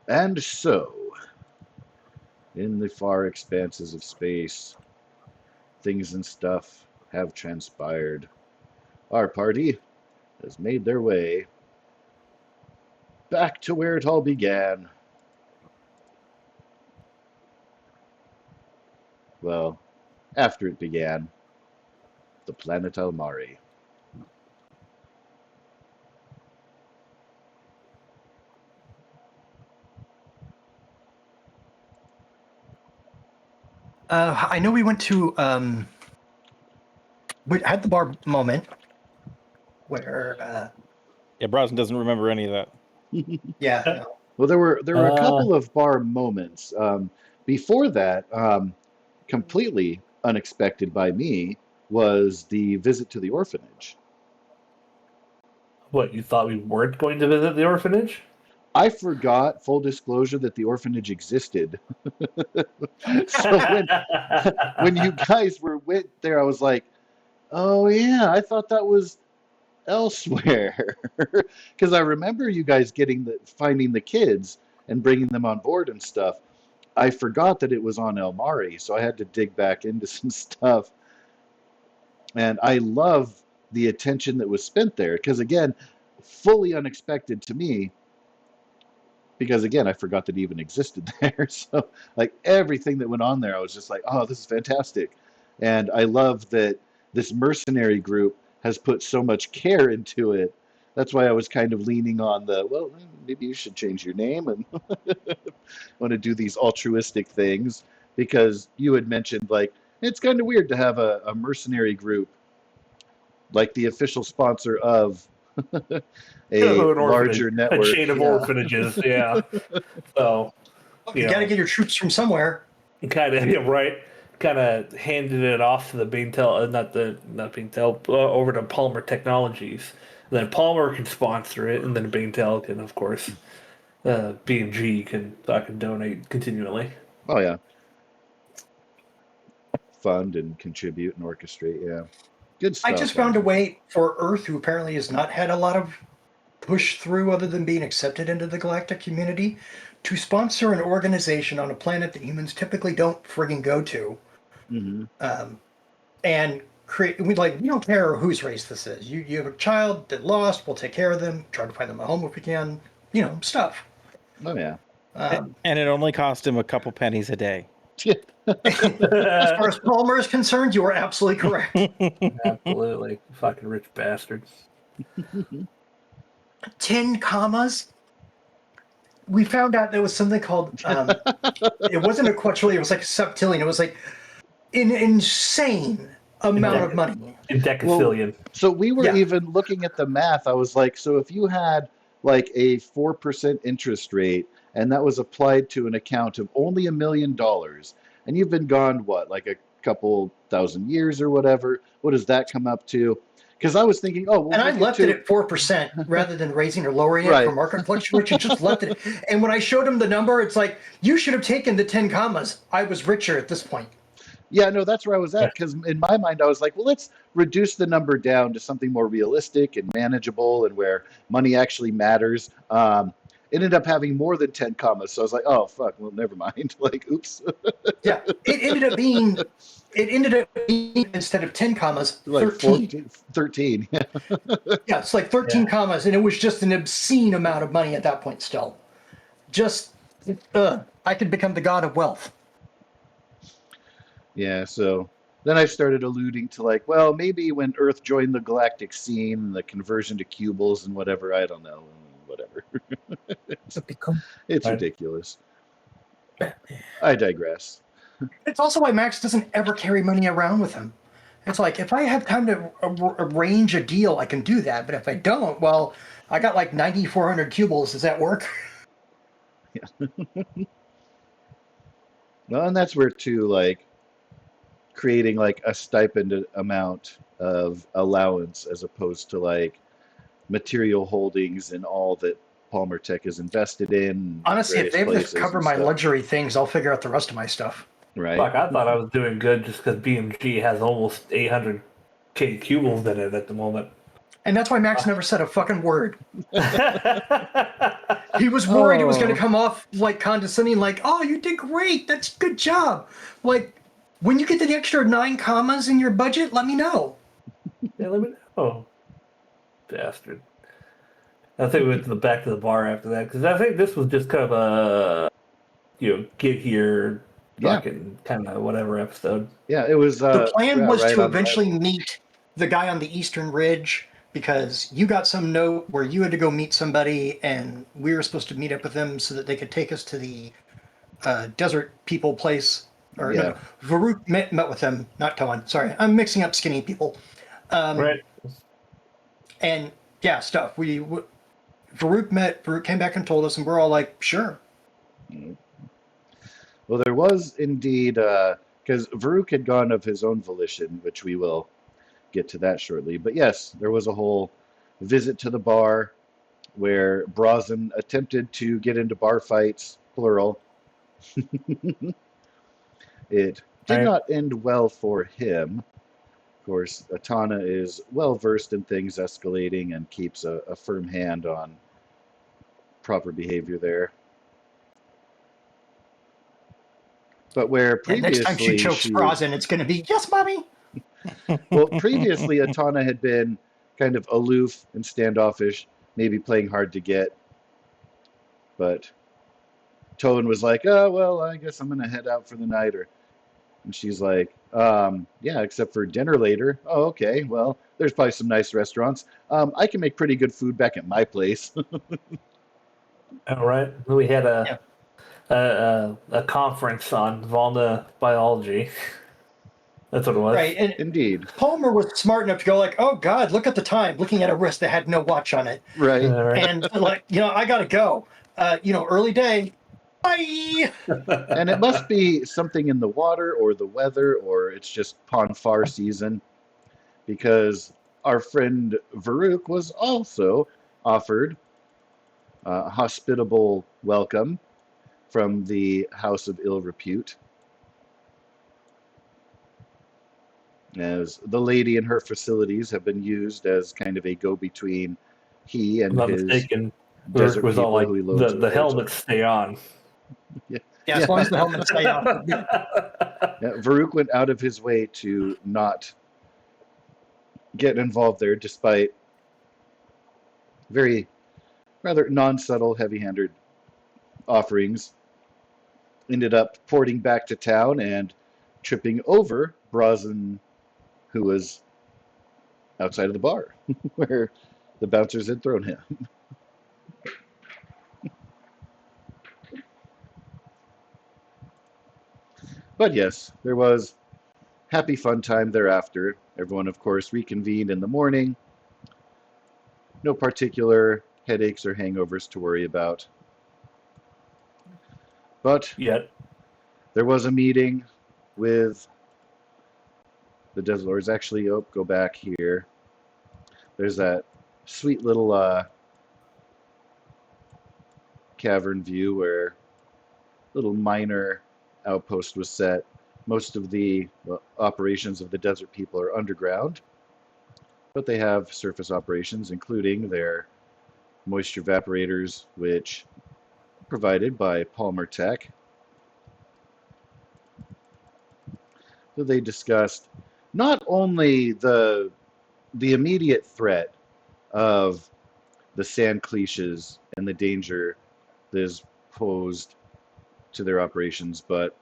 And so, in the far expanses of space, things and stuff have transpired. Our party has made their way back to where it all began. Well, after it began, the planet Almari. I know we went to we had the bar moment where Yeah, Brosnan doesn't remember any of that. yeah, no. Well, there were a couple of bar moments. Before that, completely unexpected by me, was the visit to the orphanage. What, you thought we weren't going to visit the orphanage? I forgot, full disclosure, that the orphanage existed. So when you guys went there, I was like, "Oh yeah, I thought that was elsewhere," because I remember you guys finding the kids and bringing them on board and stuff. I forgot that it was on El Mari, so I had to dig back into some stuff. And I love the attention that was spent there, because again, fully unexpected to me. Because again, I forgot that it even existed there. So like everything that went on there, I was just like, "Oh, this is fantastic," and I love that this mercenary group has put so much care into it. That's why I was kind of leaning on well, maybe you should change your name and want to do these altruistic things, because you had mentioned like it's kind of weird to have a mercenary group like the official sponsor of a larger network. A chain of orphanages, yeah. So, you got to get your troops from somewhere. Kind of, right? Kind of handed it off to the Baintel, not Baintel, over to Palmer Technologies. And then Palmer can sponsor it, and then Baintel can, of course, B&G can donate continually. Oh yeah, fund and contribute and orchestrate. Yeah, good stuff. I just found a way for Earth, who apparently has not had a lot of push through other than being accepted into the galactic community, to sponsor an organization on a planet that humans typically don't frigging go to. Mm-hmm. And create. We don't care whose race this is. You have a child that lost. We'll take care of them. Try to find them a home if we can. Stuff. Oh yeah. And it only cost him a couple pennies a day. As far as Palmer is concerned, you are absolutely correct. Absolutely, fucking rich bastards. 10 commas. We found out there was something called. It wasn't a quadrillion. It was like a septillion. It was like an insane amount of money. In decacillion. Well, so we were even looking at the math. I was like, so if you had like a 4% interest rate, and that was applied to an account of only $1 million, and you've been gone, what, like a couple thousand years or whatever, what does that come up to? Because I was thinking, oh, and I left it at 4% rather than raising or lowering it for market fluctuation. Just left it. And when I showed him the number, it's like, you should have taken the 10 commas. I was richer at this point. Yeah, no, that's where I was at, because in my mind, I was like, well, let's reduce the number down to something more realistic and manageable and where money actually matters. It ended up having more than 10 commas, so I was like, oh, fuck, well, never mind. Like, oops. Yeah, it ended up being, instead of 10 commas, like 13. 13, yeah. Yeah, it's like 13 commas, and it was just an obscene amount of money at that point still. Just, I could become the god of wealth. Yeah, so then I started alluding to like, well, maybe when Earth joined the galactic scene, the conversion to cubiles and whatever, I don't know, whatever. It's ridiculous. I digress. It's also why Max doesn't ever carry money around with him. It's like, if I have time to arrange a deal, I can do that. But if I don't, well, I got like 9,400 cubiles. Does that work? Yeah. Well, and that's where too, like, creating like a stipend amount of allowance as opposed to like material holdings and all that Palmer Tech is invested in. Honestly, if they have to cover my luxury things, I'll figure out the rest of my stuff. Right. Fuck, I thought I was doing good just because BMG has almost 800k cubiles in it at the moment. And that's why Max never said a fucking word. He was worried it was going to come off like condescending, like, oh, you did great. That's a good job. Like, when you get the extra 9 commas in your budget, let me know. Yeah, let me know. Bastard. I think we went to the back of the bar after that, because I think this was just kind of a, get here, Yeah. fucking kind of whatever episode. Yeah, it was. The plan was right to on eventually meet the guy on the Eastern Ridge, because you got some note where you had to go meet somebody, and we were supposed to meet up with them so that they could take us to the desert people place. Or Yeah. no, Varuk met with them, not Toan. Sorry, I'm mixing up skinny people. Right. And yeah, stuff. Varuk came back and told us, and we're all like, sure. Well, there was indeed, because Varuk had gone of his own volition, which we will get to that shortly. But yes, there was a whole visit to the bar where Brazen attempted to get into bar fights, plural. It did not end well for him. Of course, Atana is well versed in things escalating and keeps a firm hand on proper behavior there. But where And next time she previously chokes Brazen, it's going to be, yes, mommy. well, previously Atana had been kind of aloof and standoffish, maybe playing hard to get. But Toan was like, oh, well, I guess I'm going to head out for the night. And she's like, yeah, except for dinner later. Oh, okay. Well, there's probably some nice restaurants. I can make pretty good food back at my place. All right. We had a conference on Valna biology. That's what it was. Right. And Indeed. Palmer was smart enough to go like, oh, God, look at the time, looking at a wrist that had no watch on it. Right. And like, I got to go. Early day. Bye. And it must be something in the water or the weather, or it's just Ponfar season, because our friend Varuk was also offered a hospitable welcome from the House of Ill Repute, as the lady and her facilities have been used as kind of a go-between he and I'm not his mistaken. desert Was people all like who he loads the with helmets stay on. Yeah. Yeah, as long as the helmets stay on. Yeah, Varuk went out of his way to not get involved there, despite very rather non-subtle, heavy-handed offerings. Ended up porting back to town and tripping over Brazen, who was outside of the bar where the bouncers had thrown him. But yes, there was happy fun time thereafter. Everyone, of course, reconvened in the morning. No particular headaches or hangovers to worry about. But Yet. there was a meeting with the Desert Lords. Actually, go back here. There's that sweet little cavern view where little minor outpost was set. Most of the operations of the desert people are underground, but they have surface operations, including their moisture evaporators, which are provided by Palmer Tech. So they discussed not only the immediate threat of the sand cleaches and the danger that is posed to their operations, but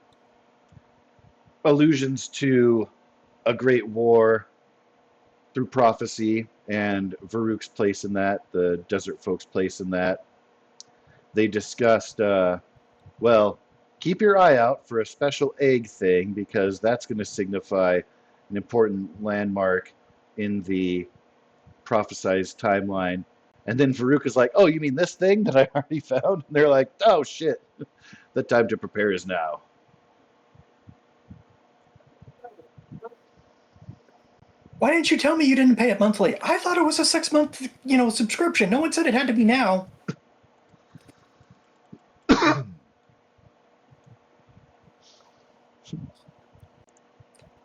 allusions to a great war through prophecy and Varuk's place in that, the desert folks' place in that. They discussed, well, keep your eye out for a special egg thing, because that's going to signify an important landmark in the prophesized timeline. And then Varuk is like, oh, you mean this thing that I already found? And they're like, oh, shit. The time to prepare is now. Why didn't you tell me you didn't pay it monthly? I thought it was a 6-month, subscription. No one said it had to be now.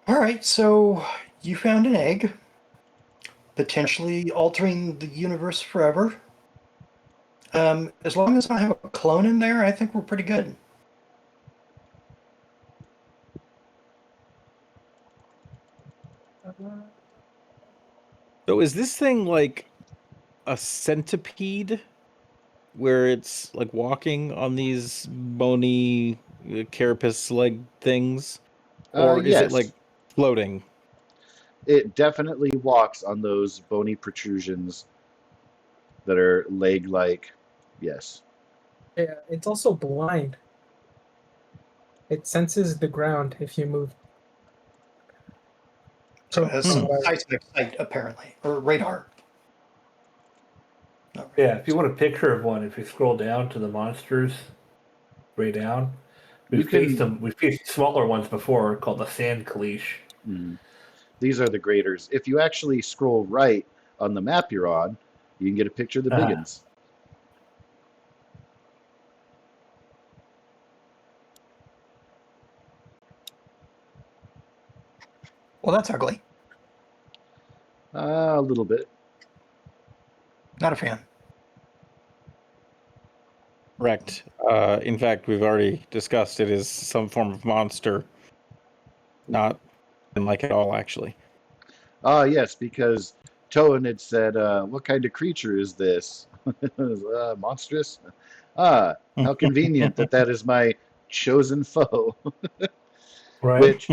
All right, so you found an egg. potentially altering the universe forever. As long as I have a clone in there, I think we're pretty good. So is this thing like a centipede where it's like walking on these bony carapace leg things? Or is it Yes. like floating? It definitely walks on those bony protrusions that are leg-like. Yes. Yeah, it's also blind. It senses the ground if you move. So it has some Hmm. seismic sight, apparently, or radar. Not radar. Yeah, if you want a picture of one, if you scroll down to the monsters, way down, You we've faced can. them. We've faced smaller ones before called the sand cleash. These are the graders. If you actually scroll right on the map you're on, you can get a picture of the biggins. Well, that's ugly. A little bit. Not a fan. Correct. In fact, we've already discussed it is some form of monster. Not like at all, actually. Yes, because Toan had said, what kind of creature is this? Monstrous? How convenient that is my chosen foe. Right. Which,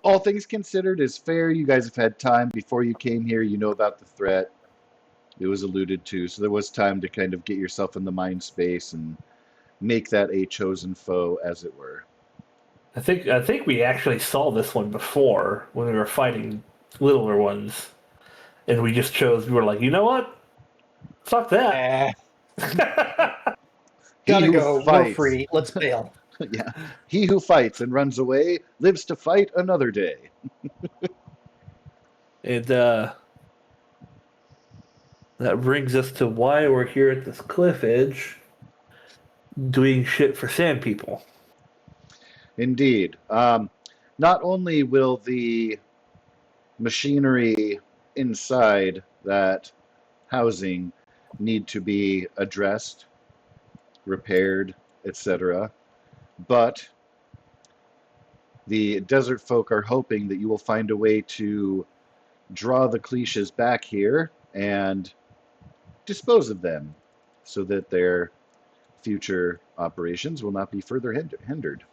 all things considered, is fair. You guys have had time before you came here. You know about the threat. It was alluded to. So there was time to kind of get yourself in the mind space and make that a chosen foe, as it were. I think we actually saw this one before when we were fighting littler ones, and we just chose. We were like, you know what? Fuck that. Gotta who go. We're fights- free. Let's bail. Yeah. He who fights and runs away lives to fight another day. And that brings us to why we're here at this cliff edge, doing shit for sand people. Indeed. Not only will the machinery inside that housing need to be addressed, repaired, etc., but the desert folk are hoping that you will find a way to draw the cliches back here and dispose of them so that their future operations will not be further hindered.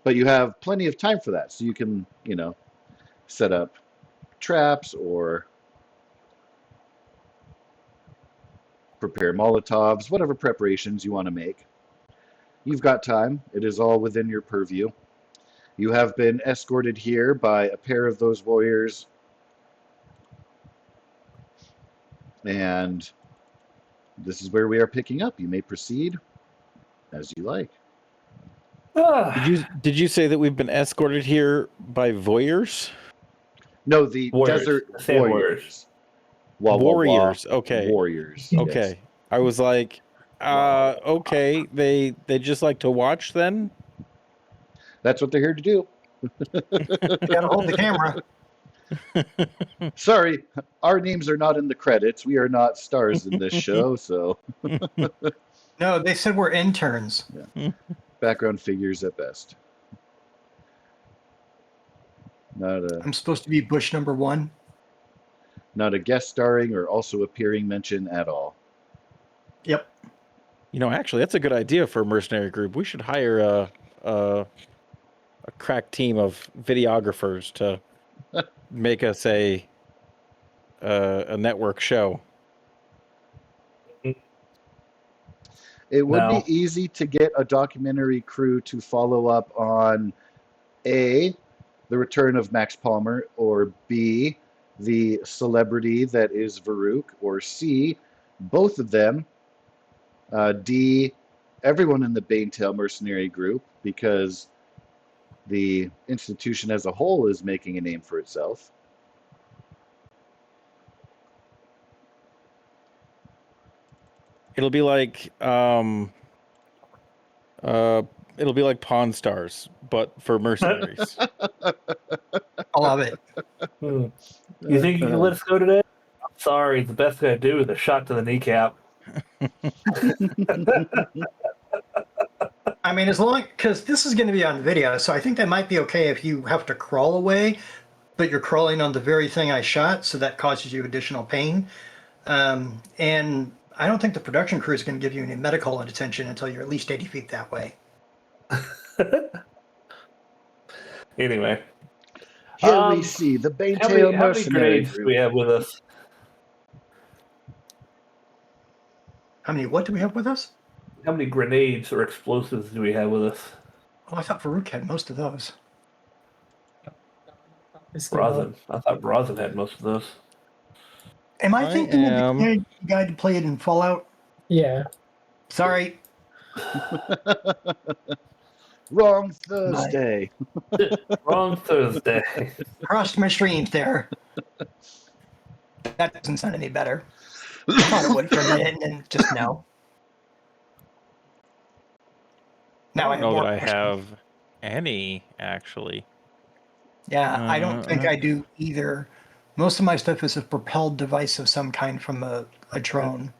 But you have plenty of time for that, so you can, set up traps or prepare Molotovs, whatever preparations you want to make. You've got time. It is all within your purview. You have been escorted here by a pair of those warriors, and this is where we are picking up. You may proceed as you like. Did you say that we've been escorted here by voyeurs? No, the Warriors. desert Sand warriors. Warriors. Okay. Warriors. Okay. Yes. I was like, okay. They just like to watch then? That's what they're here to do. Gotta hold the camera. Sorry, our names are not in the credits. We are not stars in this show, so No, they said we're interns. background figures at best. I'm supposed to be Bush number 1. Not a guest starring or also appearing mention at all. Yep. Actually, that's a good idea for a mercenary group. We should hire a crack team of videographers to make us a network show. It would No. be easy to get a documentary crew to follow up on A, the return of Max Palmer, or B, the celebrity that is Varuk, or C, both of them, D, everyone in the Banetail mercenary group, because the institution as a whole is making a name for itself. It'll be like Pawn Stars, but for mercenaries. I love it. You think you can let us go today? I'm sorry. The best I do is a shot to the kneecap. I mean, as long because this is going to be on video, so I think that might be okay if you have to crawl away, but you're crawling on the very thing I shot, so that causes you additional pain. And I don't think the production crew is going to give you any medical attention until you're at least 80 feet that way. Anyway, Here we see the Baintail how many mercenary grenades do group. we have with us? How many? What do we have with us? How many grenades or explosives do we have with us? Oh, I thought Farouk had most of those. Brazen. I thought Brazen had most of those. Am I thinking of am. the guy who played in Fallout? Yeah. Sorry. Wrong Thursday. Wrong Thursday. Crossed my streams there. That doesn't sound any better. I thought it would for a minute and then just no. Now I I don't have know more that I questions. have any, actually. Yeah, I don't think I do either. Most of my stuff is a propelled device of some kind from a drone.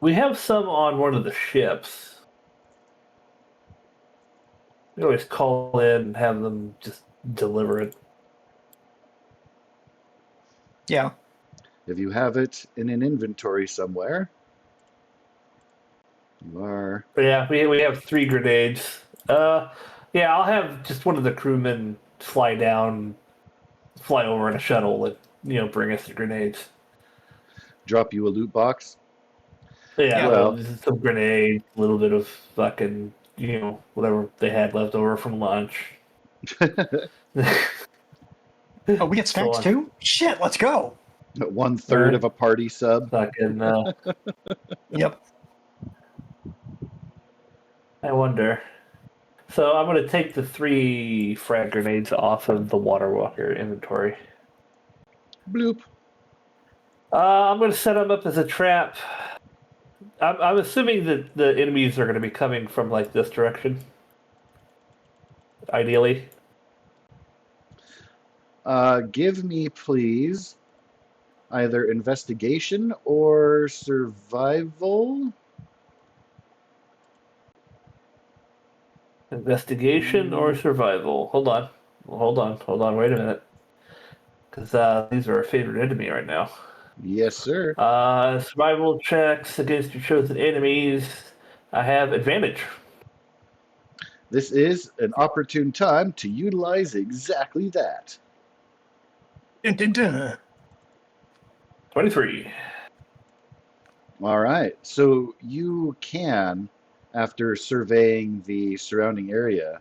We have some on one of the ships. We always call in and have them just deliver it. Yeah. If you have it in an inventory somewhere, you are. But yeah, we have 3 grenades. Yeah, I'll have just one of the crewmen fly over in a shuttle and bring us the grenades. Drop you a loot box. Yeah, Well, just some grenades, a little bit of fucking whatever they had left over from lunch. Oh, we get snacks too? Shit, let's go. 1/3 of a party sub. Fucking. Yep. I wonder. So I'm going to take the 3 frag grenades off of the water walker inventory. Bloop. I'm going to set them up as a trap. I'm assuming that the enemies are going to be coming from like this direction. Ideally. Give me, please, either investigation or survival. Investigation or survival. Hold on. Wait a minute. Because these are our favorite enemy right now. Yes, sir. Survival checks against your chosen enemies. I have advantage. This is an opportune time to utilize exactly that. Dun, dun, dun. 23. All right. So you can, after surveying the surrounding area,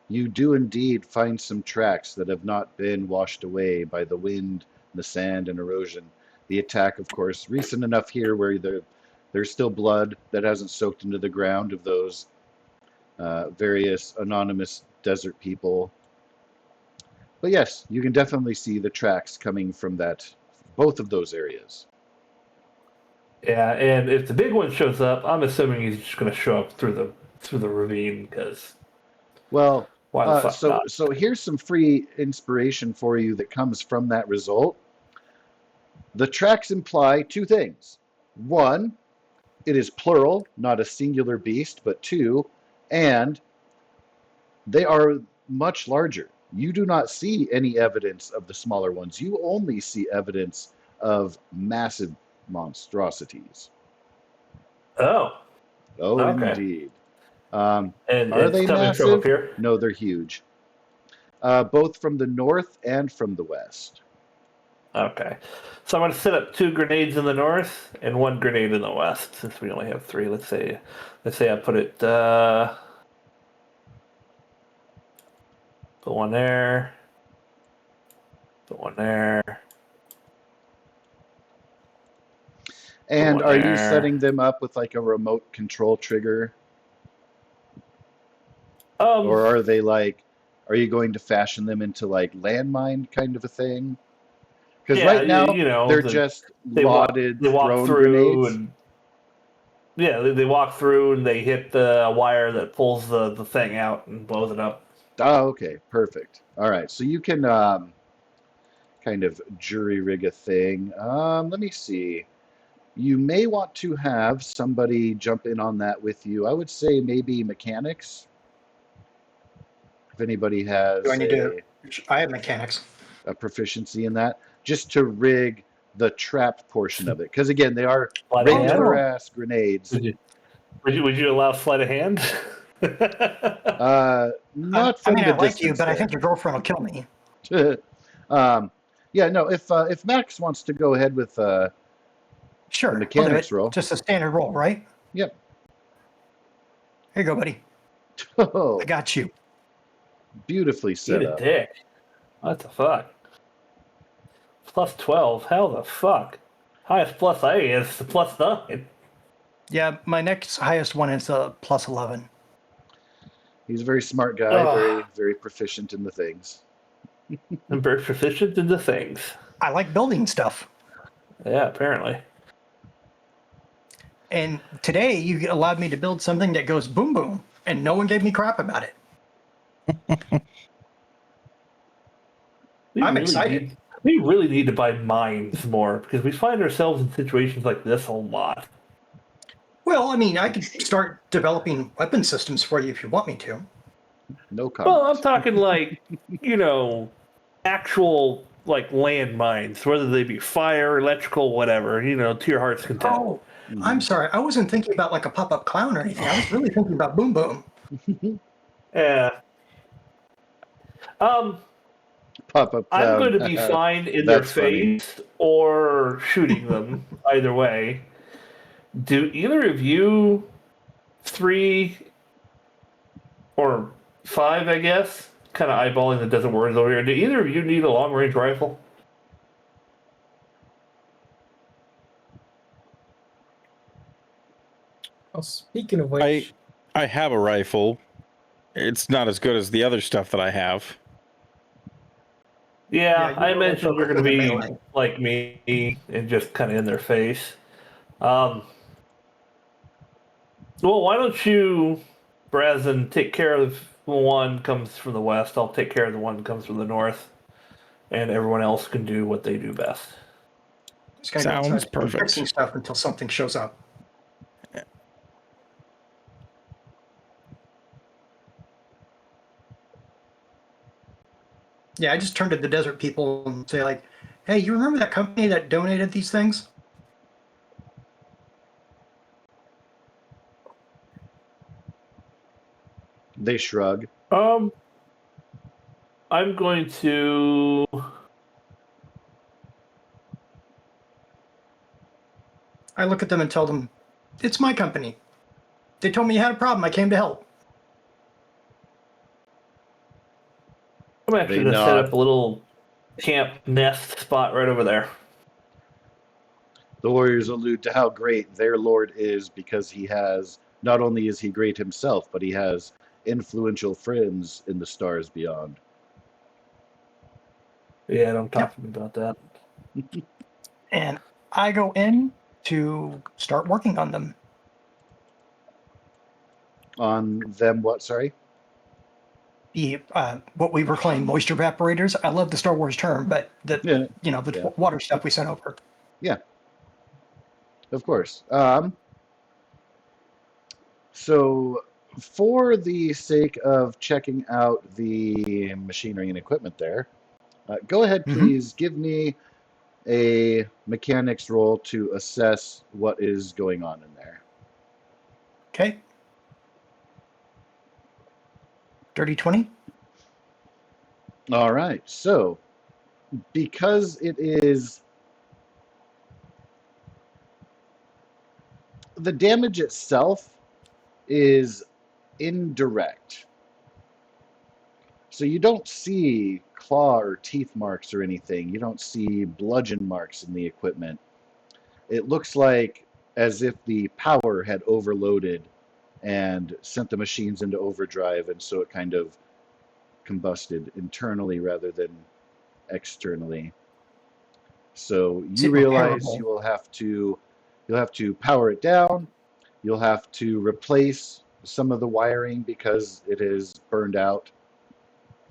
you do indeed find some tracks that have not been washed away by the wind, the sand, and erosion. The attack, of course, recent enough here where there's still blood that hasn't soaked into the ground of those various anonymous desert people. But yes, you can definitely see the tracks coming from both of those areas. Yeah, and if the big one shows up, I'm assuming he's just going to show up through the ravine because Well, why the fuck not? so here's some free inspiration for you that comes from that result. The tracks imply 2 things. 1, it is plural, not a singular beast, but 2, and they are much larger. You do not see any evidence of the smaller ones. You only see evidence of massive monstrosities. Oh, Oh, okay. indeed. And Are it's they coming from up massive? here? No, they're huge. Both from the north and from the west. Okay. So I'm going to set up 2 grenades in the north and 1 grenade in the west since we only have 3. Let's say I put it put one there. Put one there. And one are you there. setting them up with like a remote control trigger? Or are you going to fashion them into like landmine kind of a thing? Because right now they're just lauded they walk thrown through grenades. and they walk through and they hit the wire that pulls the thing out and blows it up. Oh, okay, perfect. All right, so you can kind of jury rig a thing. Let me see. You may want to have somebody jump in on that with you. I would say maybe mechanics. If anybody Do I has need to? I have mechanics. a proficiency in that, just to rig the trap portion of it. Because again, they are Sleight of hand? regular ass grenades. Would you allow sleight of hand? Not I from mean, the I like you, distance but I there. think your girlfriend will kill me. Yeah, no. If Max wants to go ahead with Sure, the I'll do mechanics it. roll, Just a standard roll, right? yep. Here you go, buddy. Oh, I got you. beautifully Eat set a up. dick. What the fuck? Plus 12. How the fuck? Highest plus A is plus 9. Yeah, my next highest one is plus 11. He's a very smart guy, very very proficient in the things. I'm very proficient in the things. I like building stuff. Yeah, apparently. And today you allowed me to build something that goes boom boom, and no one gave me crap about it. I'm excited. We really need to buy mines more because we find ourselves in situations like this a lot. Well, I mean, I could start developing weapon systems for you if you want me to. No comment. Well, I'm talking like, actual like land mines, whether they be fire, electrical, whatever, to your heart's content. Oh, I'm sorry. I wasn't thinking about like a pop-up clown or anything. I was really thinking about boom boom. Yeah. Pop-up I'm clown. going to be fine in their That's funny. face or shooting them, either way. Do either of you 3 or 5, I guess, kind of eyeballing the desert words over here, do either of you need a long-range rifle? Oh, speaking of which, I have a rifle. It's not as good as the other stuff that I have. Yeah, Yeah, I you really mentioned you're focus going to on the be melee. like me and just kind of in their face. Well, why don't you, Brazen, take care of the one comes from the west. I'll take care of the one that comes from the north, and everyone else can do what they do best. Just gonna Sounds go outside perfect. fixing stuff until something shows up. Yeah, I just turn to the desert people and say like, "Hey, you remember that company that donated these things?" They shrug. I'm going to. I look at them and tell them, "It's my company. They told me you had a problem. I came to help." I'm actually They going to set nod. up a little camp nest spot right over there. The warriors allude to how great their lord is because he has, not only is he great himself, but he has influential friends in the stars beyond. Yeah, don't talk to me about that. And I go in to start working on them. On them, what? Sorry? The what we were calling moisture evaporators. I love the Star Wars term, but the Yeah. water stuff we sent over. Yeah. Of course. So, for the sake of checking out the machinery and equipment there, go ahead, please. Give me a mechanics roll to assess what is going on in there. Okay. Dirty 20. All right. So, because it is the damage itself is indirect. So you don't see claw or teeth marks or anything. You don't see bludgeon marks in the equipment. It looks like as if the power had overloaded and sent the machines into overdrive, and so it kind of combusted internally rather than externally. So you realize you'll have to power it down. You'll have to replace some of the wiring because it is burned out.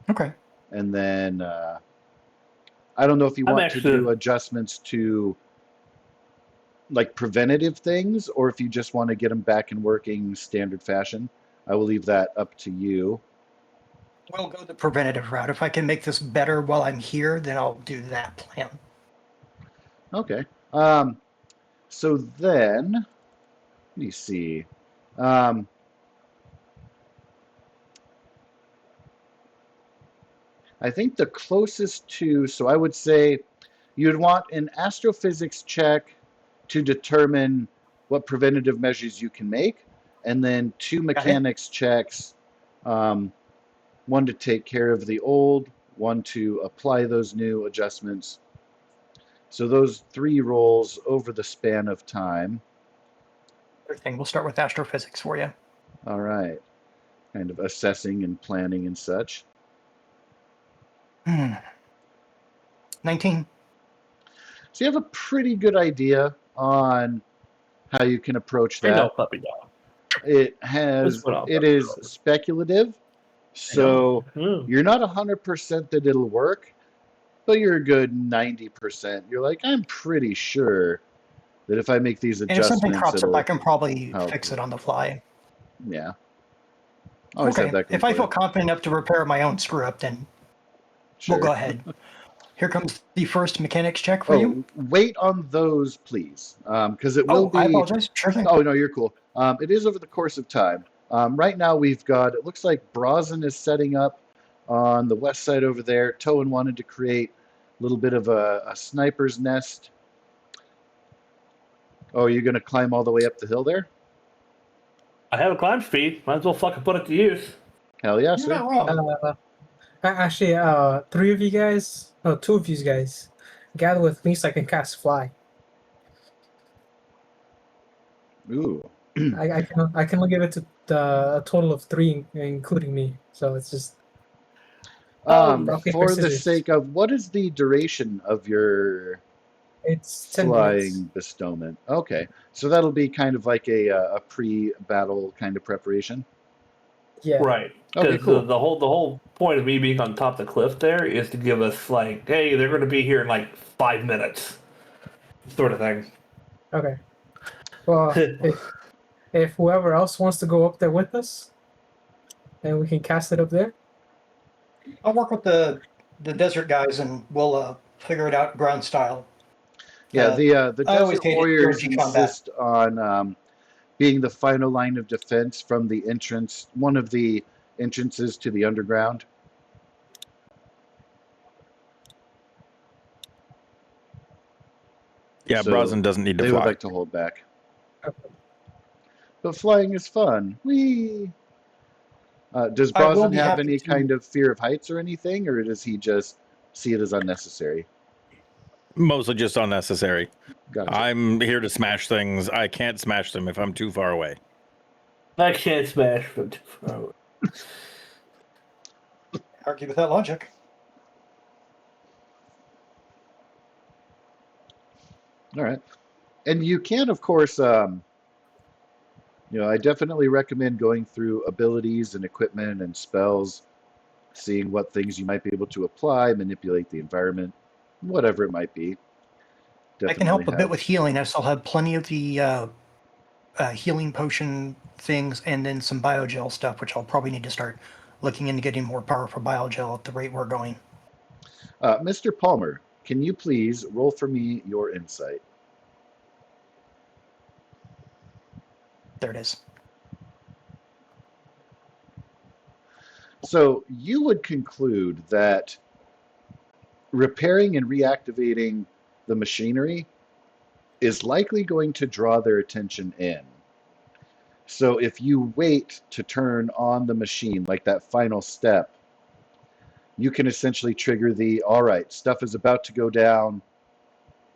Okay. And then I don't know if you I'm want to actually- do adjustments to like preventative things, or if you just want to get them back in working standard fashion. I will leave that up to you. We'll go the preventative route. If I can make this better while I'm here, then I'll do that plan. Okay. So then, let me see. I think the closest to, so I would say you'd want an astrophysics check to determine what preventative measures you can make, and then 2 mechanics checks, one to take care of the old, one to apply those new adjustments. So those 3 rolls over the span of time. Everything. We'll start with astrophysics for you. All right. Kind of assessing and planning and such. 19. So you have a pretty good idea on how you can approach I know, that. puppy dog. It is speculative, so you're not 100% that it'll work, but you're a good 90%. You're like, I'm pretty sure that if I make these And if something adjustments, crops up, it'll I can probably help. fix it on the fly. Yeah. Always have that. If I feel confident enough to repair my own screw up, then Sure. we'll go ahead. Here comes the first mechanics check for you. Wait on those, please, because it will be. I apologize. Sure thing. Oh no, you're cool. It is over the course of time. Right now we've got. It looks like Brazen is setting up on the west side over there. Toan wanted to create a little bit of a sniper's nest. Oh, you're going to climb all the way up the hill there? I have a climb speed. Might as well fucking put it to use. Hell yeah, You're sir. not wrong. Actually, 3 of you guys, 2 of you guys, gather with me so I can cast fly. Ooh. I can only give it to a total of 3, including me. So it's just rock, paper, For the scissors. sake of, what is the duration of your It's 10 flying minutes. bestowment? Okay, so that'll be kind of like a pre-battle kind of preparation. Yeah. Right. Okay, Because cool. the whole point of me being on top of the cliff there is to give us like, hey, they're going to be here in like 5 minutes, sort of thing. Okay. Well, if whoever else wants to go up there with us, then we can cast it up there. I'll work with the desert guys and we'll figure it out ground style. Yeah, the I always desert hated warriors PRG combat. insist on being the final line of defense from the entrance, one of the entrances to the underground. Yeah, So Brazen doesn't need to they fly. would like to hold back. Okay. But flying is fun. Whee! Does I will Brazen be have happy any to- kind of fear of heights or anything, or does he just see it as unnecessary? Mostly just unnecessary. Gotcha. I'm here to smash things. I can't smash them if I'm too far away. I can't smash from too far away. Argue with that logic. All right. And you can, of course, I definitely recommend going through abilities and equipment and spells, seeing what things you might be able to apply, manipulate the environment, whatever it might be. I can help a bit with healing. I still have plenty of the healing potion things and then some biogel stuff, which I'll probably need to start looking into getting more powerful biogel at the rate we're going. Mr. Palmer, can you please roll for me your insight? There it is. So you would conclude that repairing and reactivating the machinery is likely going to draw their attention in. So if you wait to turn on the machine, like that final step, you can essentially trigger all right, stuff is about to go down.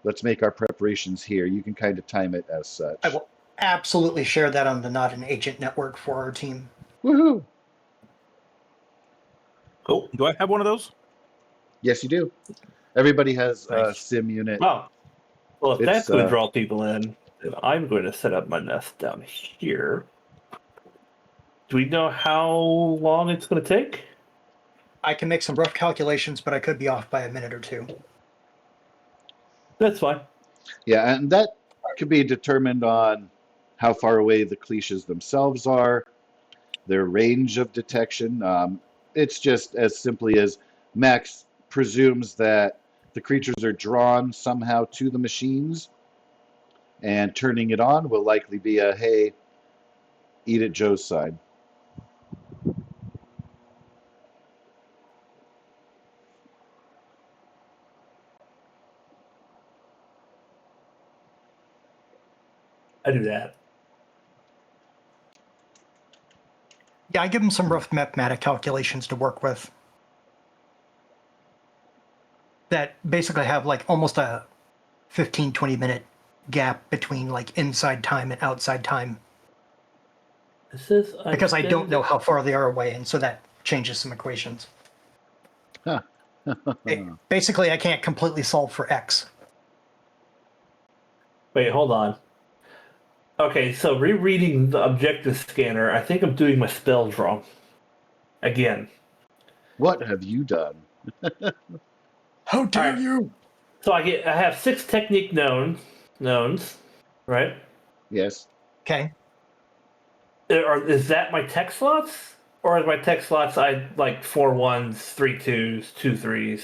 Let's make our preparations here. You can kind of time it as such. I will absolutely share that on the Not an Agent network for our team. Woohoo! Cool. Do I have one of those? Yes, you do. Everybody has a Nice. sim unit. Wow. Well, if It's, that's going to draw people in, then I'm going to set up my nest down here. Do we know how long it's going to take? I can make some rough calculations, but I could be off by a minute or two. That's fine. Yeah, and that could be determined on how far away the cliches themselves are, their range of detection. It's just as simply as Max presumes that the creatures are drawn somehow to the machines, and turning it on will likely be a, hey, eat at Joe's side. I do that. Yeah, I give him some rough mathematic calculations to work with. That basically have like almost a 15, 20-minute gap between like inside time and outside time. It says Because I don't know how far they are away, and so that changes some equations. Basically, I can't completely solve for X. Wait, hold on. Okay, so rereading the objective scanner, I think I'm doing my spells wrong. Again. What have you done? How dare Alright. you! So I have 6 technique knowns, right? Yes. Okay. Is that my tech slots? Or is my tech slots I like 4 1s, 3 2s, 2 3s?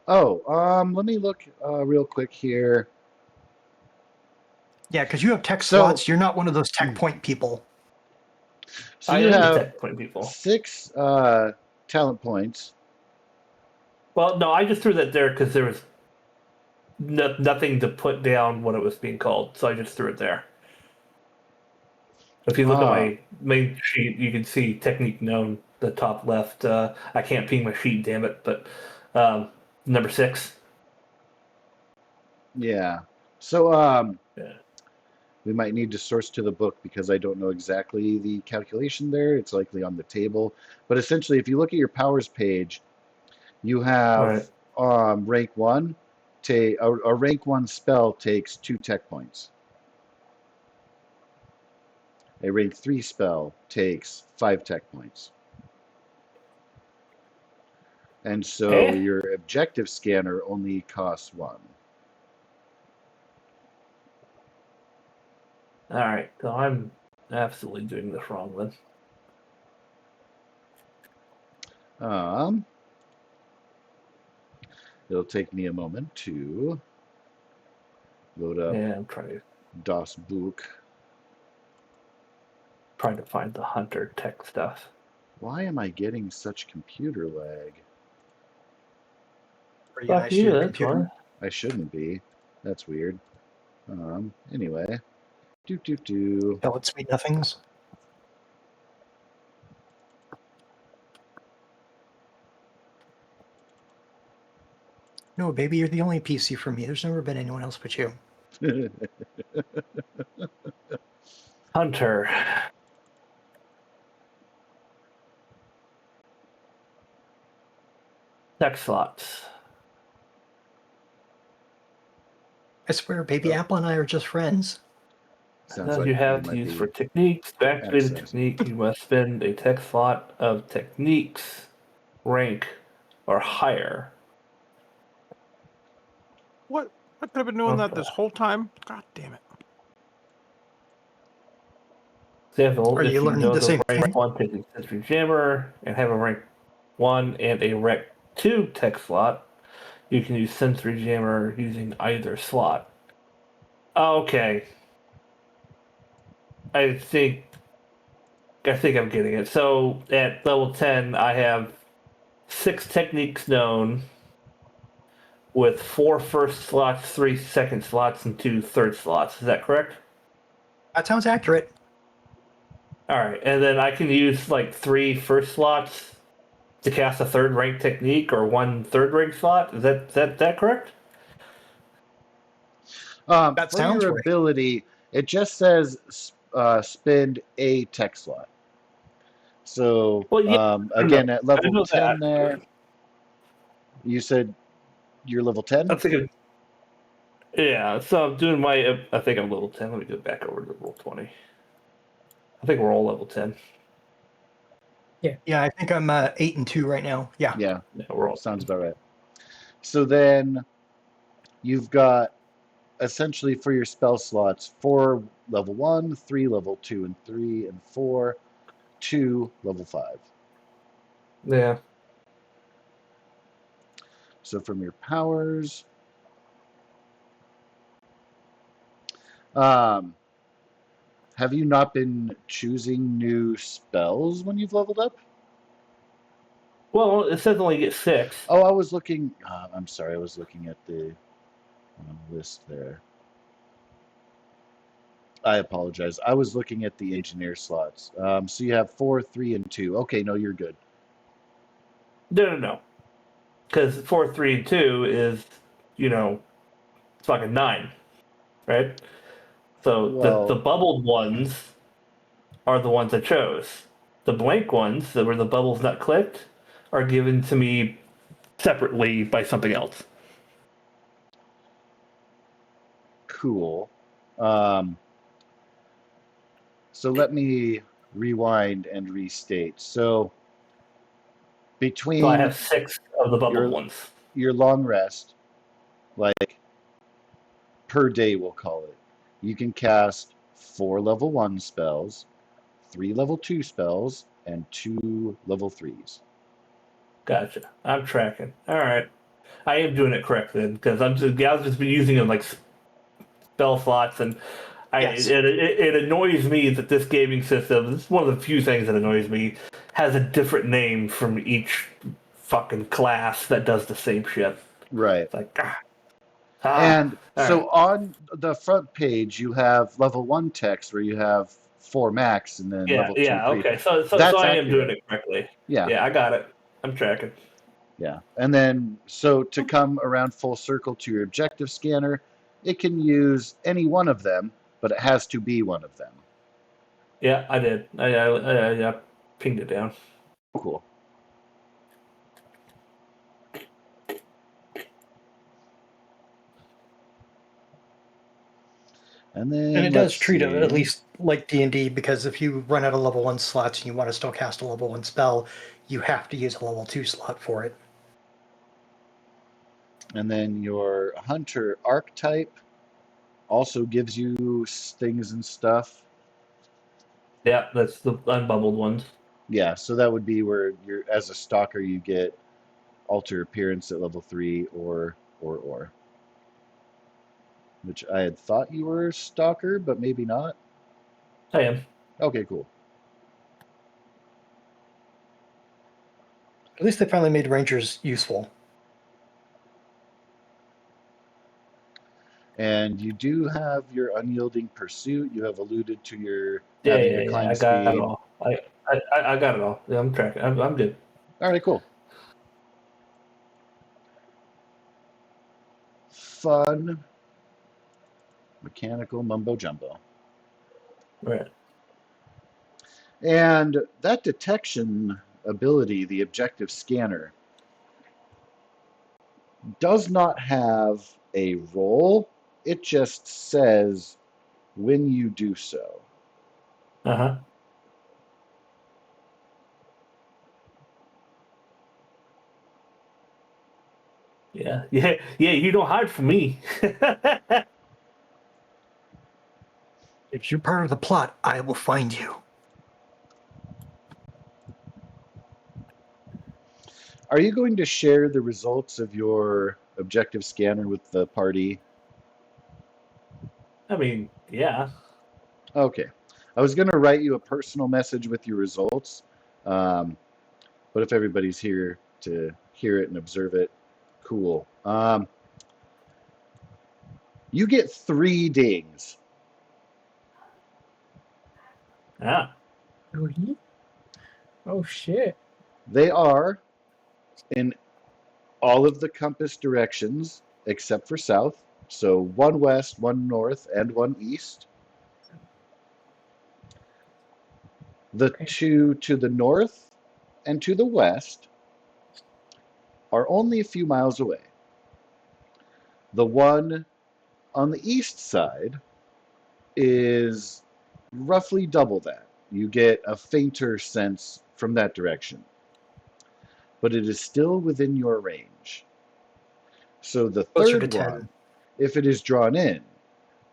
Oh, let me look real quick here. Yeah, because you have tech So- slots. You're not one of those tech point people. So I you am the have tech point people. 6 talent points. Well, no, I just threw that there because there was nothing to put down what it was being called, so I just threw it there. If you look at my main sheet, you can see technique known, the top left. I can't ping my sheet, damn it, but number 6. Yeah. So Yeah. we might need to source to the book because I don't know exactly the calculation there. It's likely on the table. But essentially, if you look at your powers page, you have rank 1. A rank 1 spell takes 2 tech points. A rank 3 spell takes 5 tech points. And so your objective scanner only costs 1. All right, so I'm absolutely doing this wrong then. It'll take me a moment to load up Yeah, I'm trying Das Buch. to find the hunter tech stuff. Why am I getting such computer lag? Are you Fuck nice you, to your that's computer? fine. I shouldn't be. That's weird. Anyway. Tell it sweet nothings. No, baby, you're the only PC for me. There's never been anyone else but you. Hunter. Tech slots. I swear, baby, Oh. Apple and I are just friends. Sounds That like you have we to might use be for techniques. To activate a accessing. technique, you must spend a tech slot of techniques rank or higher. What? I could have been doing that Okay. this whole time. God damn it! Example, Are if you you learning know the the same rank thing? 1 technique sensory jammer and have a rank 1 and a rank 2 tech slot, you can use sensory jammer using either slot. Okay. I think I'm getting it. So at level 10, I have 6 techniques known with 4 first slots, 3 second slots, and 2 third slots. Is that correct? That sounds accurate. All right, and then I can use like 3 first slots to cast a third rank technique or 1 third rank slot. Is that correct? That For sounds your right. ability, it just says spend a tech slot. So Well, yeah, again, at I level know 10 that. there, you said you're level 10? I'm thinking. Yeah, so I'm doing my. I think I'm level 10. Let me go back over to Roll20. I think we're all level 10. Yeah, I think I'm 8 and 2 right now. Yeah. Yeah, Yeah, we're all sounds about right. So then you've got essentially for your spell slots 4 level 1, 3 level 2 and 3, and 4, 2 level 5. Yeah. So from your powers, have you not been choosing new spells when you've leveled up? Well, it says only get 6. Oh, I was looking. I'm sorry, I was looking at the list there. I apologize. I was looking at the engineer slots. So you have 4, 3, and 2. Okay, no, you're good. No. Because 4, 3, and 2 is, fucking 9, right? So the Well, bubbled ones are the ones I chose. The blank ones, that were the bubbles not clicked, are given to me separately by something else. cool. Um, so let me rewind and restate. So So I between have 6 of the bubbled your ones. your long rest, like per day, we'll call it, you can cast 4 level 1 spells, 3 level 2 spells, and 2 level 3s. Gotcha. I'm tracking. All right. I am doing it correct then, because I've just been using them like spell slots, and Yes. it annoys me that this gaming system, this is one of the few things that annoys me, has a different name from each fucking class that does the same shit. Right. It's like, And all right. so on the front page, you have level 1 text where you have 4 max and then level 2, Yeah, 3. okay. So That's I am doing accurate. it correctly. Yeah. Yeah, I got it. I'm tracking. Yeah. And then, so to come around full circle to your objective scanner, it can use any one of them, but it has to be one of them. Yeah, I did. I pinged it down. Cool. And then And it let's does treat it at see. least like D&D, because if you run out of level 1 slots and you want to still cast a level 1 spell, you have to use a level 2 slot for it. And then your hunter archetype also gives you things and stuff. Yeah, that's the unbubbled ones. Yeah, so that would be where you're, as a stalker, you get alter appearance at level 3 or. Which I had thought you were a stalker, but maybe not. I am. Okay, cool. At least they finally made rangers useful. And you do have your unyielding pursuit. You have alluded to your Yeah, having your yeah. climb I got it speed. all. I got it all. Yeah, I'm tracking. I'm good. All right, cool. Fun mechanical mumbo jumbo. Right. And that detection ability, the objective scanner, does not have a roll. It just says when you do so. Uh-huh. Yeah. You don't hide from me. If you're part of the plot, I will find you. Are you going to share the results of your objective scanner with the party? I mean, yeah. Okay. I was going to write you a personal message with your results, but if everybody's here to hear it and observe it, cool. You get 3 dings. Yeah. Really? Oh shit. They are in all of the compass directions except for south. So 1 west, 1 north, and 1 east. The Okay. 2 to the north and to the west are only a few miles away. The one on the east side is roughly double that. You get a fainter sense from that direction, but it is still within your range. So the Closer to third 10. one, if it is drawn in,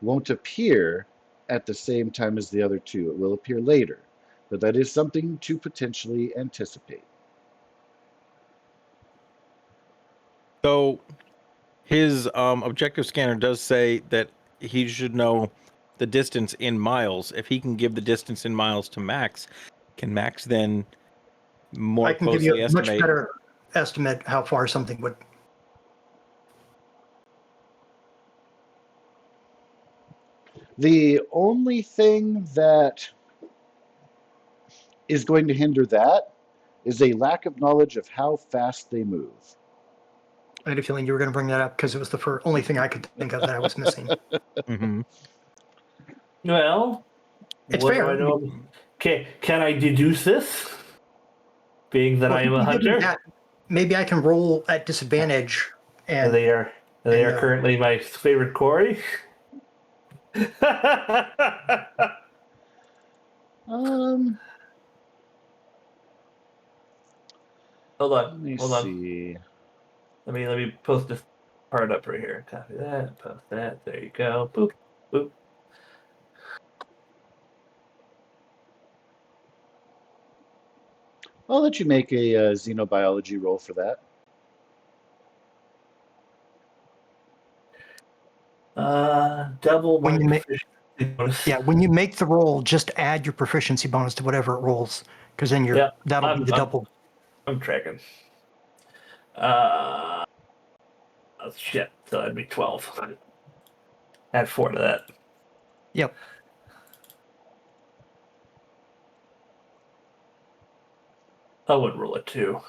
won't appear at the same time as the other two. It will appear later, but that is something to potentially anticipate. So his objective scanner does say that he should know the distance in miles. If he can give the distance in miles to Max, can Max then more I can give you closely a much estimate? better estimate how far something would. The only thing that is going to hinder that is a lack of knowledge of how fast they move. I had a feeling you were going to bring that up because it was the only thing I could think of that I was missing. Mm-hmm. Well, It's what do fair. I know? Can I deduce this? Being that Well, I if am a you give me hunter, that, maybe I can roll at disadvantage. And they are and, currently my favorite quarry. Um, Hold let on, me hold on. see. Let me post this part up right here. Copy that. Post that. There you go. Boop, boop. I'll let you make a xenobiology roll for that. Double my When you make- proficiency bonus. yeah, when you make the roll, just add your proficiency bonus to whatever it rolls, because then Yeah, that'll be the double. I'm tracking. Shit. So that'd be 12. Add 4 to that. Yep. I would roll a 2.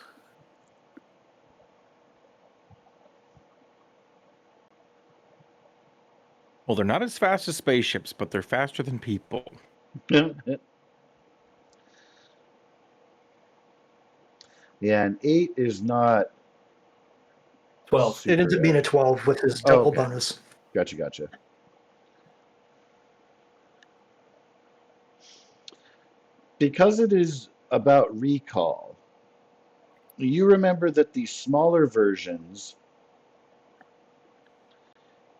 Well, they're not as fast as spaceships, but they're faster than people. Yeah, an 8 is not 12. It ends up being a 12 with his double okay. bonus. Gotcha. Because it is about recall, you remember that the smaller versions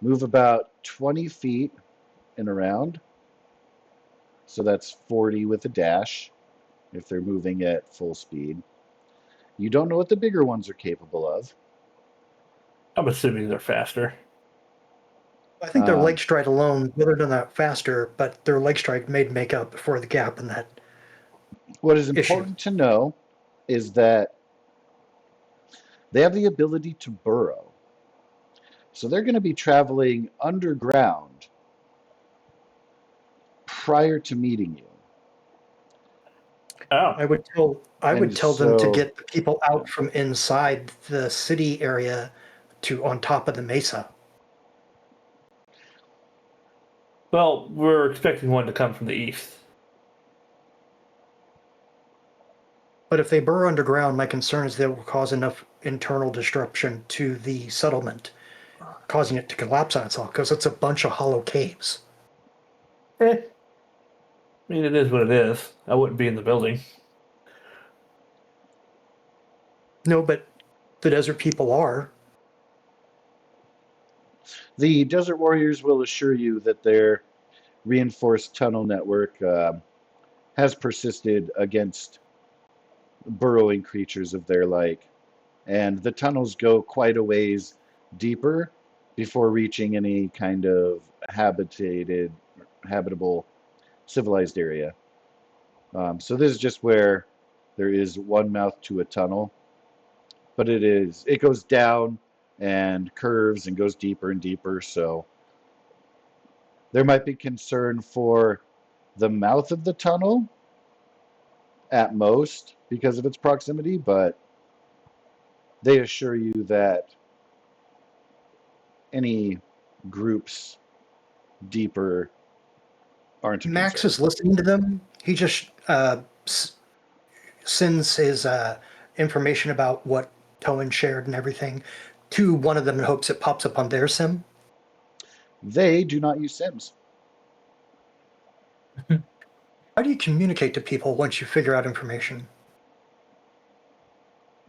move about 20 feet in a round. So that's 40 with a dash if they're moving at full speed. You don't know what the bigger ones are capable of. I'm assuming they're faster. I think their leg stride alone, whether they're not faster, but their leg stride may make up for the gap in that. What is issue. important to know is that they have the ability to burrow. So they're going to be traveling underground prior to meeting you. Oh, I would tell And them to so- get the people out from inside the city area to on top of the mesa. well, we're expecting one to come from the east. But if they burrow underground, my concern is they will cause enough internal disruption to the settlement, causing it to collapse on itself, because it's a bunch of hollow caves. I mean, it is what it is. I wouldn't be in the building. No, but the desert people are. The Desert Warriors will assure you that their reinforced tunnel network has persisted against burrowing creatures of their like. And the tunnels go quite a ways deeper before reaching any kind of habitable, civilized area. So this is just where there is one mouth to a tunnel, but it goes down and curves and goes deeper and deeper. So there might be concern for the mouth of the tunnel at most because of its proximity, but they assure you that any groups deeper aren't a Max concern. is listening to them. He just sends his information about what Towan shared and everything to one of them in hopes it pops up on their sim. They do not use Sims. How do you communicate to people once you figure out information?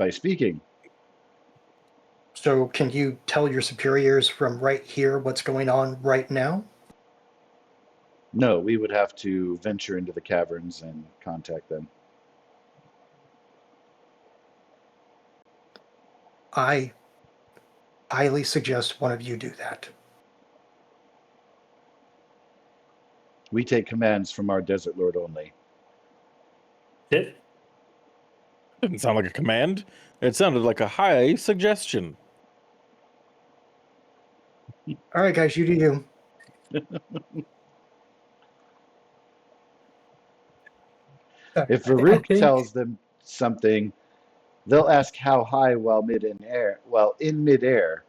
By speaking. So can you tell your superiors from right here what's going on right now? No, we would have to venture into the caverns and contact them. I highly suggest one of you do that. We take commands from our Desert Lord only. It. Didn't sound like a command. It sounded like a high suggestion. All right, guys, you do you. If I Varuk think tells them something, they'll ask how high while in midair.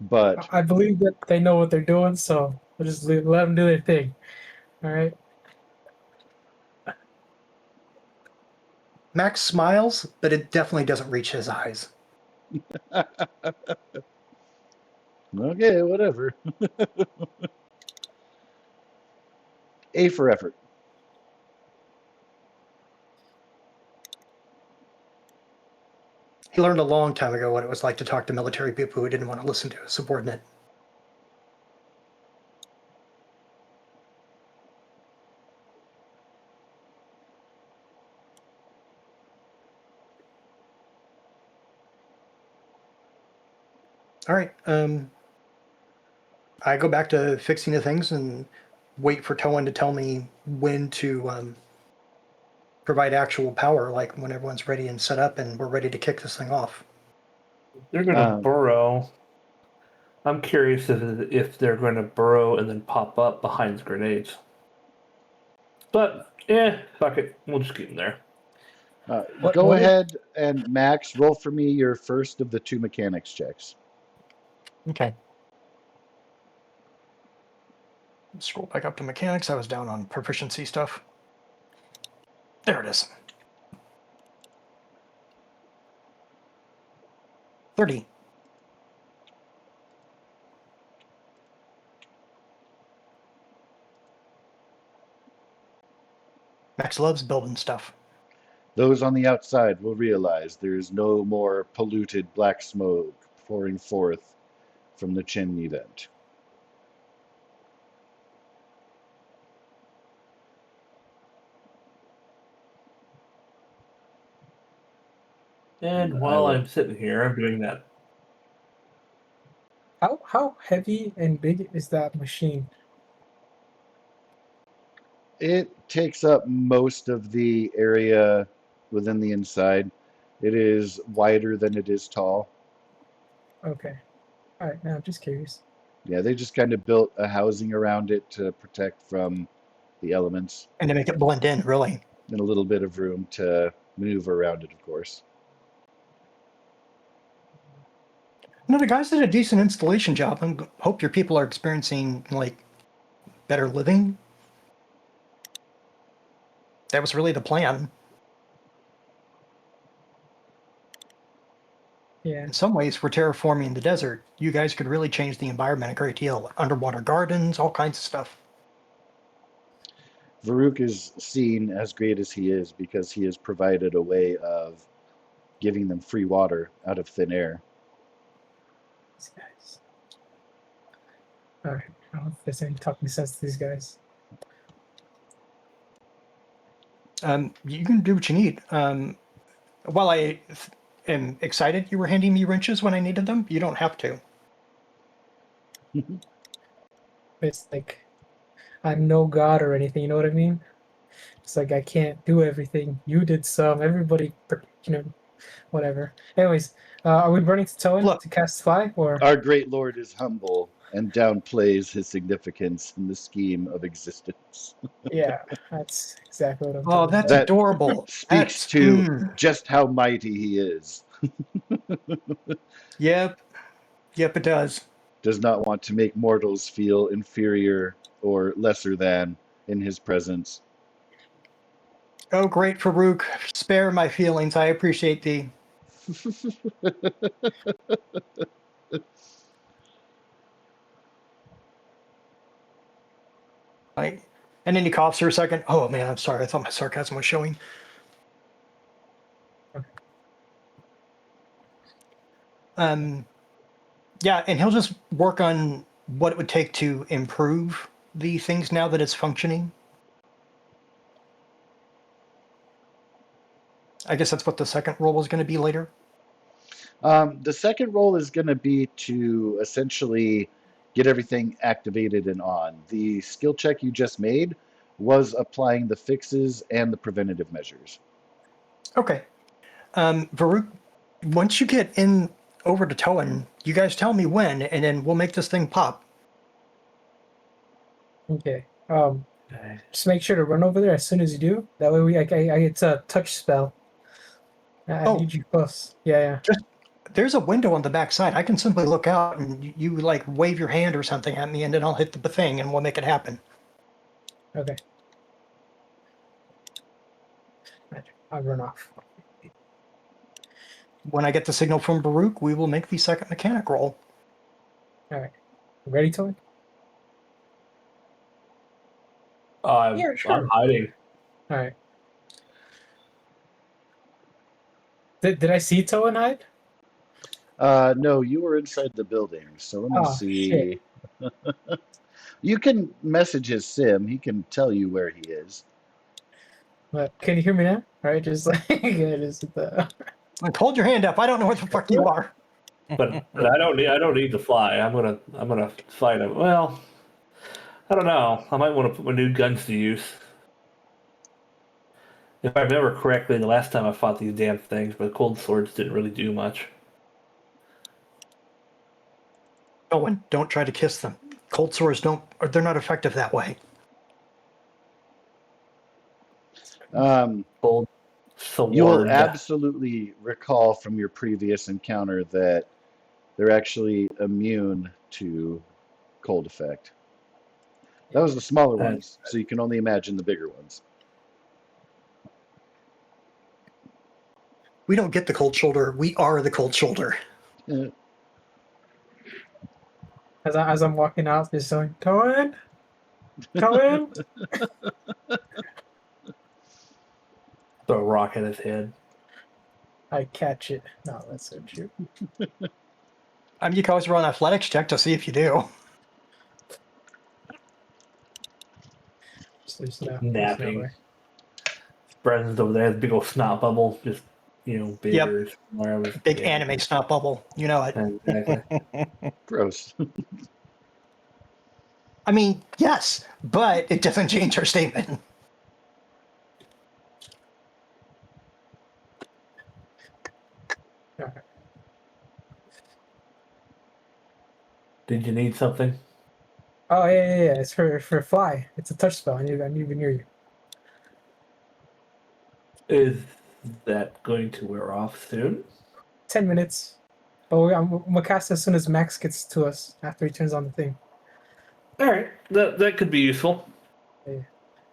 But I believe that they know what they're doing, so we'll just let them do their thing. All right. Max smiles, but it definitely doesn't reach his eyes. okay, whatever. A for effort. He learned a long time ago what it was like to talk to military people who didn't want to listen to a subordinate. All right. I go back to fixing the things and wait for Towan to tell me when to provide actual power, like when everyone's ready and set up and we're ready to kick this thing off. They're going to Um, burrow. I'm curious if they're going to burrow and then pop up behind the grenades. But, fuck it. We'll just keep them there. Go what ahead and Max, roll for me your first of the 2 mechanics checks. Okay. Scroll back up to mechanics. I was down on proficiency stuff. There it is. 30. Max loves building stuff. Those on the outside will realize there is no more polluted black smoke pouring forth from the chimney vent. And I while will. I'm sitting here, I'm doing that. how heavy and big is that machine? It takes up most of the area within the inside. It is wider than it is tall. Okay. All right. Now I'm just curious. Yeah, they just kind of built a housing around it to protect from the elements And to make it blend in, really. and a little bit of room to maneuver around it, of course. No, the guys did a decent installation job. I hope your people are experiencing, like, better living. That was really the plan. Yeah. In some ways, we're terraforming the desert. You guys could really change the environment a great deal. Underwater gardens, all kinds of stuff. Varuk is seen as great as he is because he has provided a way of giving them free water out of thin air. These guys. All right. I don't know if there's any talking sense to these guys. You can do what you need. While I am excited you were handing me wrenches when I needed them, you don't have to. It's like I'm no god or anything. You know what I mean? It's like I can't do everything. You did some. Everybody, whatever. Anyways, are we running to Towan Look. to cast fly or? Our great lord is humble and downplays his significance in the scheme of existence. Yeah, that's exactly what I'm Oh, talking that's about. That adorable. speaks That's to just how mighty he is. Yep, it does. Does not want to make mortals feel inferior or lesser than in his presence. Oh, great, Farouk. Spare my feelings. I appreciate thee. And then he coughs for a second. Oh man, I'm sorry. I thought my sarcasm was showing. Yeah, and he'll just work on what it would take to improve the things now that it's functioning. I guess that's what the second roll is going to be later. The second role is going to be to essentially get everything activated and on. The skill check you just made was applying the fixes and the preventative measures. Okay. Varuk, once you get in over to Toan, you guys tell me when, and then we'll make this thing pop. Okay. Okay. Just make sure to run over there as soon as you do. That way it's a touch spell. I Oh. need you close. Yeah. There's a window on the back side. I can simply look out and you like wave your hand or something at me, and then I'll hit the thing and we'll make it happen. Okay. I'll run off. When I get the signal from Baruch, we will make the second mechanic roll. All right. Ready, Toy? Yeah, sure. I'm hiding. All right. Did I see Toe and hide? No, you were inside the building. So let me Oh, see. You can message his sim. He can tell you where he is. But can you hear me now? All right, just like yeah, just Like, hold your hand up. I don't know where the fuck you are. But I don't need to fly. I'm gonna fight him. Well, I don't know. I might want to put my new guns to use. If I remember correctly, the last time I fought these damn things, but cold swords didn't really do much. Owen, don't try to kiss them. Cold sores they're not effective that way. Cold You will sword. absolutely recall from your previous encounter that they're actually immune to cold effect. That was the smaller ones, so you can only imagine the bigger ones. We don't get the cold shoulder. We are the cold shoulder. as I'm walking out, just going, Toe in. Throw a rock at his head. I catch it. No, that's so true. You can always roll an athletics check to see if you do. So there's no Napping. way. Brendan's over there, has a big old snot bubble, just bigger. Yep. Big anime snot bubble. You know it. Exactly. Gross. I mean, yes, but it doesn't change our statement. All right. Did you need something? Oh yeah. It's for fly. It's a touch spell. I need to be near you. Is that going to wear off soon? 10 minutes. But I'm gonna cast as soon as Max gets to us after he turns on the thing. All right, that could be useful. Yeah.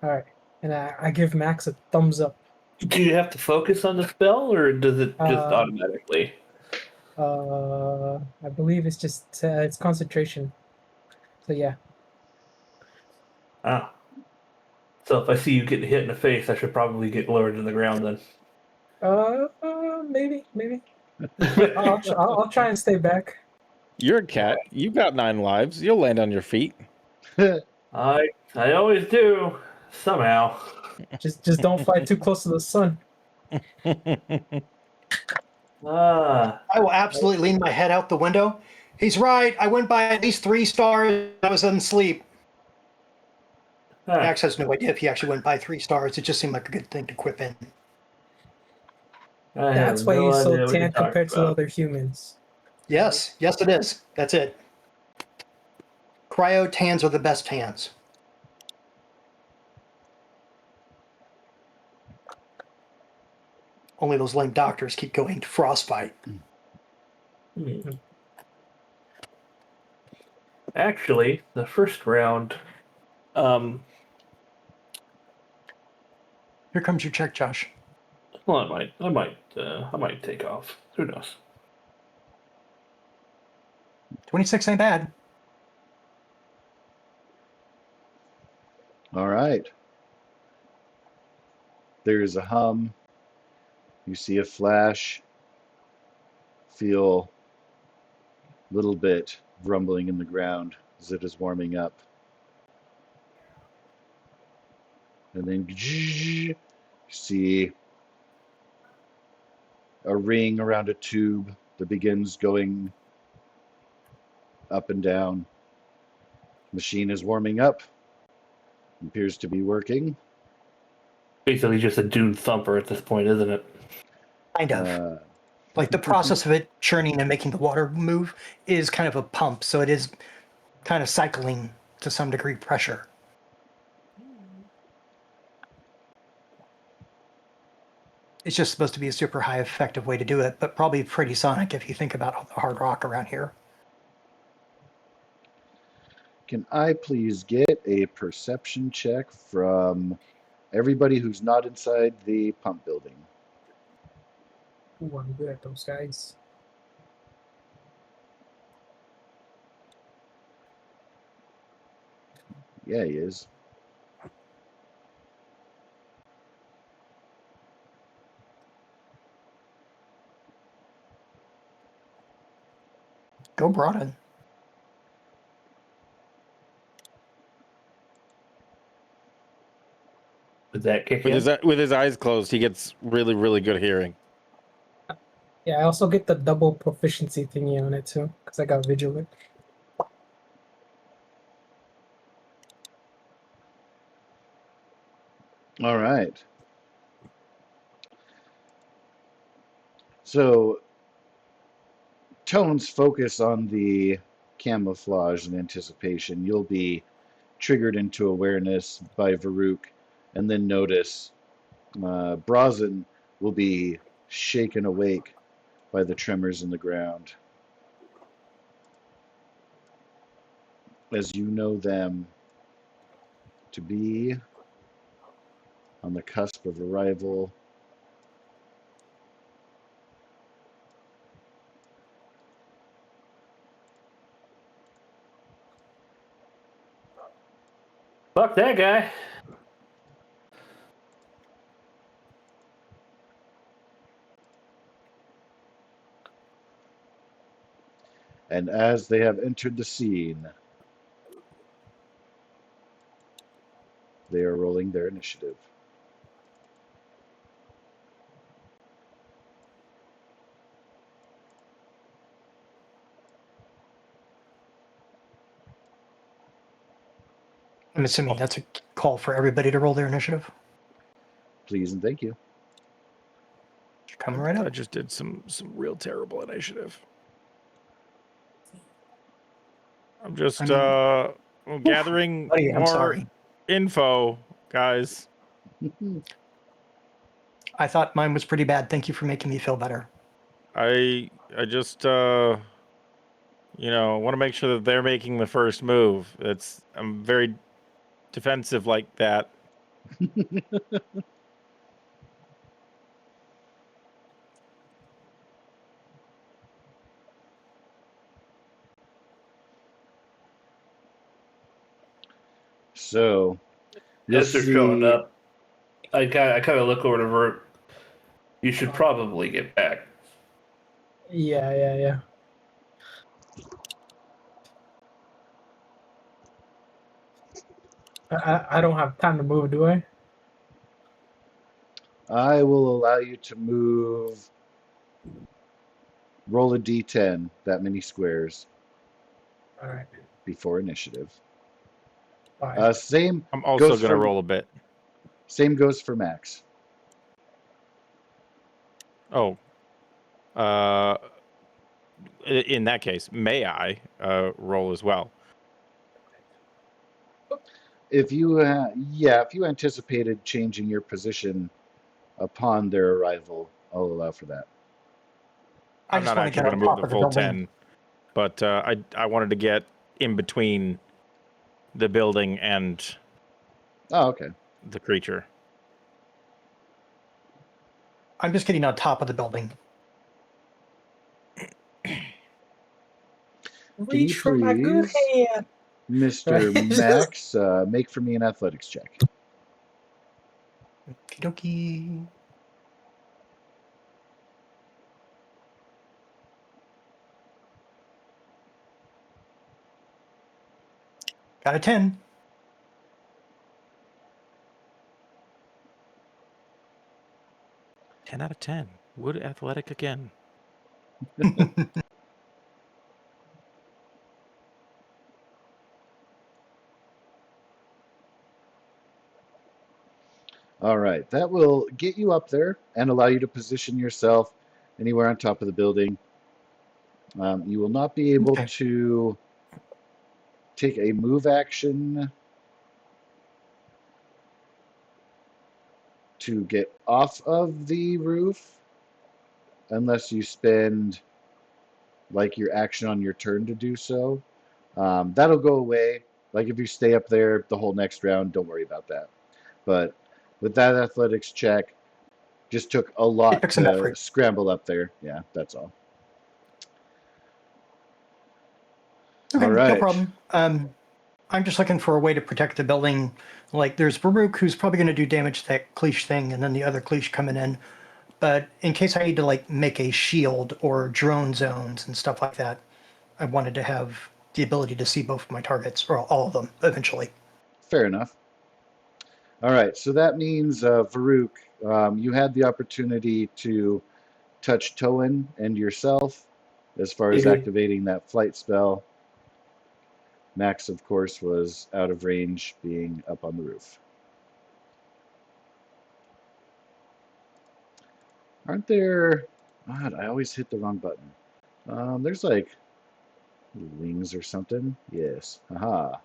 All right, and I give Max a thumbs up. Do you have to focus on the spell, or does it just automatically? I believe it's just it's concentration. So yeah. Ah. So if I see you getting hit in the face, I should probably get lowered to the ground then. Maybe. I'll try and stay back. You're a cat. You got 9 lives. You'll land on your feet. I always do somehow. Just don't fly too close to the sun. Ah. I will absolutely lean my head out the window. He's right. I went by at least 3 stars. I was in sleep. Max has no idea if he actually went by 3 stars. It just seemed like a good thing to quip in. That's why you're so tan compared to other humans. Yes, it is. That's it. Cryo tans are the best tans. Only those lame doctors keep going to frostbite. Actually, the first round. Here comes your check, Josh. Well, I might take off. Who knows? 26 ain't bad. All right. There's a hum. You see a flash. Feel little bit of rumbling in the ground as it is warming up. And then you see a ring around a tube that begins going up and down. Machine is warming up. Appears to be working. Basically, just a Dune thumper at this point, isn't it? Kind of. Like the process of it churning and making the water move is kind of a pump, so it is kind of cycling to some degree pressure. It's just supposed to be a super high effective way to do it, but probably pretty sonic if you think about all the hard rock around here. Can I please get a perception check from everybody who's not inside the pump building? Ooh, I'm good at those guys. Yeah, he is. Go Broaden. Did that kick in? With his eyes closed, he gets really, really good hearing. Yeah, I also get the double proficiency thingy on it too, because I got vigilant. All right. So tones focus on the camouflage and anticipation. You'll be triggered into awareness by Varuk, and then notice Brazen will be shaken awake by the tremors in the ground. As you know them to be on the cusp of arrival. Fuck that guy. And as they have entered the scene, they are rolling their initiative. I'm assuming that's a call for everybody to roll their initiative. Please and thank you. Coming right I up. just did some real terrible initiative. I'm just gathering Buddy, I'm more sorry. info, guys. I thought mine was pretty bad. Thank you for making me feel better. I just want to make sure that they're making the first move. I'm very defensive like that. So you'll As they're showing see. up, I kind of look over to Vert. You should probably get back. Yeah. I don't have time to move, do I? I will allow you to move. Roll a d10, that many squares All right. before initiative. Fine. Same I'm also goes going to for roll a bit. Same goes for Max. Oh. In that case, may I roll as well? If you anticipated changing your position upon their arrival, I'll allow for that. I I'm just not want to actually get going on to move top the of the full building. 10, but I wanted to get in between the building and Oh, okay. the creature. I'm just getting on top of the building. Can you Reach for my good please, hand. Mr. Max, make for me an athletics check? Okie dokie. Got a 10. Ten out of 10. Wood athletic again. All right, that will get you up there and allow you to position yourself anywhere on top of the building. You will not be able Okay. to take a move action to get off of the roof unless you spend like your action on your turn to do so. That'll go away. Like if you stay up there the whole next round, don't worry about that. But with that athletics check, just took a It lot took some to effort. scramble up there. Yeah, that's all. Okay, All no right. problem. I'm just looking for a way to protect the building. Like, there's Baruch, who's probably going to do damage to that cleach thing, and then the other cleach coming in. But in case I need to, like, make a shield or drone zones and stuff like that, I wanted to have the ability to see both of my targets, or all of them, eventually. Fair enough. All right, so that means, Varuk, you had the opportunity to touch Toan and yourself as far as Mhm. activating that flight spell. Max, of course, was out of range, being up on the roof. Aren't there... God, I always hit the wrong button. There's like wings or something. Yes. Haha.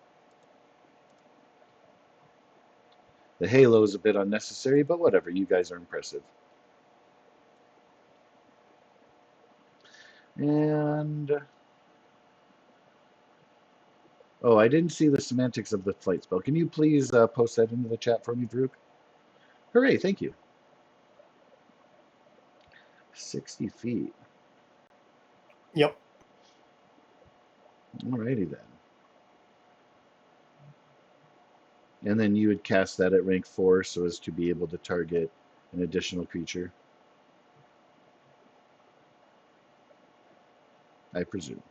The halo is a bit unnecessary, but whatever. You guys are impressive. And... Oh, I didn't see the semantics of the flight spell. Can you please post that into the chat for me, Varuk? Hooray, thank you. 60 feet. Yep. Alrighty then. And then you would cast that at rank 4 so as to be able to target an additional creature, I presume.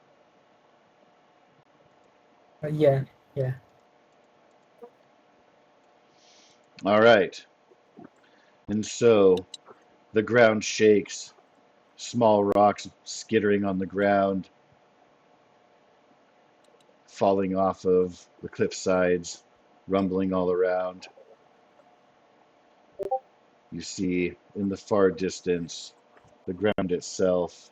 Yeah, yeah. All right. And so the ground shakes, small rocks skittering on the ground, falling off of the cliff sides, rumbling all around. You see in the far distance, the ground itself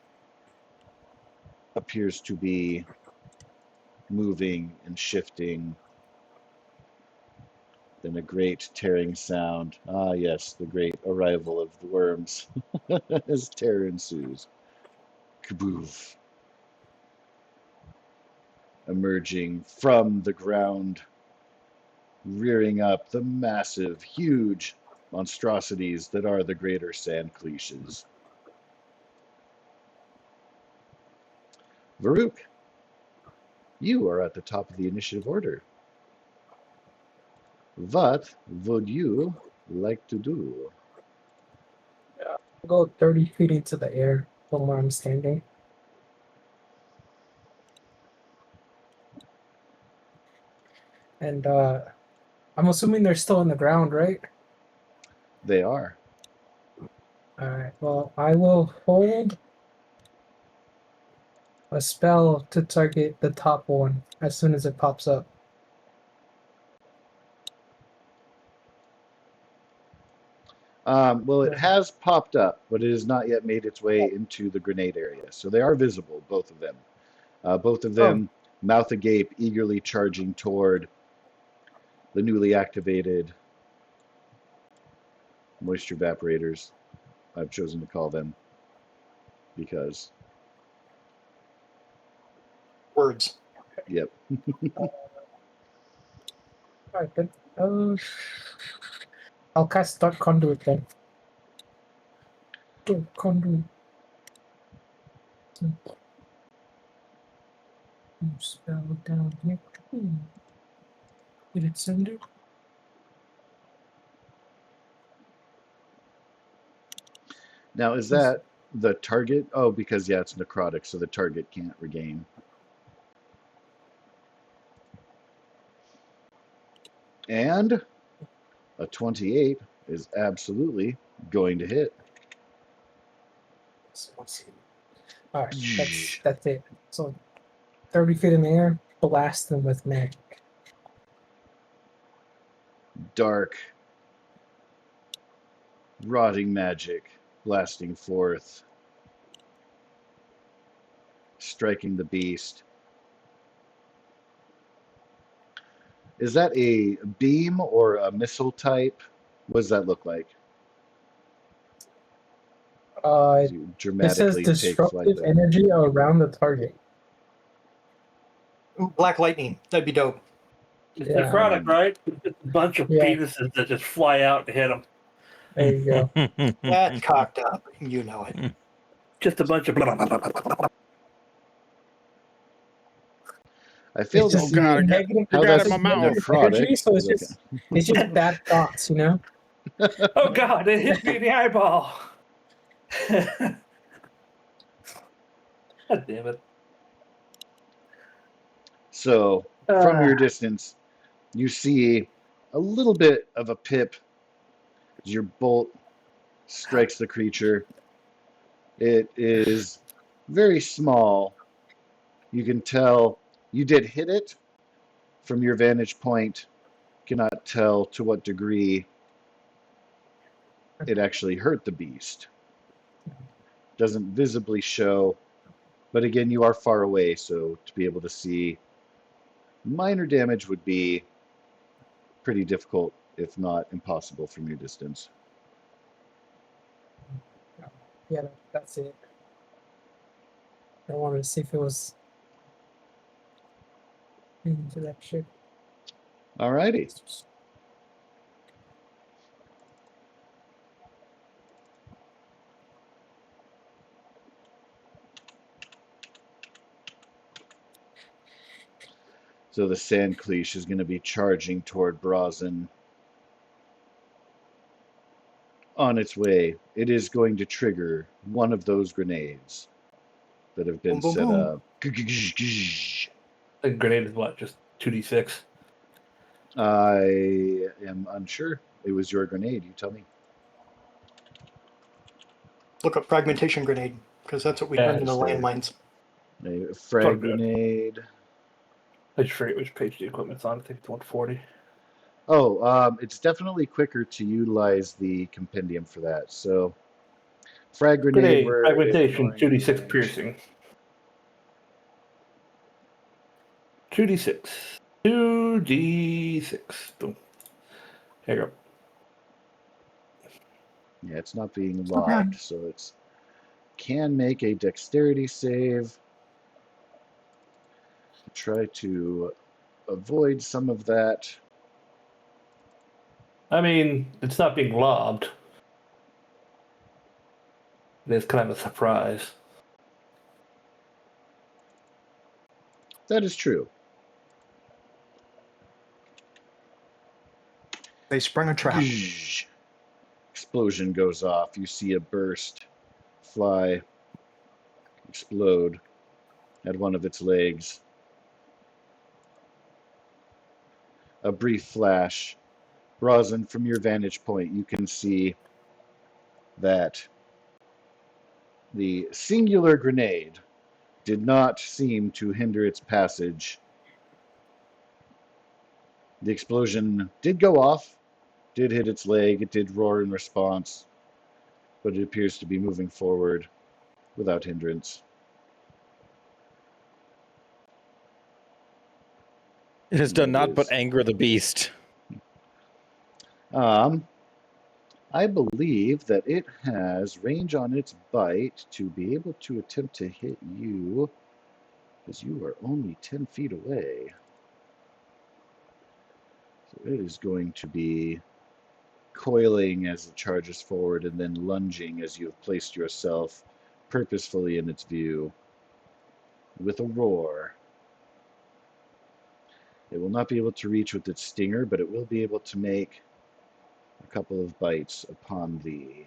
appears to be moving and shifting. Then a great tearing sound. Ah, yes, the great arrival of the worms as terror ensues. Kaboof. Emerging from the ground, rearing up the massive, huge monstrosities that are the greater sand cleaches. Varuk, you are at the top of the initiative order. What would you like to do? Go 30 feet into the air from where I'm standing. And I'm assuming they're still on the ground, right? They are. Alright, well, I will hold a spell to target the top one as soon as it pops up. Well, it has popped up, but it has not yet made its way into the grenade area. So they are visible, both of them. Both of Oh, them, mouth agape, eagerly charging toward the newly activated moisture evaporators, I've chosen to call them, because, Words. yep. alright then. I'll cast Dark Conduit then. Dark Conduit. Spell down here. Did it send it? Now, is that the target? Oh, because, yeah, it's necrotic, so the target can't regain. And a 28 is absolutely going to hit. So let's see. All right, that's it. So 30 feet in the air, blast them with magic. Dark, rotting magic blasting forth, striking the beast. Is that a beam or a missile type? What does that look like? As you It says dramatically take flight disruptive there. energy around the target. Ooh, black lightning. That'd be dope. It's Yeah. necrotic, right? It's just a bunch of Yeah. penises that just fly out and hit them. There you go. That's cocked up. You know it. Just a bunch of. I fail It's to just see negative, how got it that's in my mouth. energy, necrotic. so it's but just it's just bad thoughts, you know. Oh God! It hit me in the eyeball. God damn it! So, from your distance, you see a little bit of a pip as your bolt strikes the creature. It is very small. You can tell you did hit it from your vantage point. Cannot tell to what degree it actually hurt the beast. Doesn't visibly show, but again, you are far away, so to be able to see minor damage would be pretty difficult, if not impossible, from your distance. Yeah, that's it. I wanted to see if it was into that shit. Alrighty. So the sand cleash is going to be charging toward Brazen. On its way, it is going to trigger one of those grenades that have been Boom, boom, set boom. up. A grenade is what? Just 2d6. I am unsure. It was your grenade. You tell me. Look up fragmentation grenade, because that's what we Yeah, turn into it's there. landmines. A frag grenade. I just forget which page the equipment's on. I think it's 140. Oh, it's definitely quicker to utilize the compendium for that. So, frag grenade, Grenade, where fragmentation, 2d6 piercing. 2d6. 2d6. Boom. Here you go. Yeah, it's not being not bad. lobbed, so it's can make a dexterity save to try to avoid some of that. I mean, it's not being lobbed. It's kind of a surprise. That is true. They sprung a trap. Explosion goes off. You see a burst fly, explode at one of its legs. A brief flash. Brazen, from your vantage point, you can see that the singular grenade did not seem to hinder its passage. The explosion did go off, did hit its leg, it did roar in response, but it appears to be moving forward without hindrance. It has done naught but anger the beast. I believe that it has range on its bite to be able to attempt to hit you, because you are only 10 feet away. So it is going to be coiling as it charges forward and then lunging as you have placed yourself purposefully in its view with a roar. It will not be able to reach with its stinger, but it will be able to make a couple of bites upon thee.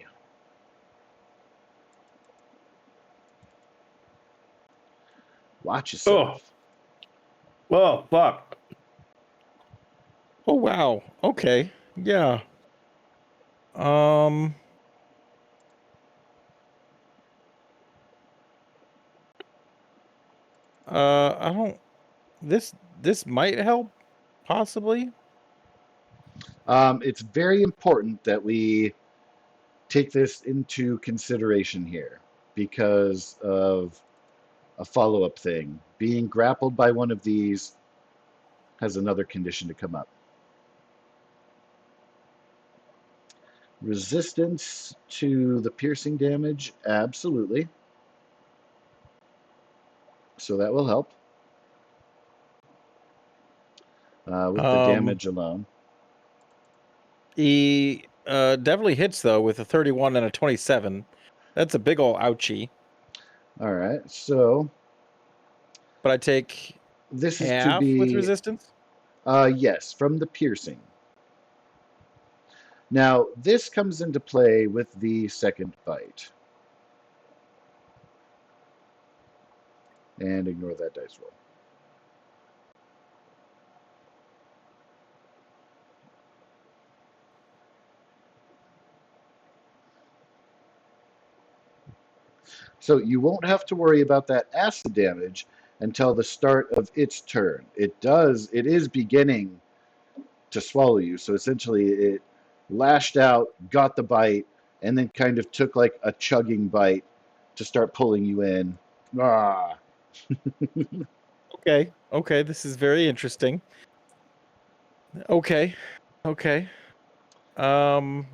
Watch yourself. Oh, fuck. Oh wow. Okay. Yeah. Um. I don't. This might help, possibly. It's very important that we take this into consideration here because of a follow-up thing. Being grappled by one of these has another condition to come up. Resistance to the piercing damage, absolutely. So that will help with the damage alone. He definitely hits though with a 31 and a 27. That's a big ol' ouchie. All right, so But I take this is to half with be, resistance. yes, from the piercing. Now, this comes into play with the second bite. And ignore that dice roll. So you won't have to worry about that acid damage until the start of its turn. It is beginning to swallow you. So essentially it lashed out, got the bite, and then kind of took like a chugging bite to start pulling you in. Ah. Okay. Okay. This is very interesting. Okay. Okay. Um.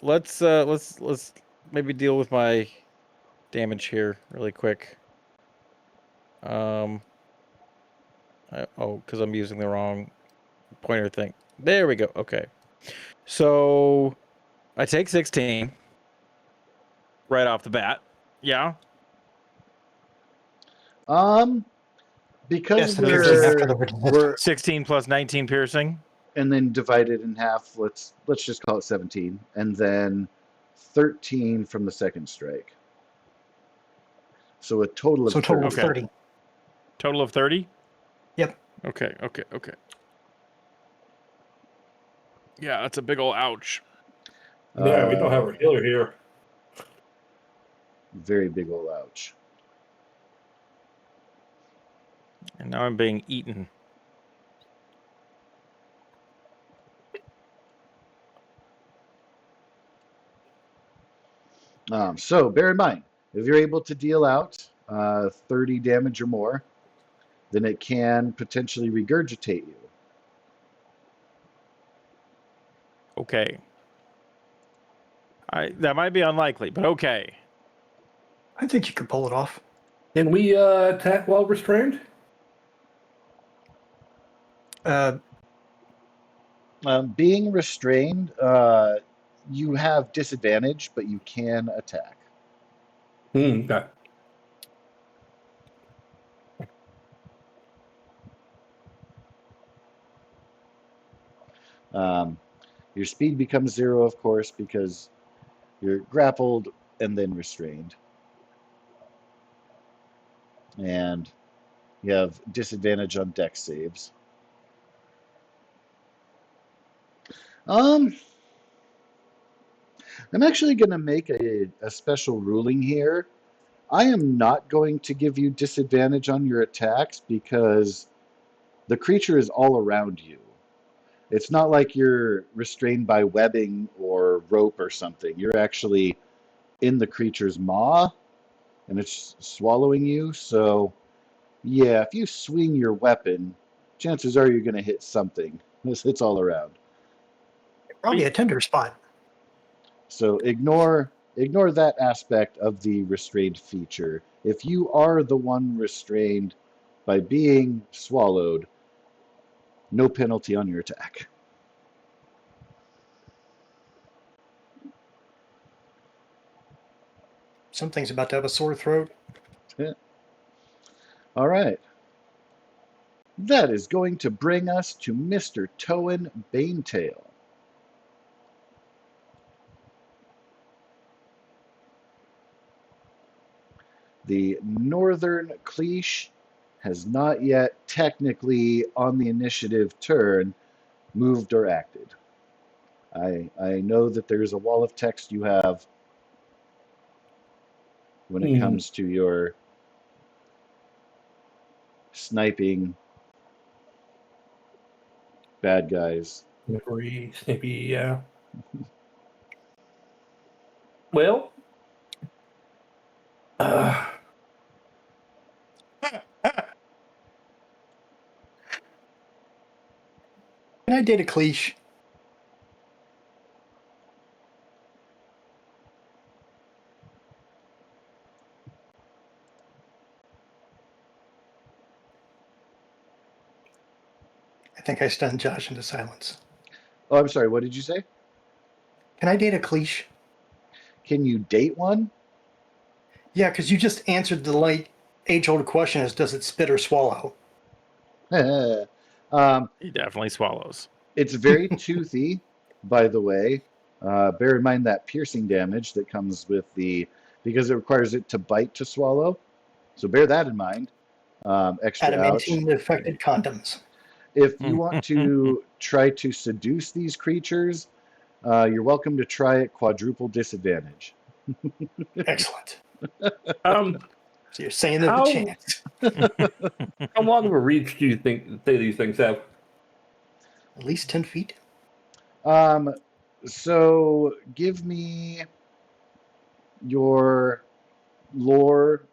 Let's maybe deal with my damage here really quick. Because I'm using the wrong pointer thing. There we go. Okay. So I take 16 right off the bat. Yeah. Because Yes, and 15 after the we're 16 plus 19 piercing. and then divided in half, let's just call it 17, and then 13 from the second strike. So a total of so total of 30. 30. Total of 30? Yep. Okay. Yeah, that's a big old ouch. Yeah, we don't have a healer here. Very big ol' ouch. And now I'm being eaten. So bear in mind, if you're able to deal out 30 damage or more, then it can potentially regurgitate you. Okay. That might be unlikely, but okay. I think you could pull it off. Can we attack while restrained? Being restrained, you have disadvantage, but you can attack. Okay. Your speed becomes 0, of course, because you're grappled and then restrained. And you have disadvantage on dex saves. I'm actually going to make a special ruling here. I am not going to give you disadvantage on your attacks because the creature is all around you. It's not like you're restrained by webbing or rope or something. You're actually in the creature's maw and it's swallowing you. So, yeah, if you swing your weapon, chances are you're going to hit something. It's all around. Probably a tender spot. So ignore that aspect of the restrained feature. If you are the one restrained by being swallowed, no penalty on your attack. Something's about to have a sore throat. All right. That is going to bring us to Mr. Towan Banetail. The Northern Cleash has not yet technically on the initiative turn moved or acted. I know that there's a wall of text you have when it comes to your sniping bad guys. Maybe, yeah. Well, Can I date a cliche? I think I stunned Josh into silence. Oh, I'm sorry. What did you say? Can I date a cliche? Can you date one? Yeah, because you just answered the age-old question: is does it spit or swallow? He definitely swallows. It's very toothy, by the way. Bear in mind that piercing damage that comes with because it requires it to bite to swallow. So bear that in mind. Extra ouch. Adamantine-affected condoms. If you want to try to seduce these creatures, you're welcome to try at quadruple disadvantage. Excellent. So you're saying there's a how chance. how long of a reach do you think these things have? At least 10 feet? So give me your lore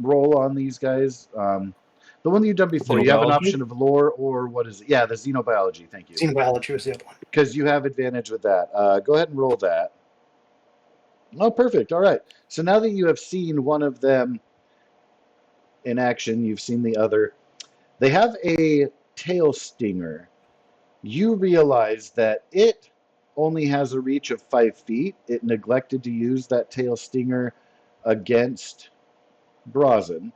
roll on these guys. The one that you've done before, you have an Xenobiology? option of lore or what is it? Yeah, the xenobiology. Thank you. Xenobiology was the other one. Because you have advantage with that. Go ahead and roll that. Oh, perfect. All right. So now that you have seen one of them in action, you've seen the other. They have a tail stinger. You realize that it only has a reach of 5 feet. It neglected to use that tail stinger against Brazen.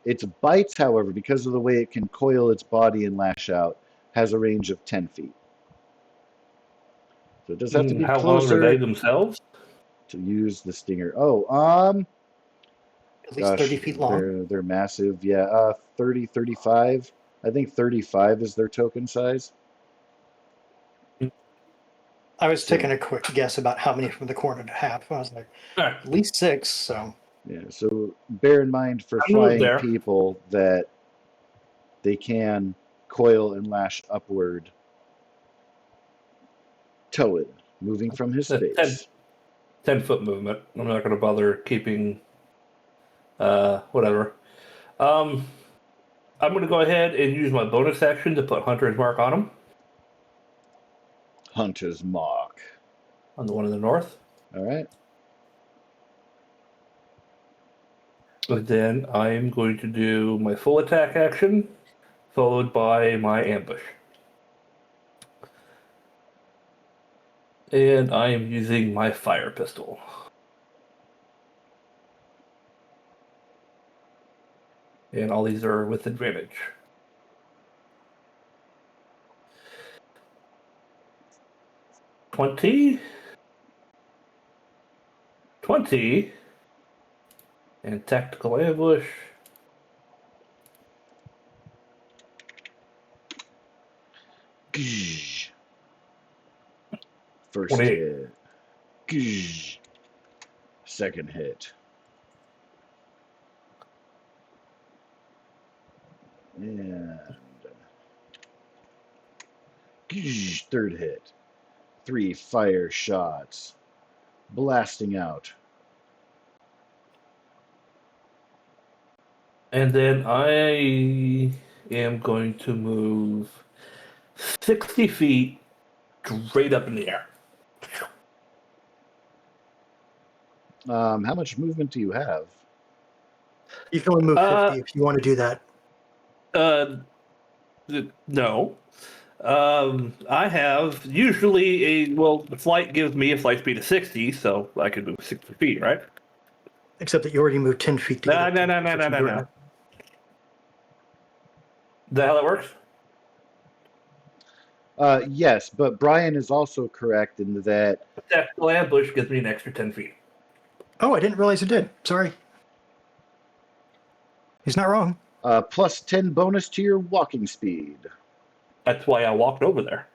Its bites, however, because of the way it can coil its body and lash out, has a range of 10 feet. So it does have to be How long are they closer themselves? to use the stinger. Oh, At least 30 feet long. they're massive. Yeah, 30, 35. I think 35 is their token size. I was taking a quick guess about how many from the corner to half. I was like, at least 6, so. Yeah, so bear in mind for I moved flying there. people that they can coil and lash upward, tow it, moving from his face. 10-foot movement. I'm not going to bother keeping whatever. I'm going to go ahead and use my bonus action to put Hunter's Mark on him, Hunter's Mark. on the one in the north. All right. And then I'm going to do my full attack action, followed by my ambush. And I am using my fire pistol. And all these are with advantage. $20, and tactical ambush. Gzz. First 28. hit. Gzz. Second hit. And gzz. Third hit. 3 fire shots. Blasting out. And then I am going to move 60 feet straight up in the air. How much movement do you have? You can only move 50 if you want to do that. No. I have usually the flight gives me a flight speed of 60, so I could move 60 feet, right? Except that you already moved 10 feet to get up to No. it. Is that how that works? Yes, but Brian is also correct in that Tactical ambush gives me an extra 10 feet. Oh, I didn't realize it did. Sorry. He's not wrong. plus 10 bonus to your walking speed. That's why I walked over there.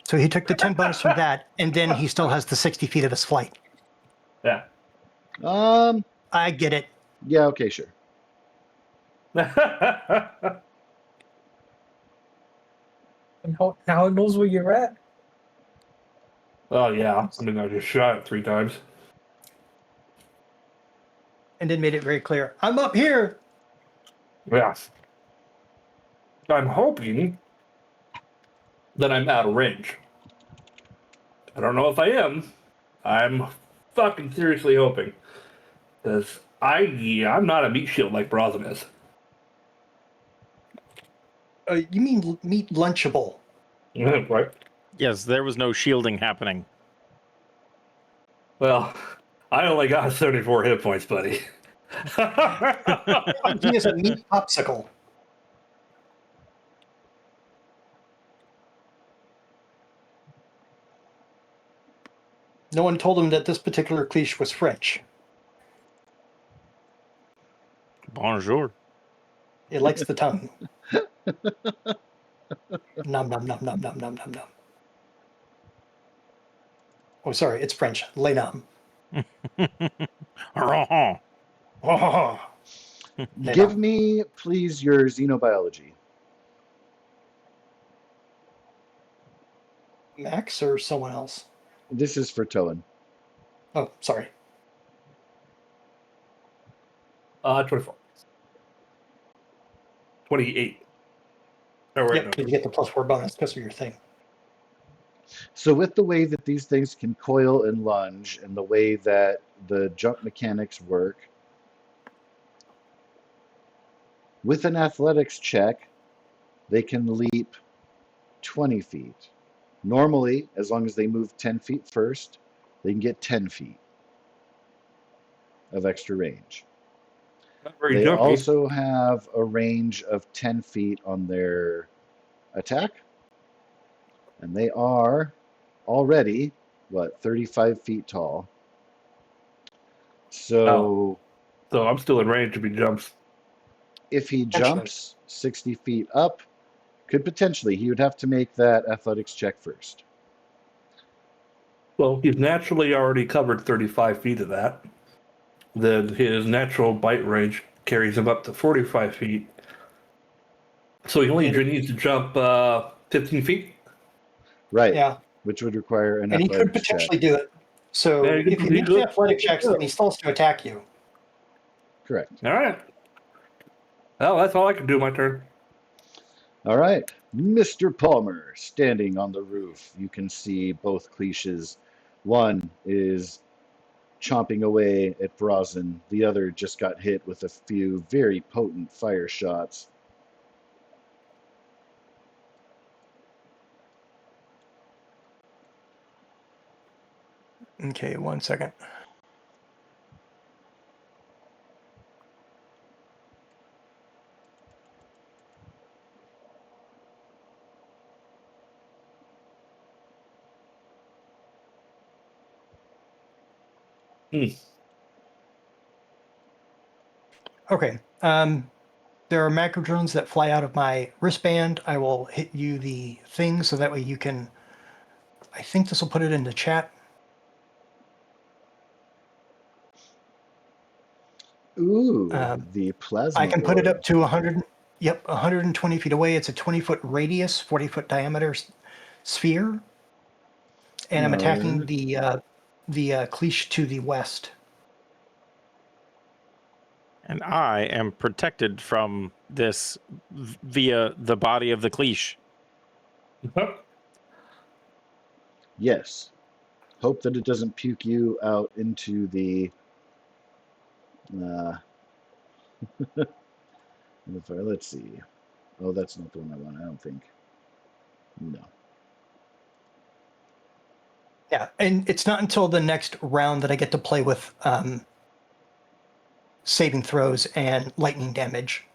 So he took the 10 bonus from that, and then he still has the 60 feet of his flight. Yeah. I get it. Yeah, okay, sure. And now it knows where you're at. Oh yeah, I mean I just shot it 3 times. And then made it very clear, I'm up here. Yeah. I'm hoping that I'm out of range. I don't know if I am. I'm fucking seriously hoping. Because I'm not a meat shield like Brosnan is. You mean meat lunchable? Right? Yes, there was no shielding happening. Well, I only got 74 hit points, buddy. He is a meat popsicle. No one told him that this particular cliche was French. Bonjour. It likes the tongue. Nom nom nom nom nom nom nom nom. Oh, sorry, it's French. Les nom. Oh, les Give nom. me, please, your xenobiology. Max or someone else? This is for Toan. Oh, sorry. 24. 28. Oh, wait, Yep, no. because you get the +4 bonus because of your thing. So with the way that these things can coil and lunge and the way that the jump mechanics work, with an athletics check, they can leap 20 feet. Normally, as long as they move 10 feet first, they can get 10 feet of extra range. Not very They jumpy. also have a range of 10 feet on their attack. And they are already, 35 feet tall. So So I'm still in range if he jumps. if he Potentially. jumps 60 feet up, could potentially, he would have to make that athletics check first. Well, he's naturally already covered 35 feet of that. Then his natural bite range carries him up to 45 feet. So he only needs to jump 15 feet? Right. Yeah, Which would require an and he could athletics check. potentially do it. So Yeah, if he makes the athletic checks, then he still has to attack you. Correct. All right. Well, that's all I can do my turn. All right. Mr. Palmer, standing on the roof. You can see both cliches. One is chomping away at Brosnan. The other just got hit with a few very potent fire shots. Okay, 1 second. Okay. There are macro drones that fly out of my wristband. I will hit you the thing so that way you can. I think this will put it in the chat. Ooh, the plasma. I can put it orb. up to 100. Yep, 120 feet away. It's a 20-foot radius, 40-foot diameter sphere, and I'm attacking the cliche to the west. And I am protected from this via the body of the cliche. Yes. Hope that it doesn't puke you out into the let's see. Oh, that's not the one I want, I don't think. No. Yeah, and it's not until the next round that I get to play with saving throws and lightning damage.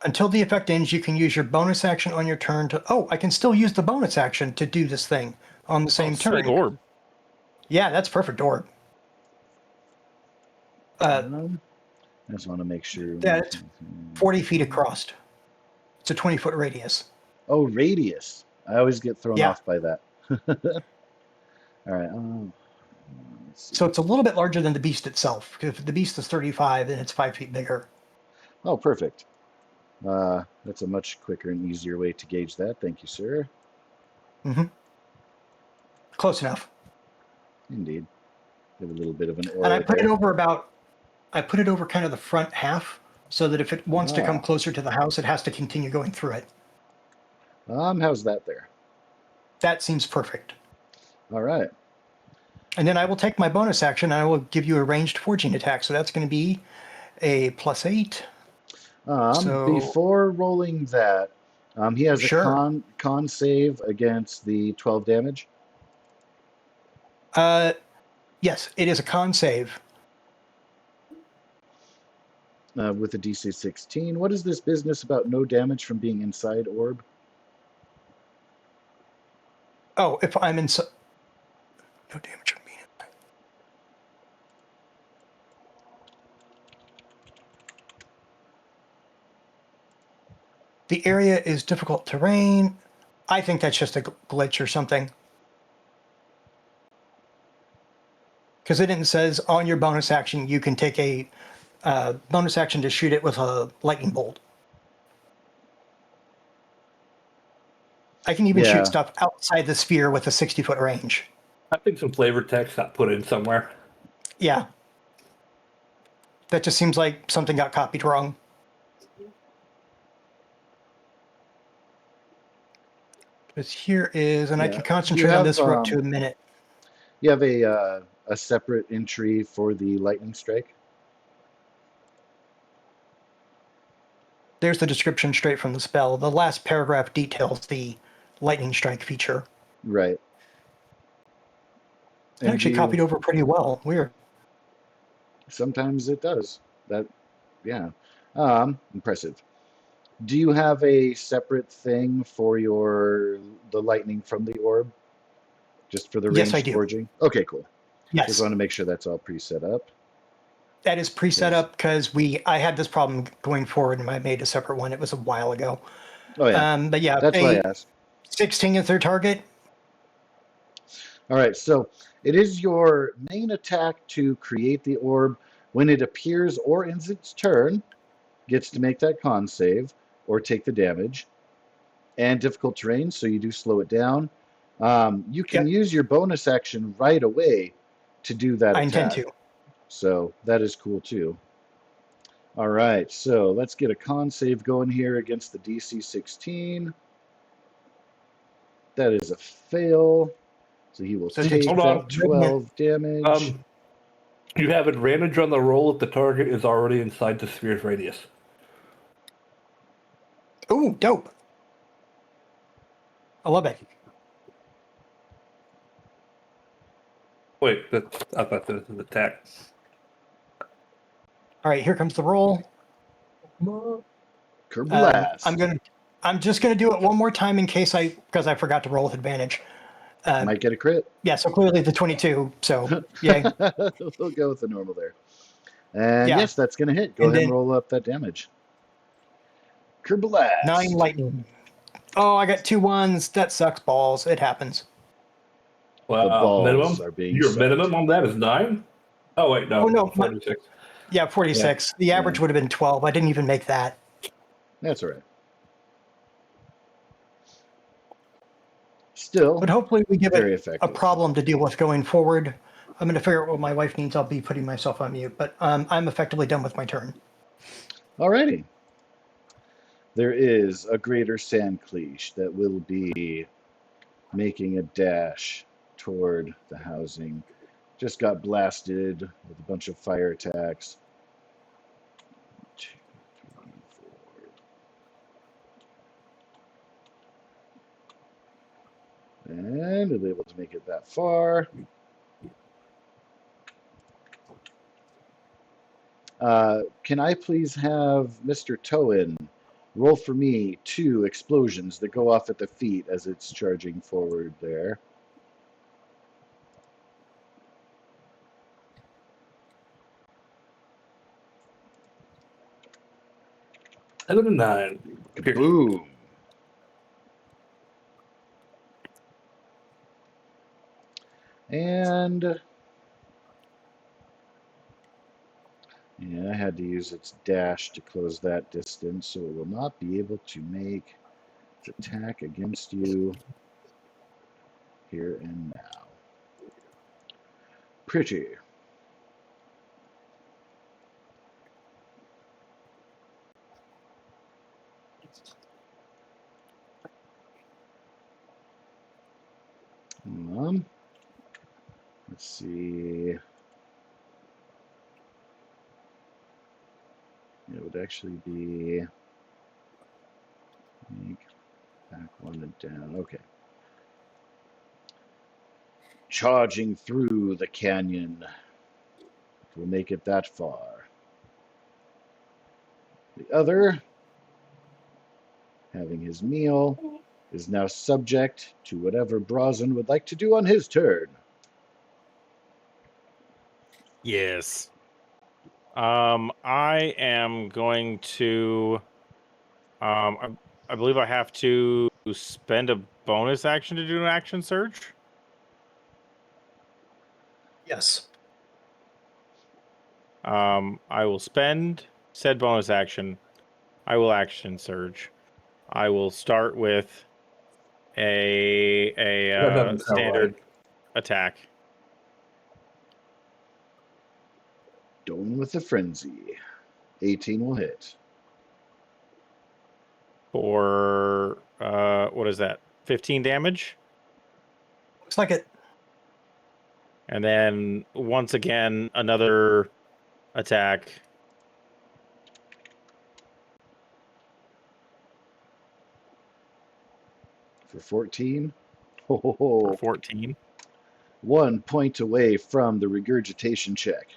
Until the effect ends, you can use your bonus action on your turn to. Oh, I can still use the bonus action to do this thing on the same turn. Sweet orb. Yeah, that's perfect orb. I just want to make sure. Yeah, it's 40 feet across. It's a 20-foot radius. Oh, radius. I always get thrown Yeah. off by that. All right. Let's see. So it's a little bit larger than the beast itself. Because if the beast is 35, then it's 5 feet bigger. Oh, perfect. That's a much quicker and easier way to gauge that. Thank you, sir. Mm-hmm. Close enough. Indeed. Give a little bit of an aura And I put there. it over kind of the front half, so that if it wants to come closer to the house, it has to continue going through it. How's that there? That seems perfect. All right. And then I will take my bonus action and I will give you a ranged forging attack. So that's going to be a +8. So Before rolling that, he has sure. a con save against the 12 damage. Yes, it is a con save. With a DC 16. What is this business about no damage from being inside orb? Oh, if I'm inside, no damage from being inside. The area is difficult terrain. I think that's just a glitch or something. Because it says on your bonus action, you can take a bonus action to shoot it with a lightning bolt. I can even shoot stuff outside the sphere with a 60-foot range. I think some flavor text got put in somewhere. Yeah. That just seems like something got copied wrong. Because here is, and I can concentrate on this for up to a minute. You have a separate entry for the lightning strike? There's the description straight from the spell. The last paragraph details the lightning strike feature. Right. It actually copied over pretty well. Weird. Sometimes it does. Impressive. Do you have a separate thing for the lightning from the orb? Just for the ranged Yes, I do. forging? Okay, cool. Yes. Just want to make sure that's all pre-set up. That is pre-set up because I had this problem going forward and I made a separate one. It was a while ago. Oh yeah. But yeah, that's why I asked. 16 is their target. All right, so it is your main attack to create the orb. When it appears or ends its turn, gets to make that con save or take the damage. And difficult terrain, so you do slow it down. You can use your bonus action right away to do that attack. I intend to. So that is cool too. All right, so let's get a con save going here against the DC 16. That is a fail. So he will take that 12 damage. You have advantage on the roll if the target is already inside the sphere's radius. Ooh, dope. I love it. Wait, I thought that was an attack. All right, here comes the roll. Kerblast. I'm just gonna do it one more time in case because I forgot to roll with advantage. Might get a crit. Yeah, so clearly the 22. So yay. We'll go with the normal there. And yes, that's gonna hit. Go ahead and roll up that damage. Kerblast. 9 lightning. Oh, I got 2 1s. That sucks balls. It happens. Well, the balls minimum. are being Your sucked. Minimum on that is 9. Oh wait, no. Oh no, 46. Yeah, 46. The average would have been 12. I didn't even make that. That's all right. Still, but hopefully we give very it effective. a problem to deal with going forward. I'm going to figure out what my wife needs. I'll be putting myself on mute, but I'm effectively done with my turn. Alrighty. There is a greater sand cleash that will be making a dash toward the housing. Just got blasted with a bunch of fire attacks. 2, 3, 4. And is able to make it that far. Can I please have Mr. Towen roll for me 2 explosions that go off at the feet as it's charging forward there? Seven and 9. Kaboom! And yeah, I had to use its dash to close that distance, so it will not be able to make its attack against you here and now. Pretty. Let's see. It would actually be make back one and down. Okay. Charging through the canyon. We'll make it that far. The other, having his meal, is now subject to whatever Brazen would like to do on his turn. Yes. I am going to. I believe I have to spend a bonus action to do an action surge. Yes. I will spend said bonus action. I will action surge. I will start with a That doesn't sound standard right. attack. Going with the frenzy. 18 will hit. For what is that? 15 damage. Looks like it. And then once again another attack. For 14. For 14. 1 point away from the regurgitation check.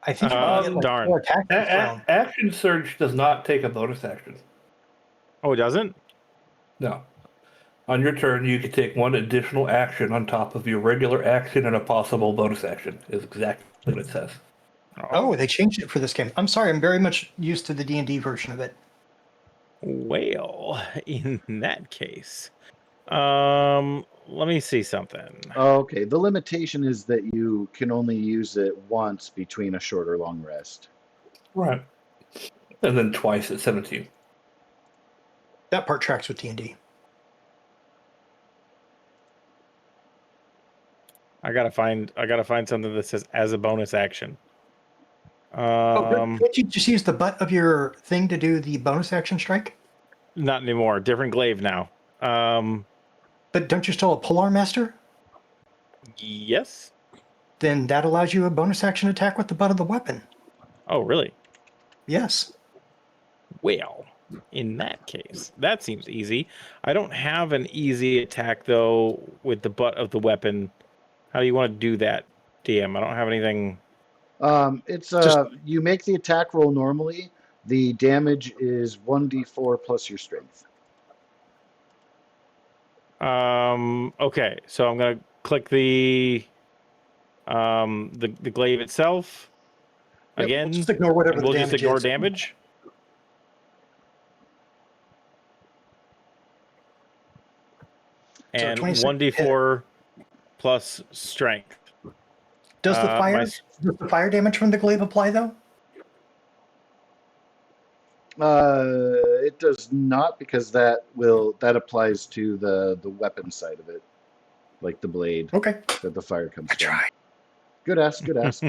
I think you can get like darn. 4 attacks this round. Action surge does not take a bonus action. Oh, it doesn't? No. On your turn, you can take 1 additional action on top of your regular action and a possible bonus action. Is exactly what it says. Oh, they changed it for this game. I'm sorry, I'm very much used to the D&D version of it. Well, in that case, let me see something. Okay, the limitation is that you can only use it once between a short or long rest. Right. And then twice at 17. That part tracks with D&D. I gotta find something that says as a bonus action. Can't you just use the butt of your thing to do the bonus action strike? Not anymore. Different glaive now. But don't you still have Polar Master? Yes. Then that allows you a bonus action attack with the butt of the weapon. Oh, really? Yes. Well, in that case, that seems easy. I don't have an easy attack though with the butt of the weapon. How do you want to do that, DM? I don't have anything. It's Just- you make the attack roll normally. The damage is 1d4 plus your strength. Okay, so I'm gonna click the glaive itself Yep, again. just ignore whatever and the we'll just damage ignore is. damage. So And 26 1d4 plus strength. Does the my- fire damage from the glaive apply though? It does not, because that applies to the weapon side of it, like the blade Okay. that the fire comes I from. tried. Good ask. Good ask.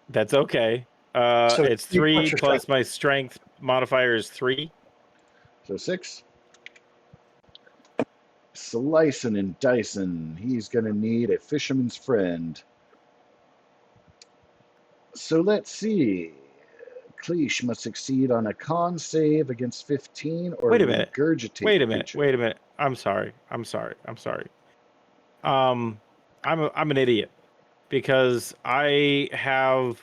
That's okay. So It's 3 3 plus your plus strength. my strength modifier is 3. So 6. Slicing and dicing. He's gonna need a fisherman's friend. So let's see. Cleesh must succeed on a con save against 15 or Wait a minute. regurgitate. Wait a minute. creature. Wait a minute. I'm sorry. I'm an idiot because I have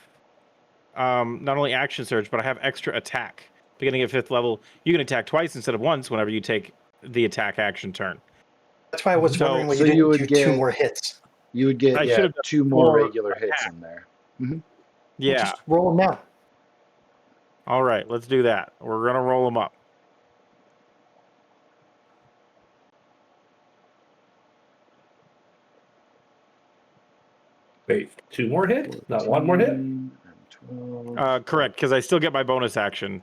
not only action surge, but I have extra attack. Beginning at 5th level, you can attack twice instead of once whenever you take the attack action turn. That's why I was So- wondering why so you you didn't would do get- 2 more hits. You would get I should have done 2 more 4 regular hits in there. Yeah. Just roll them now. All right, let's do that. We're going to roll them up. Wait, 2 more hits? Not 1 more hit? 14 and 12. Correct, because I still get my bonus action.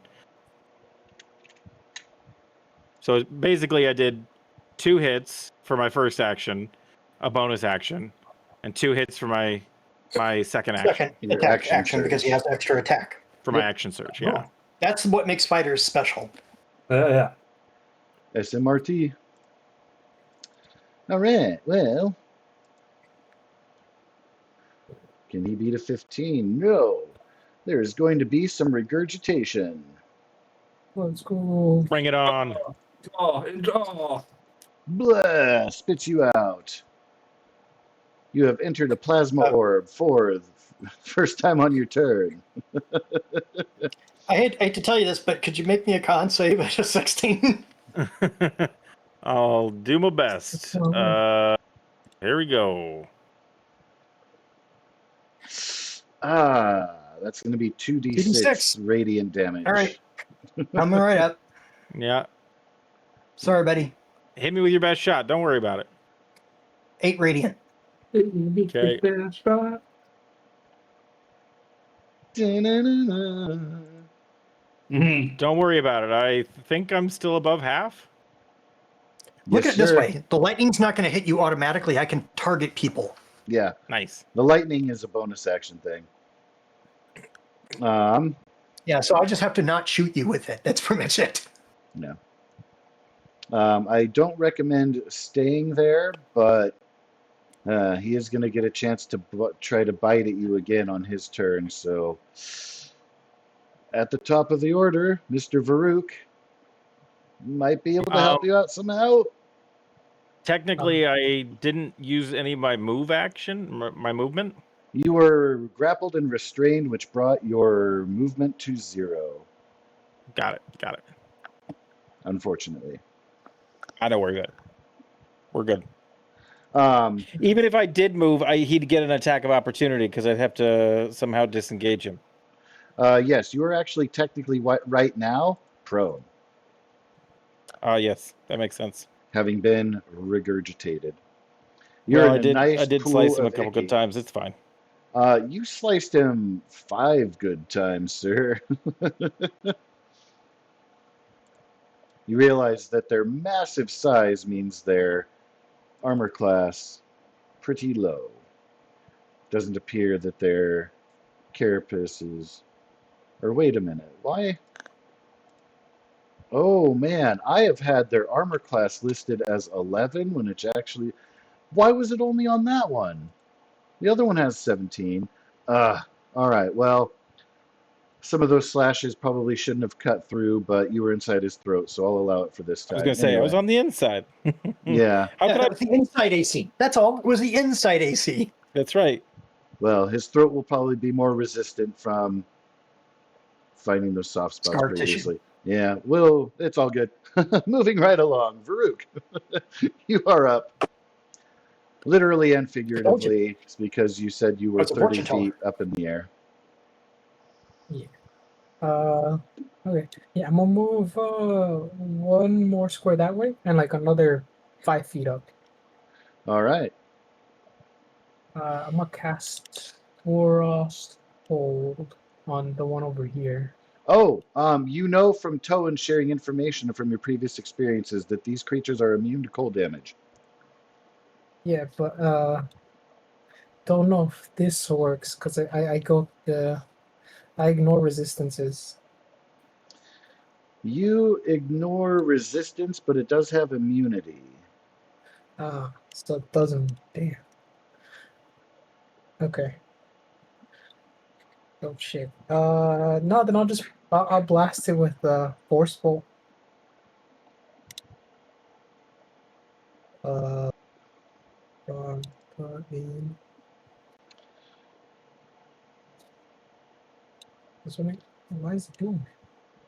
So basically, I did 2 hits for my first action, a bonus action, and 2 hits for my second action. Second Your attack action action because he surge. has extra attack. For my action surge, yeah. Oh, that's what makes fighters special. Yeah. SMRT. All right. Well, can he beat a 15? No. There is going to be some regurgitation. Let's go. Bring it on. Blah! Spits you out. You have entered a plasma orb for the first time on your turn. I hate to tell you this, but could you make me a con save at a 16? I'll do my best. Here we go. That's going to be 2d6 radiant damage. All right. I'm right up. Yeah. Sorry, buddy. Hit me with your best shot. Don't worry about it. 8 radiant. Okay. Don't worry about it. I think I'm still above half. Look Yes, at it this sir. way. The lightning's not going to hit you automatically. I can target people. Yeah. Nice. The lightning is a bonus action thing. Yeah, so I just have to not shoot you with it. That's pretty much it. No. I don't recommend staying there, but he is going to get a chance to try to bite at you again on his turn. So, at the top of the order, Mr. Varuk might be able to help you out somehow. Technically, I didn't use any of my move action, my movement. You were grappled and restrained, which brought your movement to 0. Got it. Unfortunately. I don't worry about it. We're good. Um, Even if I did move, he'd get an attack of opportunity because I'd have to somehow disengage him. yes, you are actually technically right now prone, Yes, that makes sense. having been regurgitated. You're in a nice I did pool slice him a of couple icky. good times. It's fine. You sliced him 5 good times, sir. You realize that their massive size means their armor class pretty low. Doesn't appear that their carapaces... Or wait a minute, why? Oh man, I have had their armor class listed as 11 when it's actually... Why was it only on that one? The other one has 17. Alright, well, some of those slashes probably shouldn't have cut through, but you were inside his throat, so I'll allow it for this time. I was going to say, I was on the inside. Yeah, How Yeah, could I? that was the inside AC. That's all. It was the inside AC. That's right. well, his throat will probably be more resistant from finding those soft spots Scar tissue. previously. Yeah, well, it's all good. Moving right along. Varuk, you are up. Literally and figuratively, because you said you were That's a 30 fortune teller. feet up in the air. Okay. Yeah, I'm gonna move 1 more square that way and like another 5 feet up. All right. I'm gonna cast Frost Hold on the one over here. Oh, you know from Toan sharing information from your previous experiences that these creatures are immune to cold damage. Yeah, but don't know if this works because I ignore resistances. You ignore resistance, but it does have immunity. So it doesn't. Damn. Okay. Oh shit. No, then I'll blast it with forceful. In. Why is it doing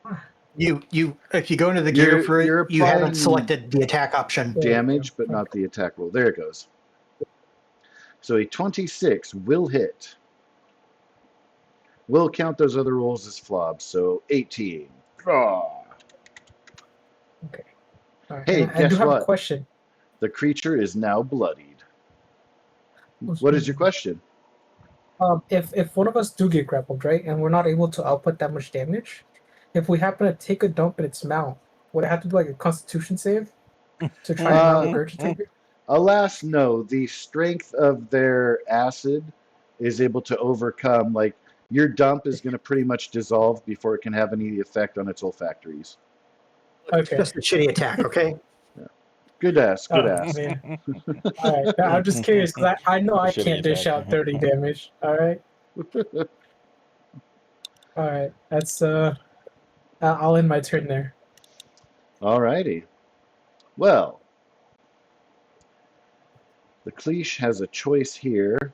that? If you go into the gear for You're it, you haven't applying selected the attack option. There we damage, go. but not the attack roll. There it goes. So a 26 will hit. We'll count those other rolls as flobs, so 18. Draw. Okay. All right. Hey, And I do guess have a what? question. The creature is now bloodied. What is your question? If one of us do get grappled, right, and we're not able to output that much damage, if we happen to take a dump in its mouth, would it have to do like a Constitution save to try and not regurgitate it? Alas, no. The strength of their acid is able to overcome, like, your dump is going to pretty much dissolve before it can have any effect on its olfactories. Okay. Just a shitty attack, okay? Good ass, good Oh, ass. man. All right. I'm just curious because I know I Shitty can't dish attack. out 30 damage. All right. All right. That's I'll end my turn there. Alrighty. Well, the Cleash has a choice here.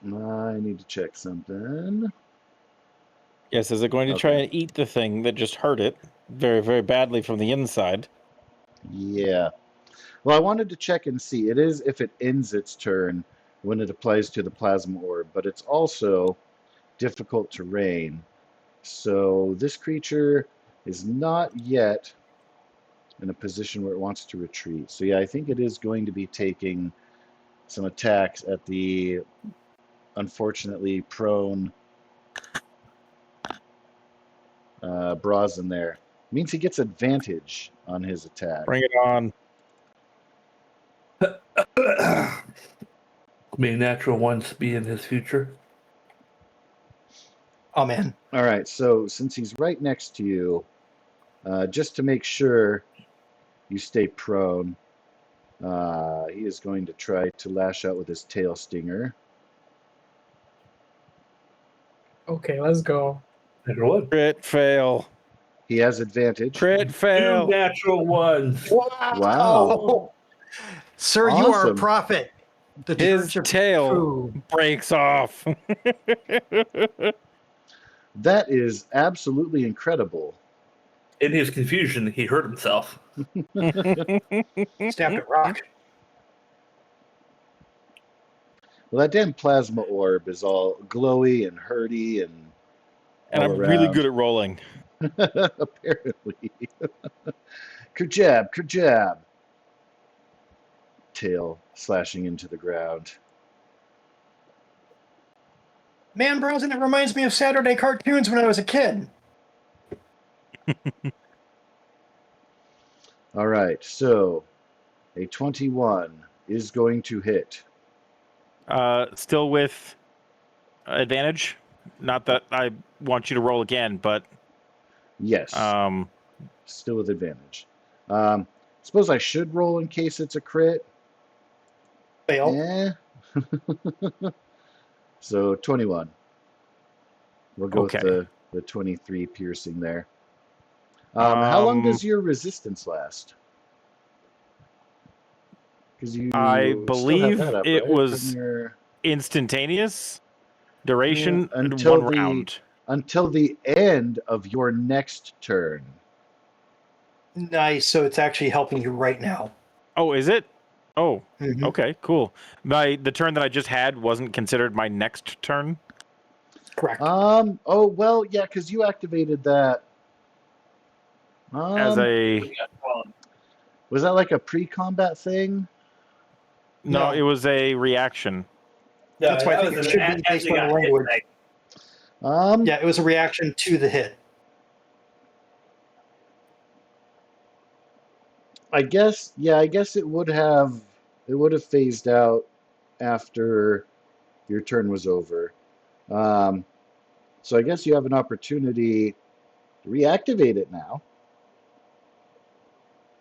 I need to check something. Yes, is it going to try Okay. and eat the thing that just hurt it very, very badly from the inside? Yeah. Well, I wanted to check and see. It is if it ends its turn when it applies to the plasma orb, but it's also difficult terrain. So this creature is not yet in a position where it wants to retreat. So yeah, I think it is going to be taking some attacks at the unfortunately prone Brazen there. Means he gets advantage on his attack. Bring it on. May natural ones be in his future. Oh, man. All right, so since he's right next to you, just to make sure you stay prone, he is going to try to lash out with his tail stinger. Okay, let's go. Natural one. Crit fail. He has advantage. Crit Two fail. natural ones. Wow. Sir, you are a Awesome. prophet. The His Church of tail Fu. breaks off. That is absolutely incredible. In his confusion, he hurt himself. Stabbed at rock. Well, that damn plasma orb is all glowy and hurty and And all I'm really around. good at rolling. Apparently. Kerjab, kerjab. Tail slashing into the ground. Man, Browsen, it reminds me of Saturday cartoons when I was a kid. All right, so a 21 is going to hit. Still with advantage. Not that I want you to roll again, but Yes, still with advantage. Suppose I should roll in case it's a crit. Fail. Yeah. So 21. We'll go Okay. with the 23 piercing there. How long does your resistance last? Because you I still have believe that up, it right, from was your- instantaneous duration until one the round. until the end of your next turn. Nice. So it's actually helping you right now. Oh, is it? Oh, Mhm. okay, cool. The turn that I just had wasn't considered my next turn. Correct. Oh well, yeah, because you activated that. As a Was that like a pre-combat thing? no, No. it was a reaction. That's why I think it should be based on the language. Yeah, it was a reaction to the hit. I guess it would have phased out after your turn was over. So I guess you have an opportunity to reactivate it now.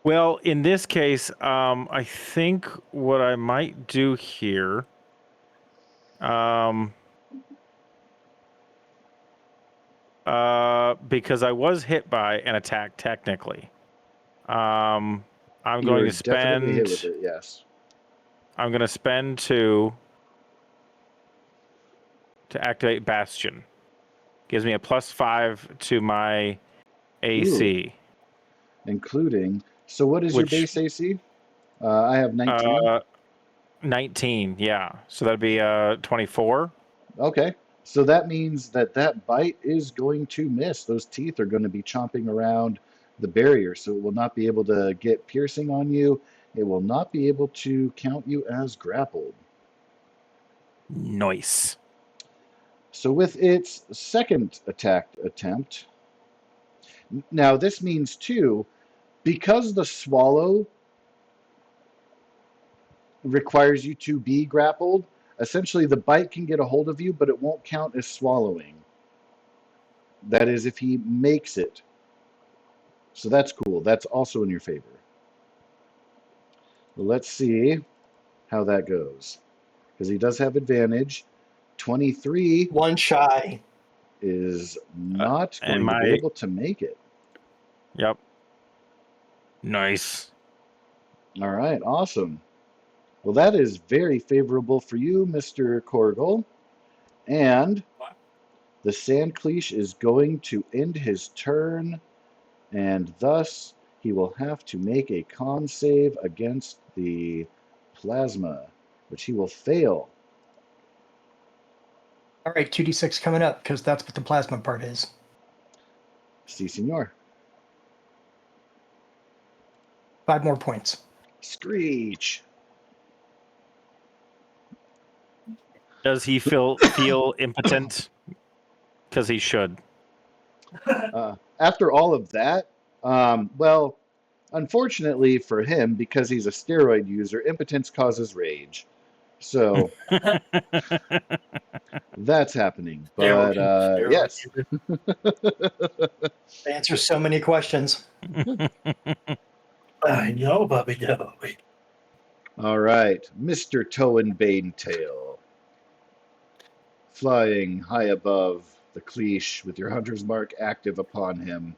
Well, in this case, I think what I might do here, because I was hit by an attack technically, I'm going to Definitely hit with spend. it, yes. I'm going to spend 2 to activate Bastion. Gives me a +5 to my AC. Including. So what is your Which- base AC? I have 19. 19. Yeah. So that'd be 24. Okay. So that means that that bite is going to miss. Those teeth are going to be chomping around the barrier, so it will not be able to get piercing on you. It will not be able to count you as grappled. Nice. So with its second attack attempt, now this means too, because the swallow requires you to be grappled, essentially the bite can get a hold of you, but it won't count as swallowing. That is if he makes it. So that's cool. That's also in your favor. Well, let's see how that goes. Because he does have advantage. 23 One shy. is not and going to be my- able to make it. Yep. Nice. All right, awesome. Well, that is very favorable for you, Mr. Korgel. And the Sand Cleash is going to end his turn, and thus he will have to make a con save against the plasma, which he will fail. All right, 2d6 coming up because that's what the plasma part is. Si, senor. 5 more points. Screech. Does he feel impotent? Because he should. After all of that, well, unfortunately for him, because he's a steroid user, impotence causes rage. So that's happening. But yes. It answers so many questions. I know, Bobby, no. All right, Mr. Toe and Bane Tail. Flying high above the cleash with your hunter's mark active upon him.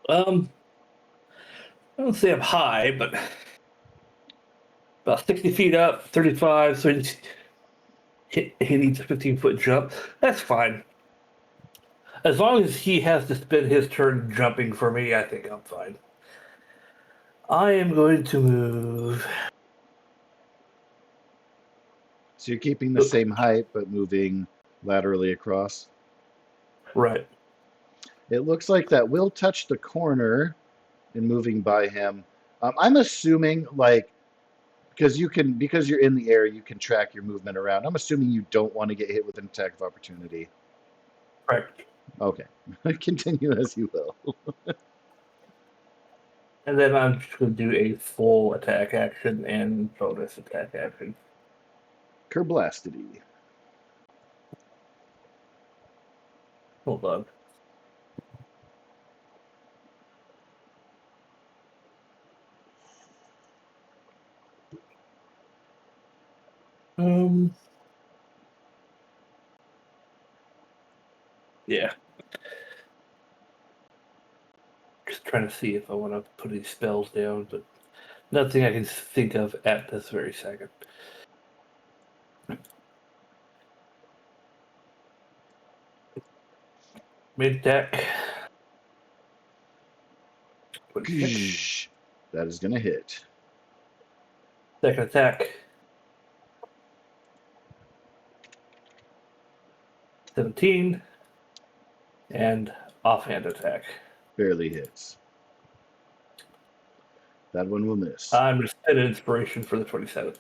I don't say I'm high, but about 60 feet up, 35, so he needs a 15-foot jump. That's fine. As long as he has to spend his turn jumping for me, I think I'm fine. I am going to move. So you're keeping the same height, but moving laterally across. Right. It looks like that will touch the corner in moving by him. I'm assuming, like, because you're in the air, you can track your movement around. I'm assuming you don't want to get hit with an attack of opportunity. Right. Okay. Continue as you will. And then I'm just going to do a full attack action and bonus attack action. Kerblastity. Hold on. Yeah. Just trying to see if I want to put any spells down, but nothing I can think of at this very second. Mid attack. That is going to hit. Second attack. 17. And offhand attack. Barely hits. That one will miss. I'm just an inspiration for the 27.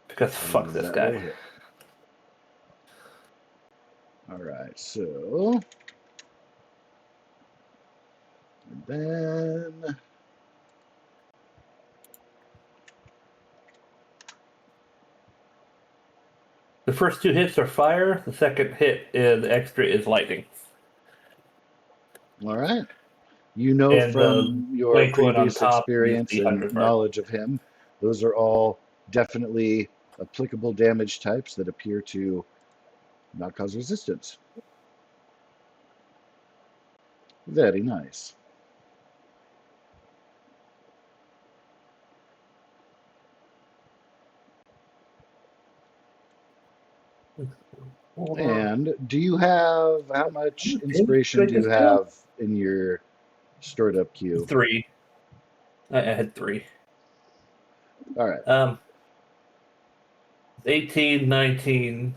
Because fuck this That guy. will hit. All right, so and then The first 2 hits are fire. The second hit is extra is lightning. all right. You know And from your blank one on previous top is experience the and 100 mark. knowledge of him, those are all definitely applicable damage types that appear to not cause resistance. Very nice. And do you have, how much inspiration do you have in your stored up queue? 3. I had 3. All right. 18, 19,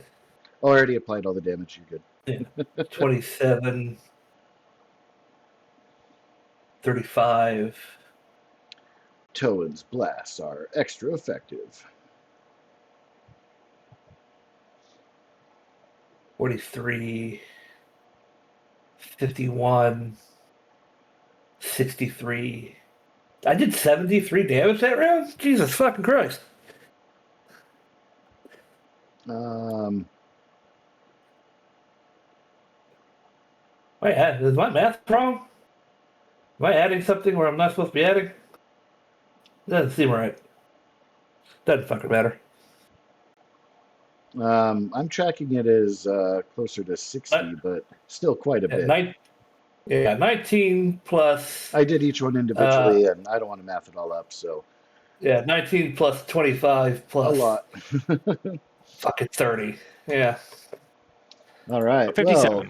Already applied all the damage. You're good. 27, 35. Towen's blasts are extra effective. 43, 51, 63. I did 73 damage that round? Jesus fucking Christ. Wait, is my math wrong? Am I adding something where I'm not supposed to be adding? Doesn't seem right. Doesn't fucking matter. I'm tracking it as closer to 60, but still quite a bit. 19 plus. I did each one individually, and I don't want to math it all up, so 19 plus 25 plus. a lot. Fucking 30. Yeah. All right. 57. Well,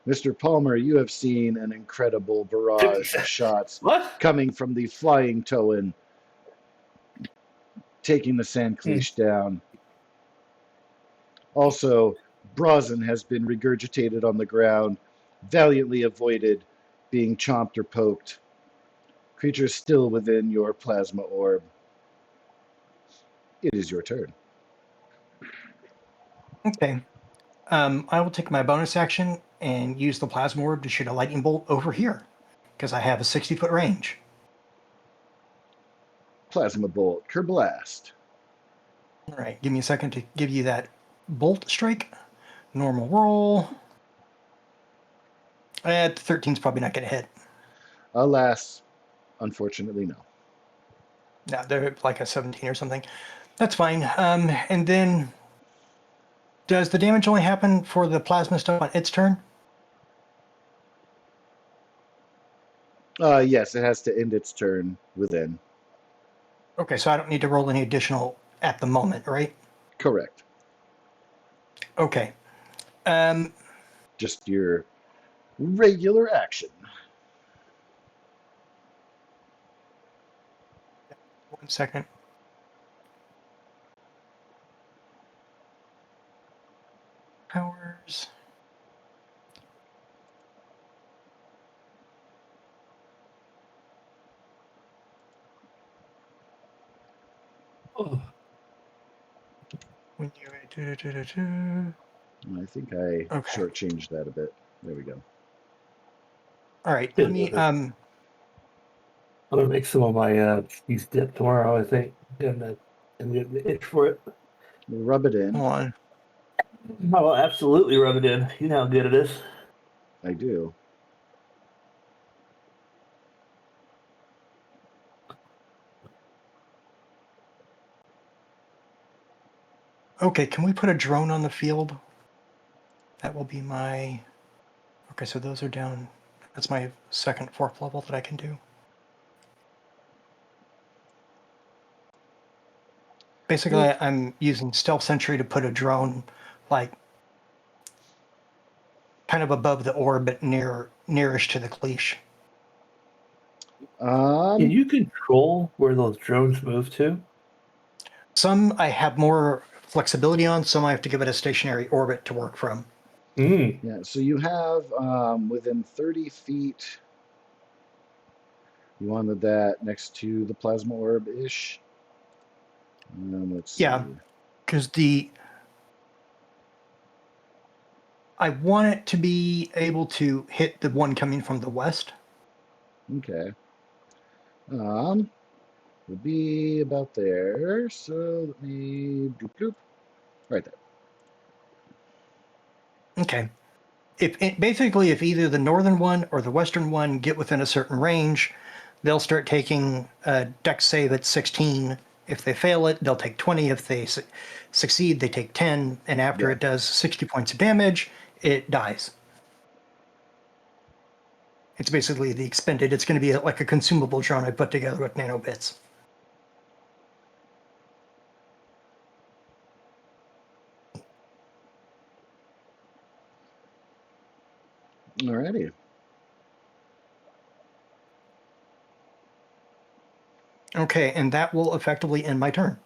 Mr. Palmer, you have seen an incredible barrage of shots What? coming from the flying Towen, taking the Sand Cleash down. Also, Brazen has been regurgitated on the ground, valiantly avoided being chomped or poked. Creature still within your plasma orb. It is your turn. Okay. I will take my bonus action and use the plasma orb to shoot a lightning bolt over here because I have a 60-foot range. Plasma bolt, Kerblast. All right, give me a second to give you that bolt strike. Normal roll. 13's probably not going to hit. Alas, unfortunately, no. No, they're like a 17 or something. That's fine. And then, does the damage only happen for the plasma stuff on its turn? Yes, it has to end its turn within. Okay, so I don't need to roll any additional at the moment, right? Correct. Okay. Just your regular action. 1 second. Powers. Oh. When you I think I Okay. shortchanged that a bit. There we go. All right. Let me I'm gonna make some of my cheese dip tomorrow, I think. And get the itch for it. Rub it in. hold on. Oh, absolutely rub it in. You know how good it is. I do. Okay, can we put a drone on the field? That will be my. Okay, so those are down. That's my second, fourth level that I can do. Basically, I'm using Stealth Sentry to put a drone, like, kind of above the orbit, nearest to the cleash. Can you control where those drones move to? Some I have more flexibility on. Some I have to give it a stationary orbit to work from. Yeah, so you have within 30 feet, you wanted that next to the plasma orb-ish. Let's see. Yeah, because I want it to be able to hit the one coming from the west. Okay. Would be about there. So let me bloop bloop. Right there. Okay. Basically, if either the northern one or the western one get within a certain range, they'll start taking a dex save at 16. If they fail it, they'll take 20. If they succeed, they take 10. And after Yeah. it does 60 points of damage, it dies. It's basically the expended. It's going to be like a consumable drone I put together with nanobits. Alrighty. Okay, and that will effectively end my turn.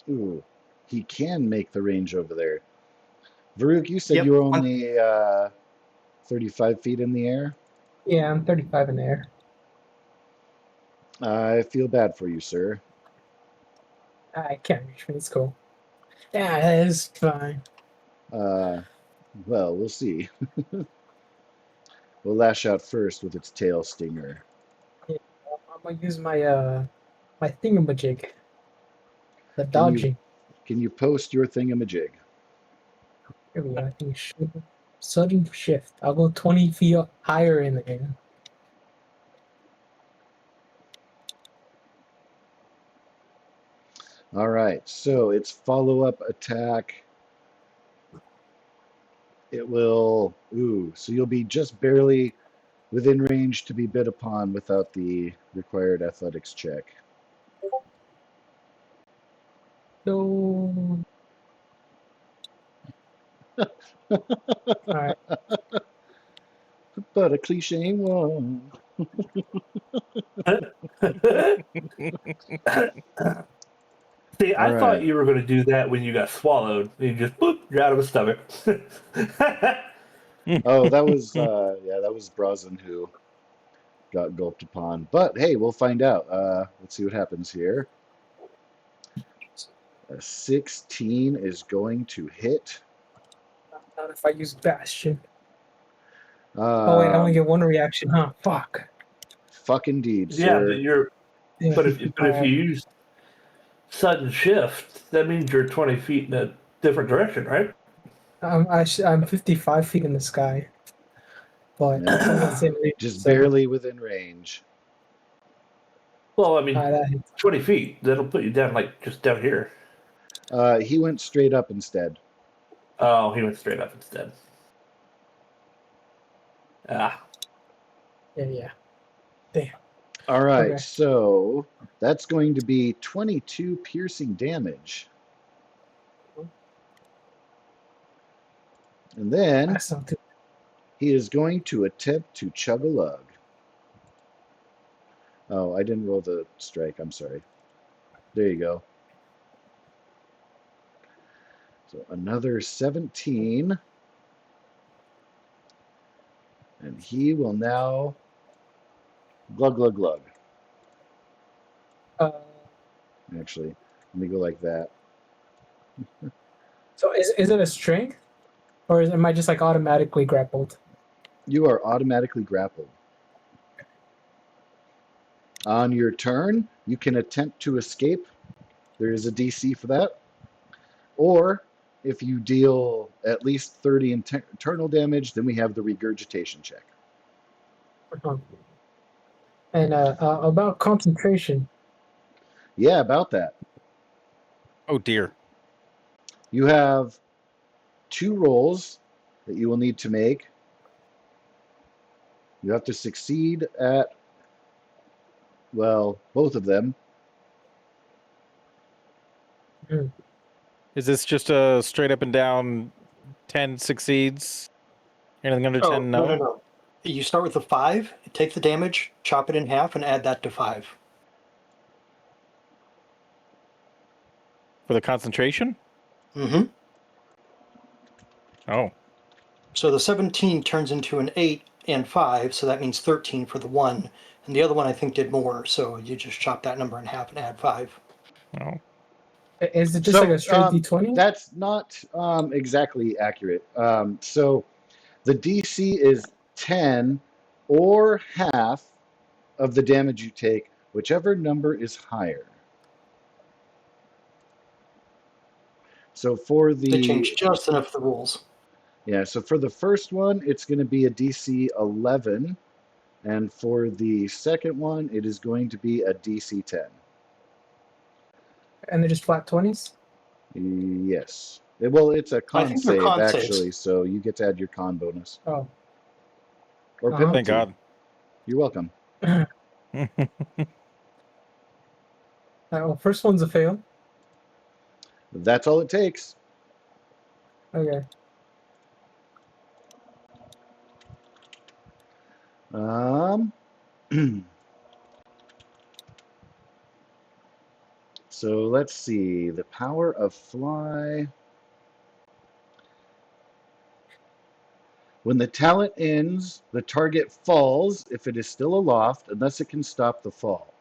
Ooh, he can make the range over there. Varuk, you said Yep, you were one- only 35 feet in the air. Yeah, I'm 35 in the air. I feel bad for you, sir. I can't reach me. It's cool. Yeah, that is fine. Well, we'll see. We'll lash out first with its tail stinger. Yeah, I'm gonna use my thingamajig, the Can you dodging. can you post your thingamajig? Here we go. I think sudden shift. I'll go 20 feet higher in the air. All right, so its follow-up attack. It will. Ooh, so you'll be just barely within range to be bit upon without the required athletics check. No. All right. But a cliche one. See, All I thought right. you were going to do that when you got swallowed. You just boop, you're out of his stomach. Oh, that was yeah, that was Brazen who got gulped upon. But hey, we'll find out. Let's see what happens here. A 16 is going to hit. Not if I use Bastion. Oh wait, I only Um, get one reaction, huh? Fuck. fuck indeed, Yeah, sir. Yeah. but if you Um, use sudden shift, that means you're 20 feet in a different direction, right? I'm 55 feet in the sky, but I'm Yeah, within reach. just So barely within range. Well, I mean, that hits. 20 feet, that'll put you down, like, just down here. He went straight up instead. Oh, he went straight up instead. Ah. Yeah. Damn. All right, Okay. so that's going to be 22 piercing damage. And then That's not too. he is going to attempt to chug a lug. Oh, I didn't roll the strike. I'm sorry. There you go. So another 17. And he will now glug, glug, glug. Uh, Actually, let me go like that. so is it a strength, or am I just like automatically grappled? You are automatically grappled. On your turn, you can attempt to escape. There is a DC for that. Or if you deal at least 30 internal damage, then we have the regurgitation check. Uh-huh. And about concentration. Yeah, about that. Oh dear. You have 2 rolls that you will need to make. You have to succeed at, well, both of them. Mm. Is this just a straight up and down 10 succeeds? Anything under 10? No. No. You start with a 5, take the damage, chop it in half, and add that to 5. For the concentration? Mm-hmm. Oh. So the 17 turns into an 8 and 5, so that means 13 for the one. And the other one I think did more, so you just chop that number in half and add 5. Oh. Is it just like a straight D20? That's not exactly accurate. So the DC is 10 or half of the damage you take, whichever number is higher. So for They the changed just enough of the rules. yeah, so for the first one, it's going to be a DC 11, and for the second one, it is going to be a DC 10. And they're just flat 20s? Yes. Well, it's a I con think they're save con actually, saves. so you get to add your con bonus Oh. or Uh-huh. penalty. Thank God. You're welcome. Well, first one's a fail. That's all it takes. Okay. So let's see. The power of fly. When the talent ends, the target falls if it is still aloft, unless it can stop the fall.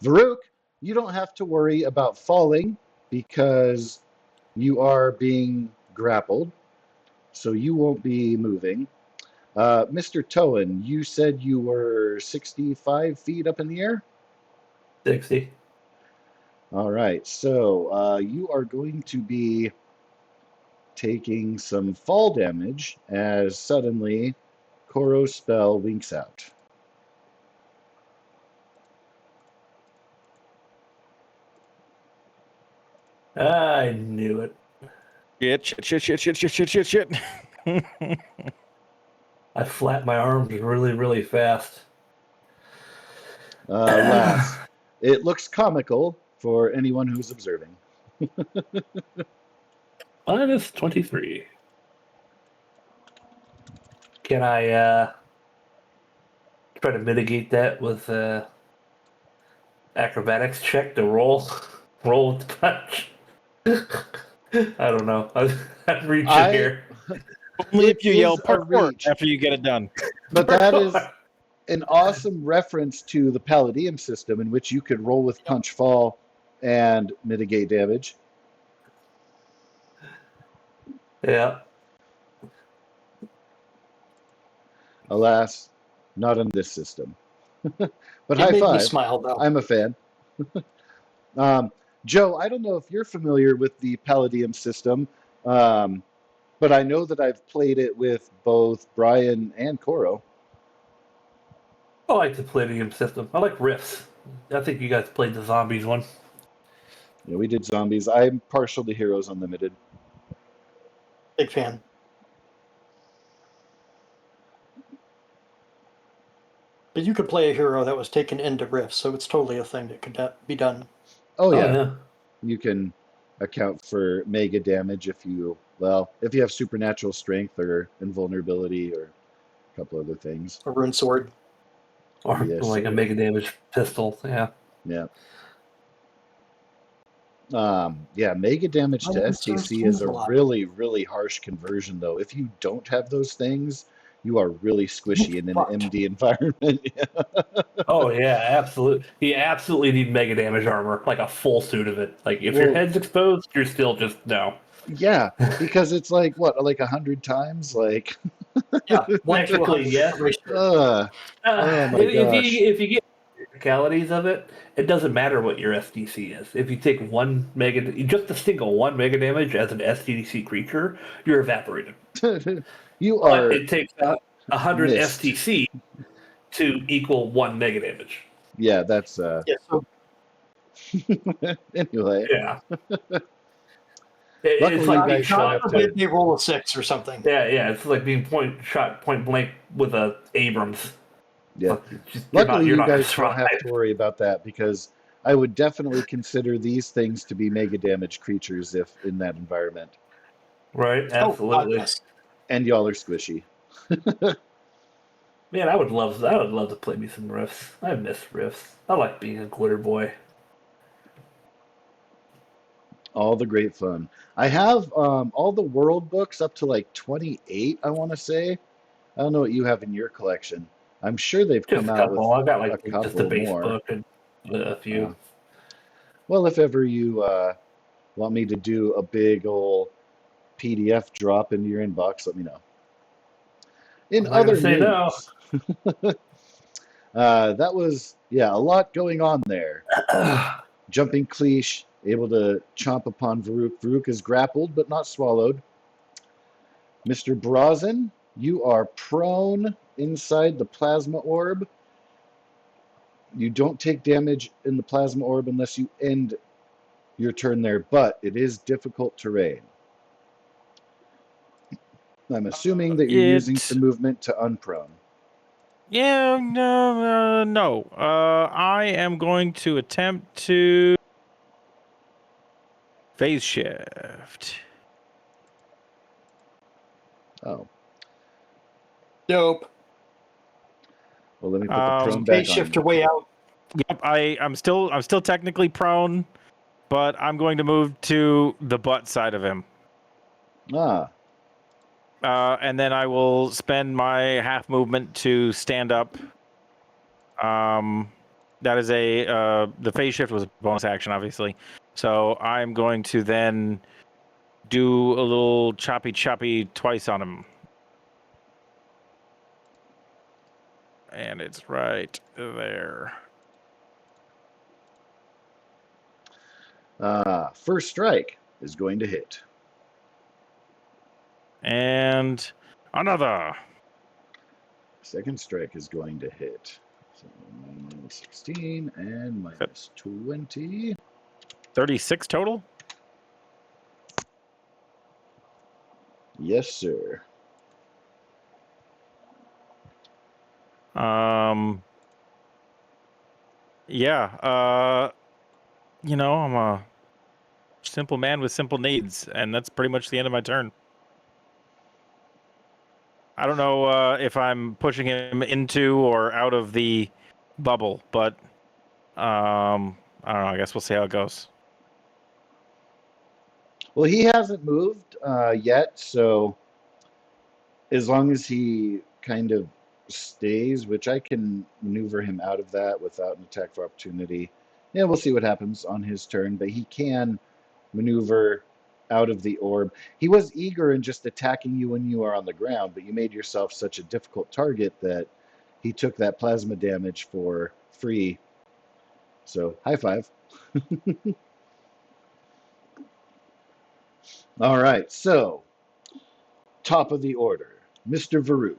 Varuk, you don't have to worry about falling because you are being grappled, so you won't be moving. Mr. Towen, you said you were 65 feet up in the air? 60. All right, so you are going to be taking some fall damage as suddenly Koro's spell winks out. I knew it. Shit. I flap my arms really, really fast. Alas, it looks comical for anyone who's observing. Minus 23. Can I try to mitigate that with acrobatics check to roll with the punch? I don't know. I'm reaching here. Only It if you yell is a parkour reach, after you get it done. but that is an awesome reference to the Palladium system in which you could roll with punch fall and mitigate damage. Yeah. Alas, not in this system. But It high made me five. smile, though. I'm a fan. Joe, I don't know if you're familiar with the Palladium system, but I know that I've played it with both Brian and Koro. I like the Palladium system. I like Rifts. I think you guys played the zombies one. Yeah, we did zombies. I'm partial to Heroes Unlimited. Big fan. But you could play a hero that was taken into Rift, so it's totally a thing that could be done. Oh yeah, yeah. you can account for mega damage if you have supernatural strength or invulnerability or a couple other things. A rune sword. Or Yes, like a sir. mega damage pistol. Yeah. Yeah. Mega damage to STC is a really, really harsh conversion, though. If you don't have those things, you are really squishy in an Fucked. MD environment. Oh yeah, absolutely. You absolutely need mega damage armor, like a full suit of it. Like if your Well, head's exposed, you're still just no. yeah, because it's like what, like 100 times, like. Yeah, 1 to Technically, 100 yes. uh, oh my gosh. If you get technicalities of it, it doesn't matter what your SDC is. If you take just a single one mega damage as an SDC creature, you're evaporated. You But are it takes 100 missed. STC to equal one mega damage. Yeah, that's Yeah, so anyway. Yeah. Luckily, It's you like being guys don't shot. have God to. forbid they roll a 6 or something. Yeah. It's like being shot point blank with a Abrams. Yeah. You're Luckily, you not gonna guys don't have survive. to worry about that because I would definitely consider these things to be mega damage creatures if in that environment. Right? Oh, God, Absolutely. yes. And y'all are squishy. Man, I would love to play me some riffs. I miss riffs. I like being a glitter boy. All the great fun. I have all the world books up to like 28, I want to say. I don't know what you have in your collection. I'm sure they've Just come a out with couple. I got a like just the couple base more. book and a few. Well, if ever you want me to do a big old PDF drop into your inbox, let me know. In I'm not gonna other say no. news, that was, a lot going on there. Jumping Cleash, able to chomp upon Varuk. Varuk is grappled but not swallowed. Mr. Brazen, you are prone inside the plasma orb. You don't take damage in the plasma orb unless you end your turn there, but it is difficult terrain. I'm assuming that you're using some movement to unprone. Yeah, no. I am going to attempt to Phase shift. Oh, Dope. well, let me put the prone Phase back shift on. your way out. Yep, I'm still technically prone, but I'm going to move to the butt side of him. Ah, And then I will spend my half movement to stand up. That is the phase shift was a bonus action, obviously. So I'm going to then do a little choppy twice on him. And it's right there. first strike is going to hit. And another. Second strike is going to hit. So minus 16 and minus 20. 36 total? Yes, sir. Yeah, I'm a simple man with simple needs, and that's pretty much the end of my turn. I don't know if I'm pushing him into or out of the bubble, but I don't know. I guess we'll see how it goes. Well, he hasn't moved yet, so as long as he kind of stays, which I can maneuver him out of that without an attack for opportunity. Yeah, we'll see what happens on his turn, but he can maneuver out of the orb. He was eager in just attacking you when you are on the ground, but you made yourself such a difficult target that he took that plasma damage for free. So, high five. All right, so top of the order, Mr. Varuk.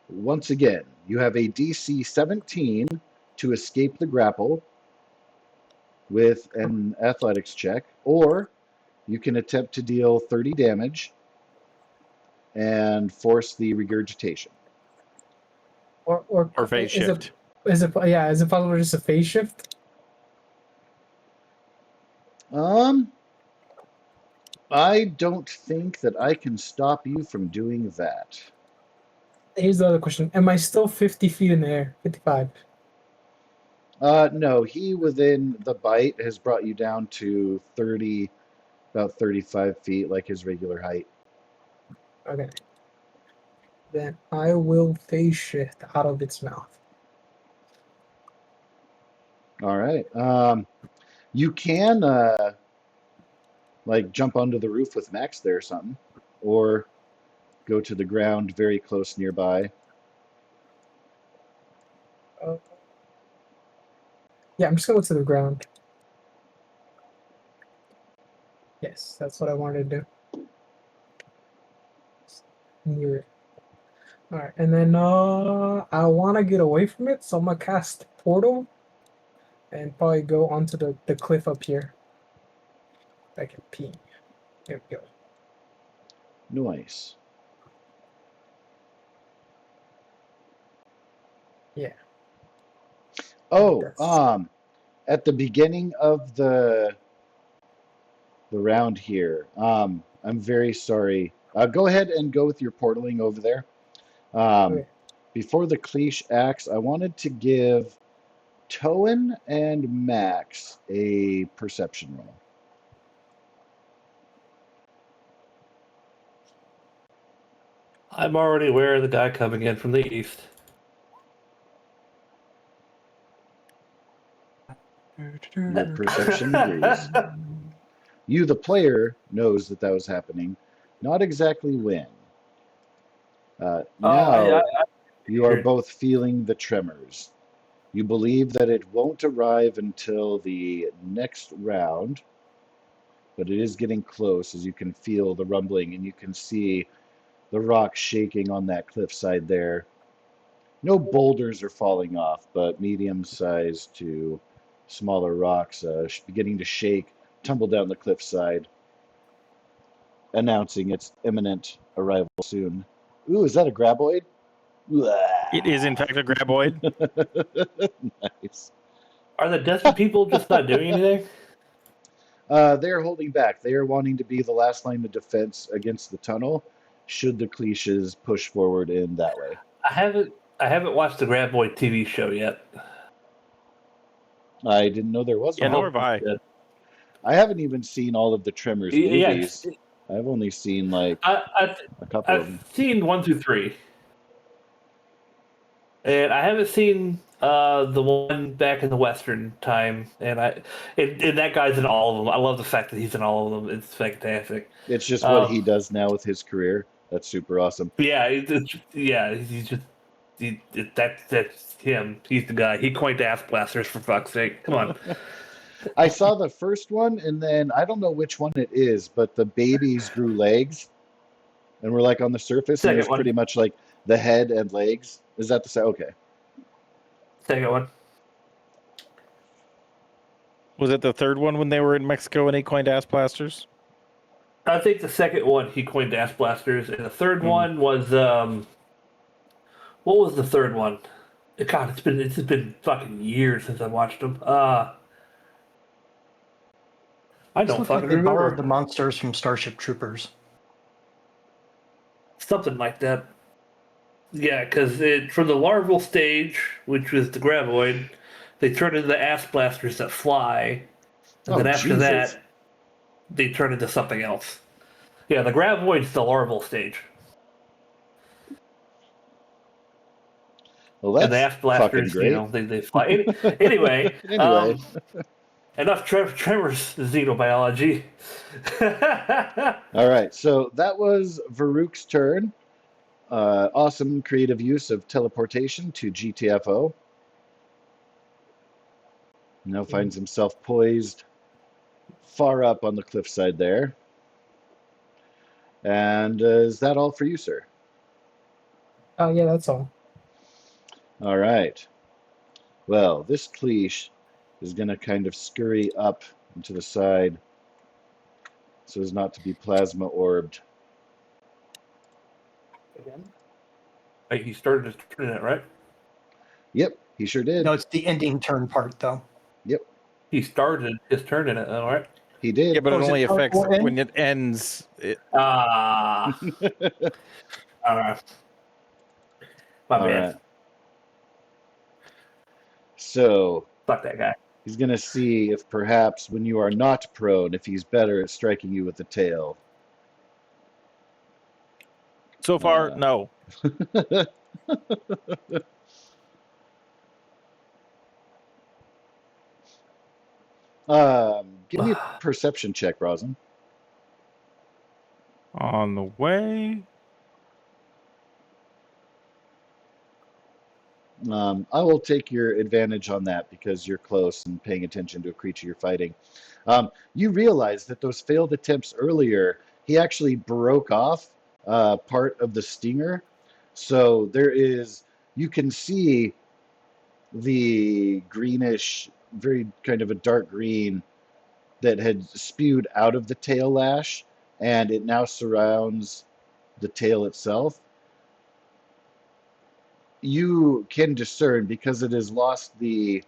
Once again, you have a DC 17 to escape the grapple with an athletics check, or you can attempt to deal 30 damage and force the regurgitation. Or phase shift. Is it possible just a phase shift? I don't think that I can stop you from doing that. Here's the other question: am I still 50 feet in the air? 55. No, he within the bite has brought you down to 30, about 35 feet, like his regular height. Okay. Then I will phase shift out of its mouth. All right. You can like jump onto the roof with Max there or something, or go to the ground very close nearby. Yeah, I'm just gonna go to the ground. Yes, that's what I wanted to do. Near it. Alright, and then I wanna get away from it, so I'm gonna cast portal and probably go onto the cliff up here. I can pee. There we go. Nice. Yeah. Oh, That's- at the beginning of the round here, I'm very sorry. Go ahead and go with your portaling over there. Okay. Before the cliche axe, I wanted to give Toan and Max a perception roll. I'm already aware of the guy coming in from the east. Your perception agrees. You, the player, knows that that was happening. Not exactly when. Now, you are both feeling the tremors. You believe that it won't arrive until the next round, but it is getting close as you can feel the rumbling and you can see the rocks shaking on that cliffside there. No boulders are falling off, but medium-sized to smaller rocks beginning to shake, tumble down the cliffside, announcing its imminent arrival soon. Ooh, is that a graboid? It is, in fact, a graboid. Nice. Are the desert people just not doing anything? They're holding back. They are wanting to be the last line of defense against the tunnel, should the Cleaches push forward in that way. I haven't watched the Graboid TV show yet. I didn't know there was Yeah, one. nor have I. Good. I haven't even seen all of the Tremors Yeah, movies. I've only seen like I've a couple of them. seen 1 through 3, and I haven't seen the one back in the Western time. And that guy's in all of them. I love the fact that he's in all of them. It's fantastic. It's just what he does now with his career. That's super awesome. Yeah, he's just that's him. He's the guy. He coined ass blasters, for fuck's sake. Come on. I saw the first one, and then I don't know which one it is, but the babies grew legs and were like on the surface, and it was Second one. pretty much like the head and legs. Is that the same? Okay. Second one. Was it the third one when they were in Mexico and he coined ass blasters? I think the second one he coined ass blasters, and the third one was what was the third one? God, it's been fucking years since I watched them. I don't fucking They borrowed remember. the monsters from Starship Troopers. Something like that. Yeah, because from the larval stage, which was the Graboid, they turn into the ass blasters that fly, and Oh, then after Jesus. that, they turn into something else. Yeah, the Graboid's the larval stage, Well, and the that's ass fucking blasters, great. they fly. Anyway, Anyway. enough Tremors xenobiology. All right, so that was Varuk's turn. Awesome creative use of teleportation to GTFO. Now finds himself poised far up on the cliffside there. And is that all for you, sir? Oh yeah, that's all. All right. Well, this cliche is going to kind of scurry up and to the side so as not to be plasma orbed. Again? Like he started his turn in it, right? Yep, he sure did. No, it's the ending turn part, though. Yep, He started his turn in it, all right? he did. Yeah, but it is it only part affects four end? when it ends. Ah. All right. My All bad. right. So Fuck that guy. he's going to see if perhaps when you are not prone, if he's better at striking you with the tail. So far, no. Give me a perception check, Rosin. On the way. I will take your advantage on that because you're close and paying attention to a creature you're fighting. You realize that those failed attempts earlier, he actually broke off part of the stinger. So you can see the greenish, very kind of a dark green that had spewed out of the tail lash, and it now surrounds the tail itself. You can discern because it has lost the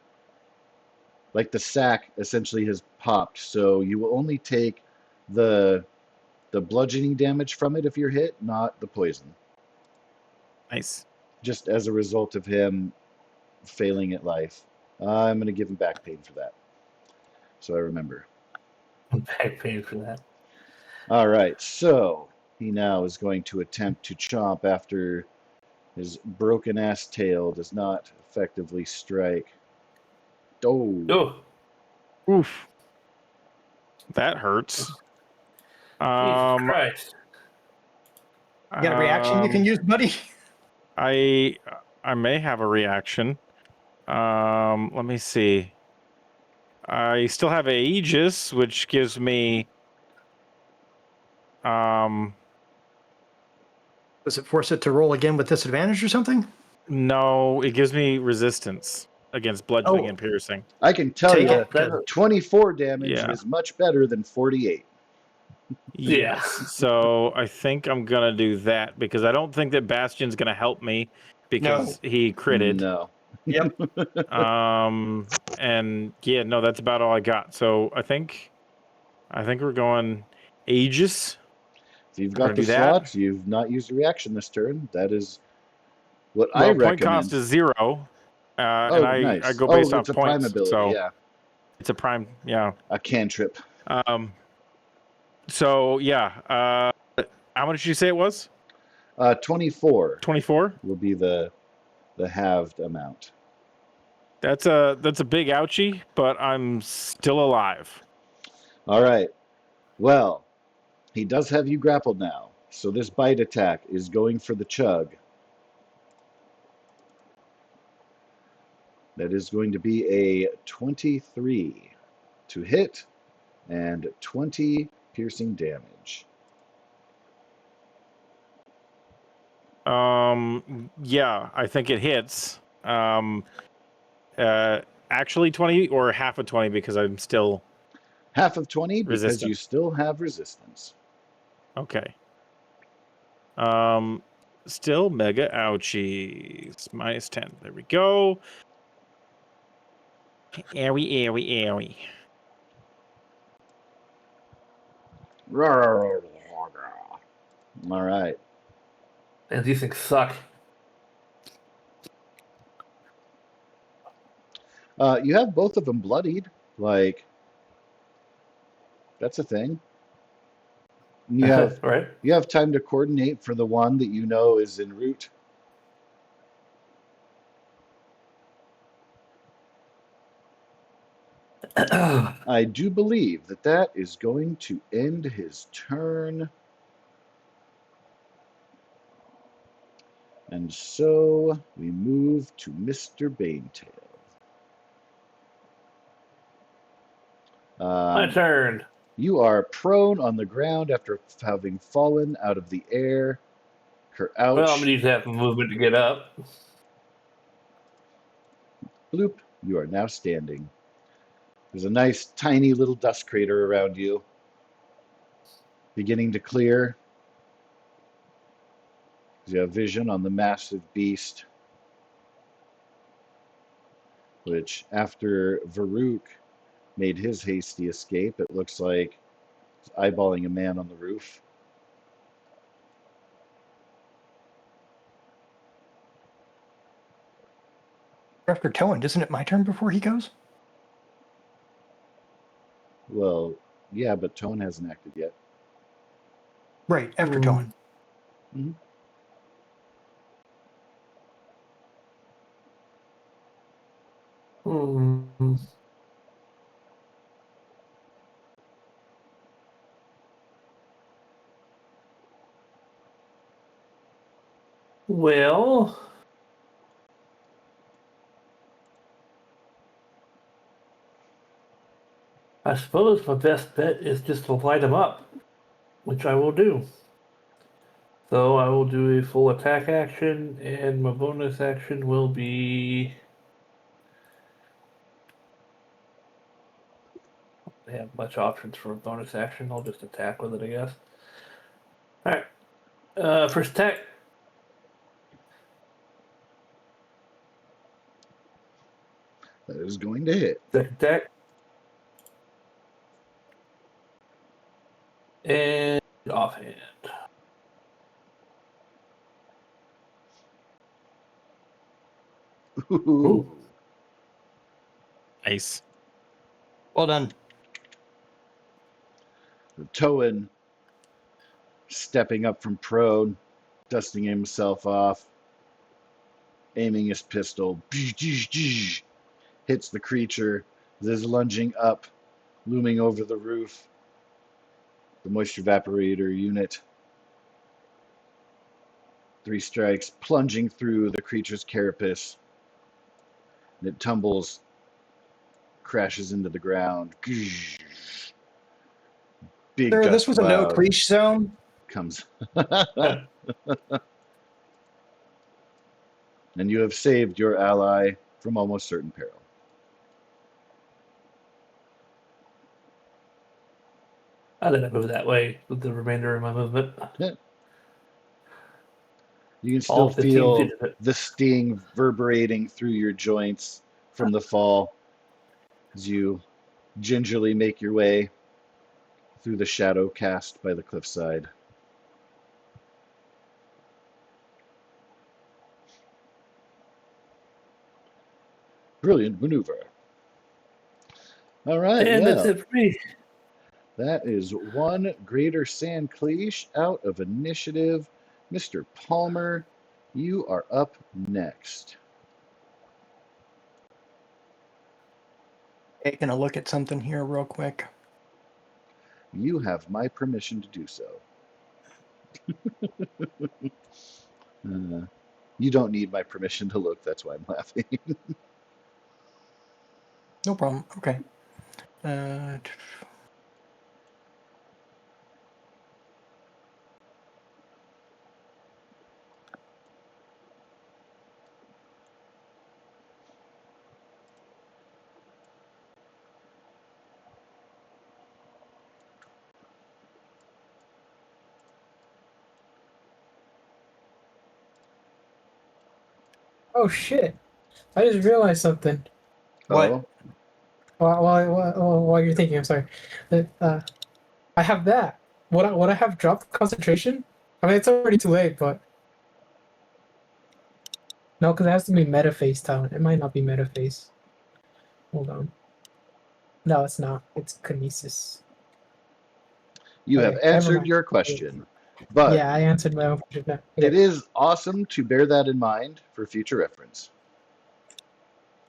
sac essentially has popped, so you will only take the bludgeoning damage from it if you're hit, not the poison. Nice. Just as a result of him failing at life. I'm going to give him back pain for that. So I remember. Back pain for that. All right, so he now is going to attempt to chomp after his broken ass tail does not effectively strike. Oh. Oh, Oof. That hurts. Jesus Christ. You got a reaction you can use, buddy? I may have a reaction. Let me see. I still have Aegis, which gives me Does it force it to roll again with disadvantage or something? no, it gives me resistance against bludgeoning and piercing. I can tell Take you, it. Good. 24 damage Yeah. is much better than 48. Yeah. So I think I'm gonna do that because I don't think that Bastion's gonna help me because he critted. No. Yep. And yeah, no, that's about all I got. So I think I think we're going Aegis. If you've We're got gonna the do that. slots, you've not used a reaction this turn. That is what I Well, point recommend. cost is 0. Oh, And I nice. go based it's off a prime points. ability, So yeah. it's a prime, yeah. A cantrip. So yeah. How much did you say it was? 24 24. will be the halved amount. That's a big ouchie, but I'm still alive. All right. Well, he does have you grappled now. So this bite attack is going for the chug. That is going to be a 23 to hit and 20 piercing damage. Yeah, I think it hits. Actually 20 or half of 20 because I'm still Half of 20 because resistant. you still have resistance. Okay. Still mega ouchies. Minus 10. There we go. Owie. All right. And these things suck. You have both of them bloodied. Like, that's a thing. You have Right? you have time to coordinate for the one that you know is en route. I do believe that is going to end his turn. And so we move to Mr. Banetail. My turn. You are prone on the ground after having fallen out of the air. Ouch. Well, I'm gonna use half a movement to get up. Bloop. You are now standing. There's a nice tiny little dust crater around you. Beginning to clear. You have vision on the massive beast. Which, after Varuk made his hasty escape, it looks like he's eyeballing a man on the roof. After Toland, isn't it my turn before he goes? Well, yeah, but Tone hasn't acted yet. Right, after Toland. Mhm. Hmm. Well, I suppose my best bet is just to light him up, which I will do. So I will do a full attack action, and my bonus action will be. I have much options for a bonus action. I'll just attack with it, I guess. All right. First attack. That is going to hit. Second attack. And offhand. Ooh. Nice. Well done. Toan stepping up from prone, dusting himself off, aiming his pistol, hits the creature that is lunging up, looming over the roof. The moisture evaporator unit. 3 strikes, plunging through the creature's carapace. And it tumbles, crashes into the ground. Big Sir, dust this was a no cloud crease zone. comes. And you have saved your ally from almost certain peril. I let it move that way with the remainder of my movement. You can still All 15 feel feet of it. the sting reverberating through your joints from the fall as you gingerly make your way through the shadow cast by the cliffside. Brilliant maneuver. All right, And that's well, it for me. that is one greater sand cliche out of initiative. Mr. Palmer, you are up next. Taking a look at something here real quick. You have my permission to do so. You don't need my permission to look, that's why I'm laughing. No problem. Okay. Oh shit! I just realized something. What? Oh, While you're thinking, I'm sorry. I have that. Would I have dropped concentration? I mean, it's already too late, but no, because it has to be metaphase talent. It might not be metaphase. Hold on. No, it's not. It's kinesis. you have Okay, never answered mind. your question, but Yeah, I answered my own question. Okay. it is awesome to bear that in mind for future reference.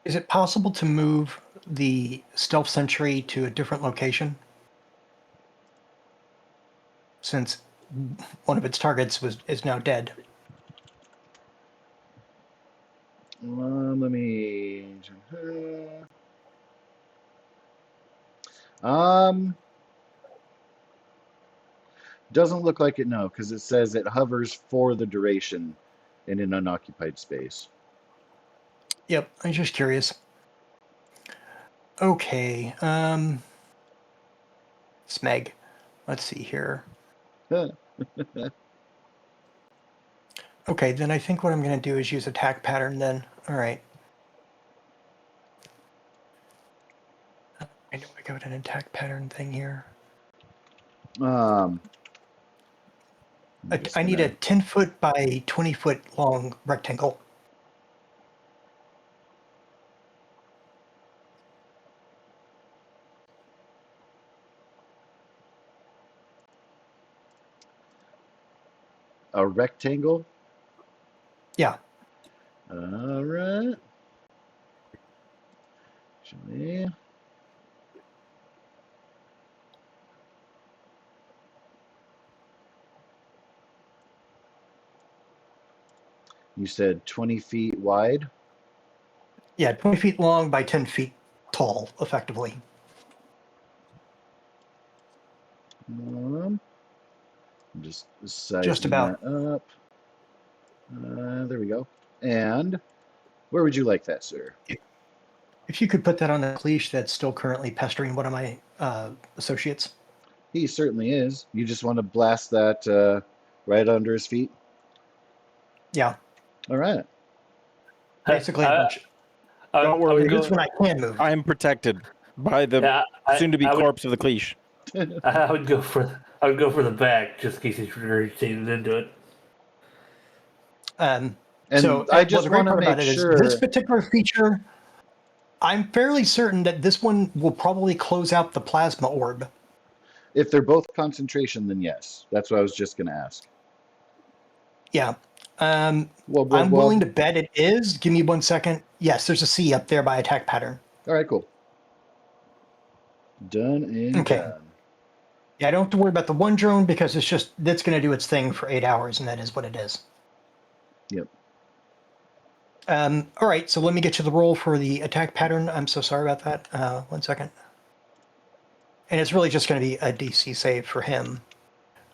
Is it possible to move the stealth sentry to a different location? Since one of its targets is now dead. Let me. Um, doesn't look like it, no, because it says it hovers for the duration in an unoccupied space. Yep, I'm just curious. Okay, Smeg. Let's see here. Okay, then I think what I'm going to do is use attack pattern then. All right. I know I got an attack pattern thing here. I'm just I need a gonna- 10-foot by 20-foot long rectangle. a rectangle. Yeah. All right. Actually, you said 20 feet wide. Yeah, 20 feet long by 10 feet tall, effectively. I'm just sizing Just about. that up. There we go. And where would you like that, sir? If you could put that on the cliche that's still currently pestering one of my associates. He certainly is. You just want to blast that right under his feet? Yeah, All right. basically a I, bunch. Don't I would worry. go. This one I can move. I am protected by the Yeah, soon-to-be I would. corpse of the cliche. I would go for. I would go for the back just in case he's rotated into it. And So, I well, just the great want to part about make it is sure. this particular feature, I'm fairly certain that this one will probably close out the plasma orb. If they're both concentration, then yes. That's what I was just going to ask. Yeah. Well, I'm willing to well. bet it is. Give me 1 second. Yes, there's a C up there by attack pattern. All right, cool. Done and Okay. done. Yeah, I don't have to worry about the one drone because that's going to do its thing for 8 hours, and that is what it is. Yep. All right, so let me get you the roll for the attack pattern. I'm so sorry about that. 1 second. And it's really just going to be a DC save for him.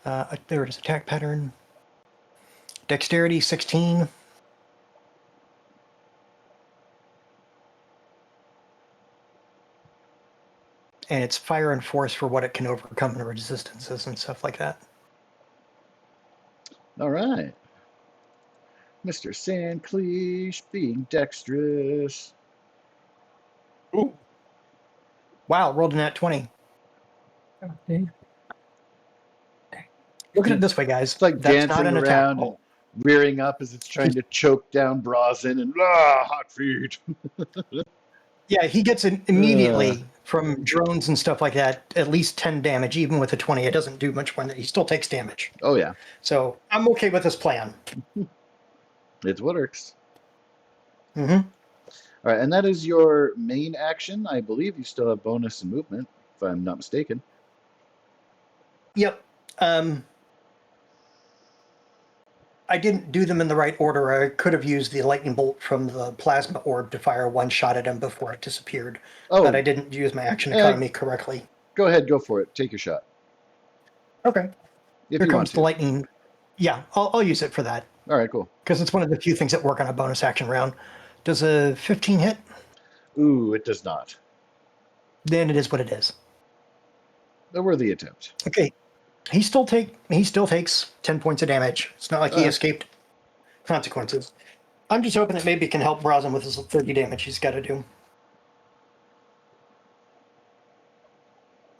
There it is, attack pattern. Dexterity 16. And it's fire and force for what it can overcome and resistances and stuff like that. All right. Mr. Sandcleash being dexterous. Ooh, Wow, rolled a nat 20. Okay. Look at it this way, guys. It's like That's not dancing an attack around and roll. rearing up as it's trying to choke down Brazen and hot feet. Yeah, he gets it immediately from drones and stuff like that, at least 10 damage, even with a 20. It doesn't do much more than that. He still takes damage. Oh yeah, So I'm okay with this plan. it's what works. Mm-hmm. All right, and that is your main action. I believe you still have bonus and movement, if I'm not mistaken. Yep. I didn't do them in the right order. I could have used the lightning bolt from the plasma orb to fire one shot at him before it disappeared, but I Oh, didn't use my action economy correctly. go ahead, go for it. Take your shot Okay. if Here you want comes to. the lightning. Yeah, I'll use it for that All right, cool. because it's one of the few things that work on a bonus action round. Does a 15 hit? Ooh, it does not. Then it is what it is. A worthy attempt. Okay. He still takes 10 points of damage. It's not like he escaped consequences. I'm just hoping that maybe it can help Brazen with his 30 damage he's got to do.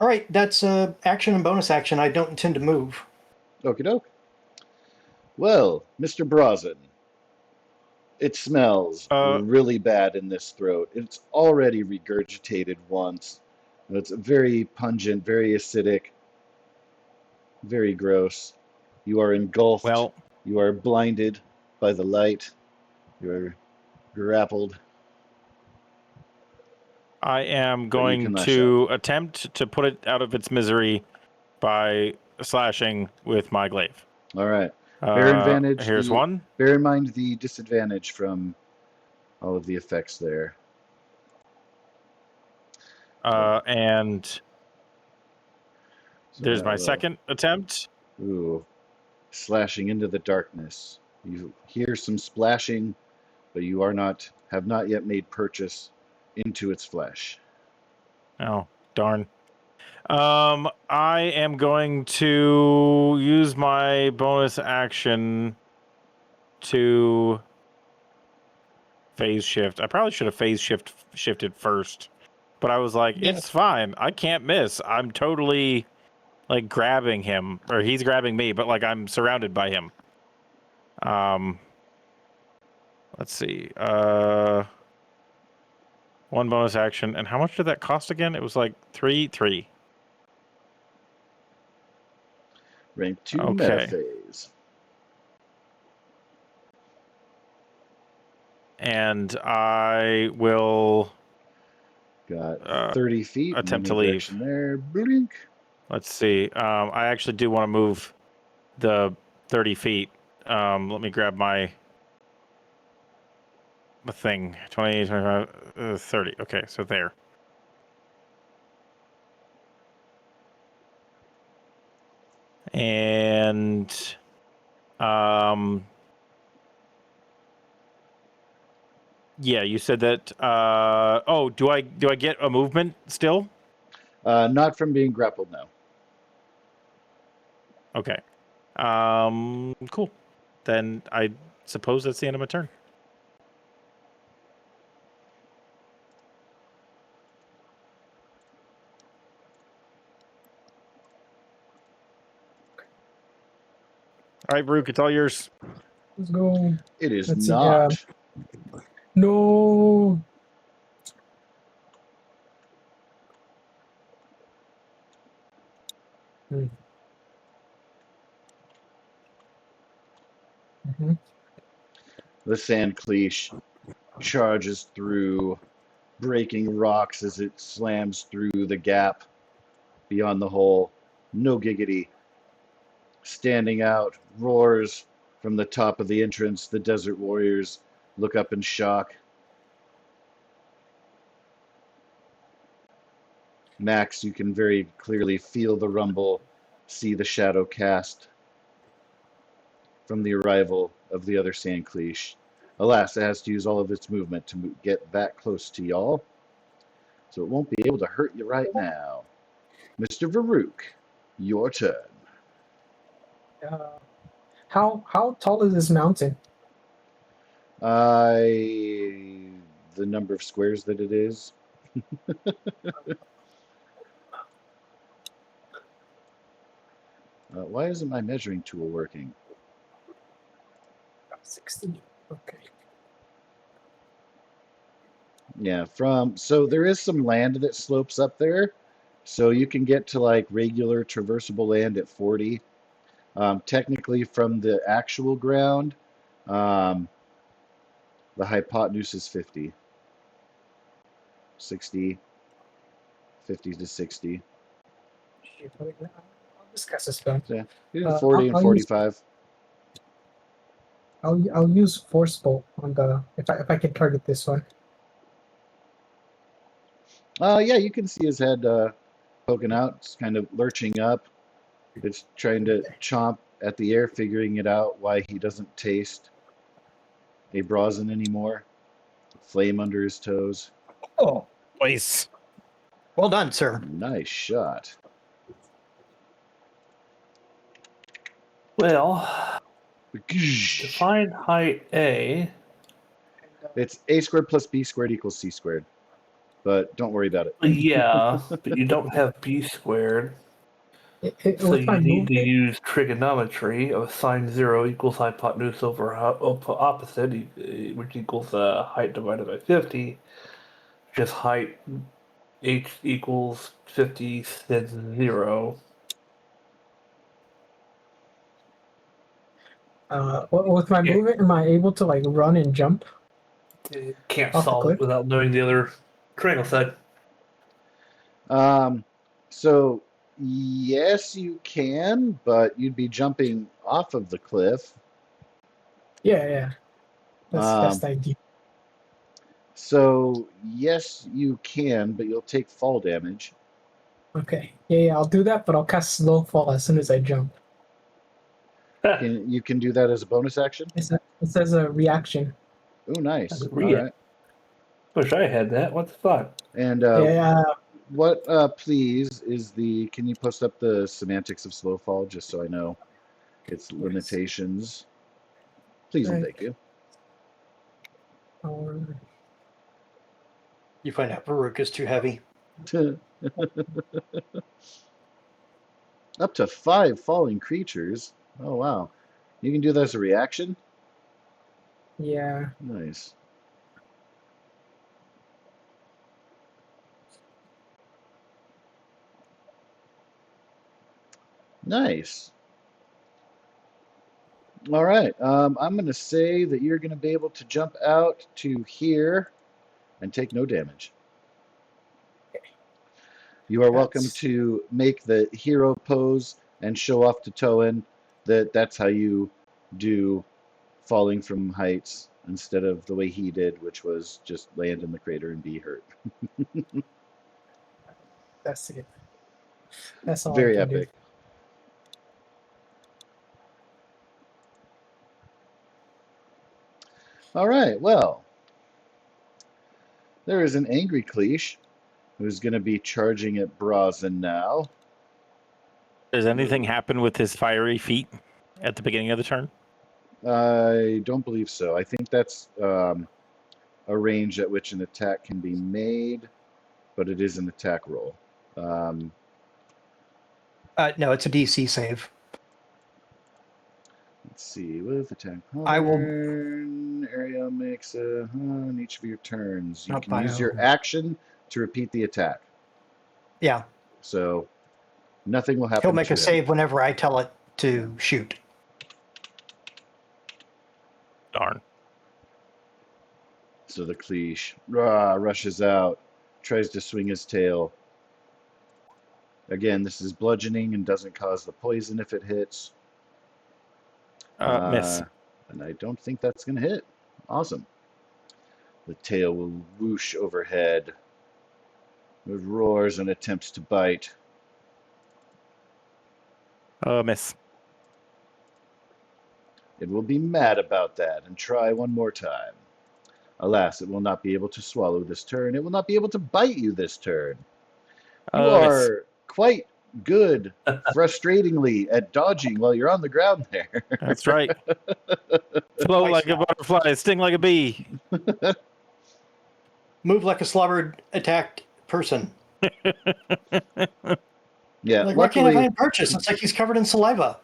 All right, that's action and bonus action. I don't intend to move. Okie doke. Well, Mr. Brazen, it smells really bad in this throat. It's already regurgitated once. It's very pungent, very acidic, very gross. You are engulfed. Well, You are blinded by the light. You are grappled. I am But you going can lash to attempt to put it out of its misery by slashing with my glaive. All right. Bear advantage. Here's one. Bear in mind the disadvantage from all of the effects there. And So there's that my will- second attempt. Ooh, slashing into the darkness. You hear some splashing, but you have not yet made purchase into its flesh. Oh, darn. I am going to use my bonus action to phase shift. I probably should have shifted first, but I was like, Yeah. it's fine. I can't miss. I'm totally like grabbing him, or he's grabbing me, but like I'm surrounded by him. Let's see. One bonus action, and how much did that cost again? It was like 3. Rank 2 Okay. metaphase. And I will Got 30 feet. attempt to moving leave. direction there. Blink. Let's see. I actually do want to move the 30 feet. Let me grab my thing. 20, 25, 30. Okay, so there. And yeah, you said that do I get a movement still? Not from being grappled now. Okay. Cool. Then I suppose that's the end of my turn. All right, Baruch, it's all yours. Let's go. It is Let's see, not. No. Mm-hmm. The sand cleash charges through, breaking rocks as it slams through the gap beyond the hole. No giggity. Standing out, roars from the top of the entrance. The desert warriors look up in shock. Max, you can very clearly feel the rumble, see the shadow cast from the arrival of the other sand cleash. Alas, it has to use all of its movement to get that close to y'all, so it won't be able to hurt you right now. Mr. Varuk, your turn. How tall is this mountain? The number of squares that it is. Why isn't my measuring tool working? 60. Okay. Yeah, so there is some land that slopes up there. So you can get to like regular traversable land at 40. Technically, from the actual ground, um, the hypotenuse is 50. 60, 50 to 60. Shit, I'll discuss this one. So yeah, you do Uh, 40 and I'll use 45. I'll use force bolt on the if I can target this one. Yeah, you can see his head poking out. It's kind of lurching up. It's trying to chomp at the air, figuring it out why he doesn't taste a Brazen anymore. Flame under his toes. Oh, Nice. well done, sir. Nice shot. Well, define height A. It's a squared plus b squared equals c squared. But don't worry about it. Yeah, but you don't have B squared. So With my you need to movement, use trigonometry of sine 0 equals hypotenuse over opposite, which equals height divided by 50. Just height h equals 50 sin 0. with my Yeah. movement, am I able to like run and jump Can't off the solve it cliff? without knowing the other triangle side. So yes, you can, but you'd be jumping off of the cliff. Yeah. That's Um, the idea. so yes, you can, but you'll take fall damage. Okay. Yeah, I'll do that, but I'll cast slow fall as soon as I jump. You can do that as a bonus action. It says a reaction. Oh, nice. That's All weird. right. Wish I had that. What the fuck? And Yeah. what, please, is can you post up the semantics of slow fall just so I know its limitations? Please and thank you. You find out Baruch is too heavy. Up to 5 falling creatures. Oh, wow. You can do that as a reaction? Yeah. Nice. Nice. All right. I'm going to say that you're going to be able to jump out to here and take no damage. You are welcome to make the hero pose and show off to Toen that that's how you do falling from heights instead of the way he did, which was just land in the crater and be hurt. That's it. That's all Very I can epic. do. All right, well, there is an angry Cleash who's going to be charging at Brazen now. Does anything happen with his fiery feet at the beginning of the turn? I don't believe so. I think that's a range at which an attack can be made, but it is an attack roll. No, it's a DC save. Let's see, with attack I will- pattern, area makes on each of your turns. You Not can use your bio. action to repeat the attack. Yeah, So nothing will happen he'll make to a him. save whenever I tell it to shoot. Darn. So the Cleash rushes out, tries to swing his tail. Again, this is bludgeoning and doesn't cause the poison if it hits. Miss. And I don't think that's going to hit. Awesome. The tail will whoosh overhead. It roars and attempts to bite. Miss. It will be mad about that and try one more time. Alas, it will not be able to swallow this turn. It will not be able to bite you this turn. You Miss. are quite good, frustratingly, at dodging while you're on the ground there. That's right. Flow like a butterfly, sting like a bee. Move like a slobbered attacked person. Yeah, Like, why can't I luckily, find purchase? It's like he's covered in saliva.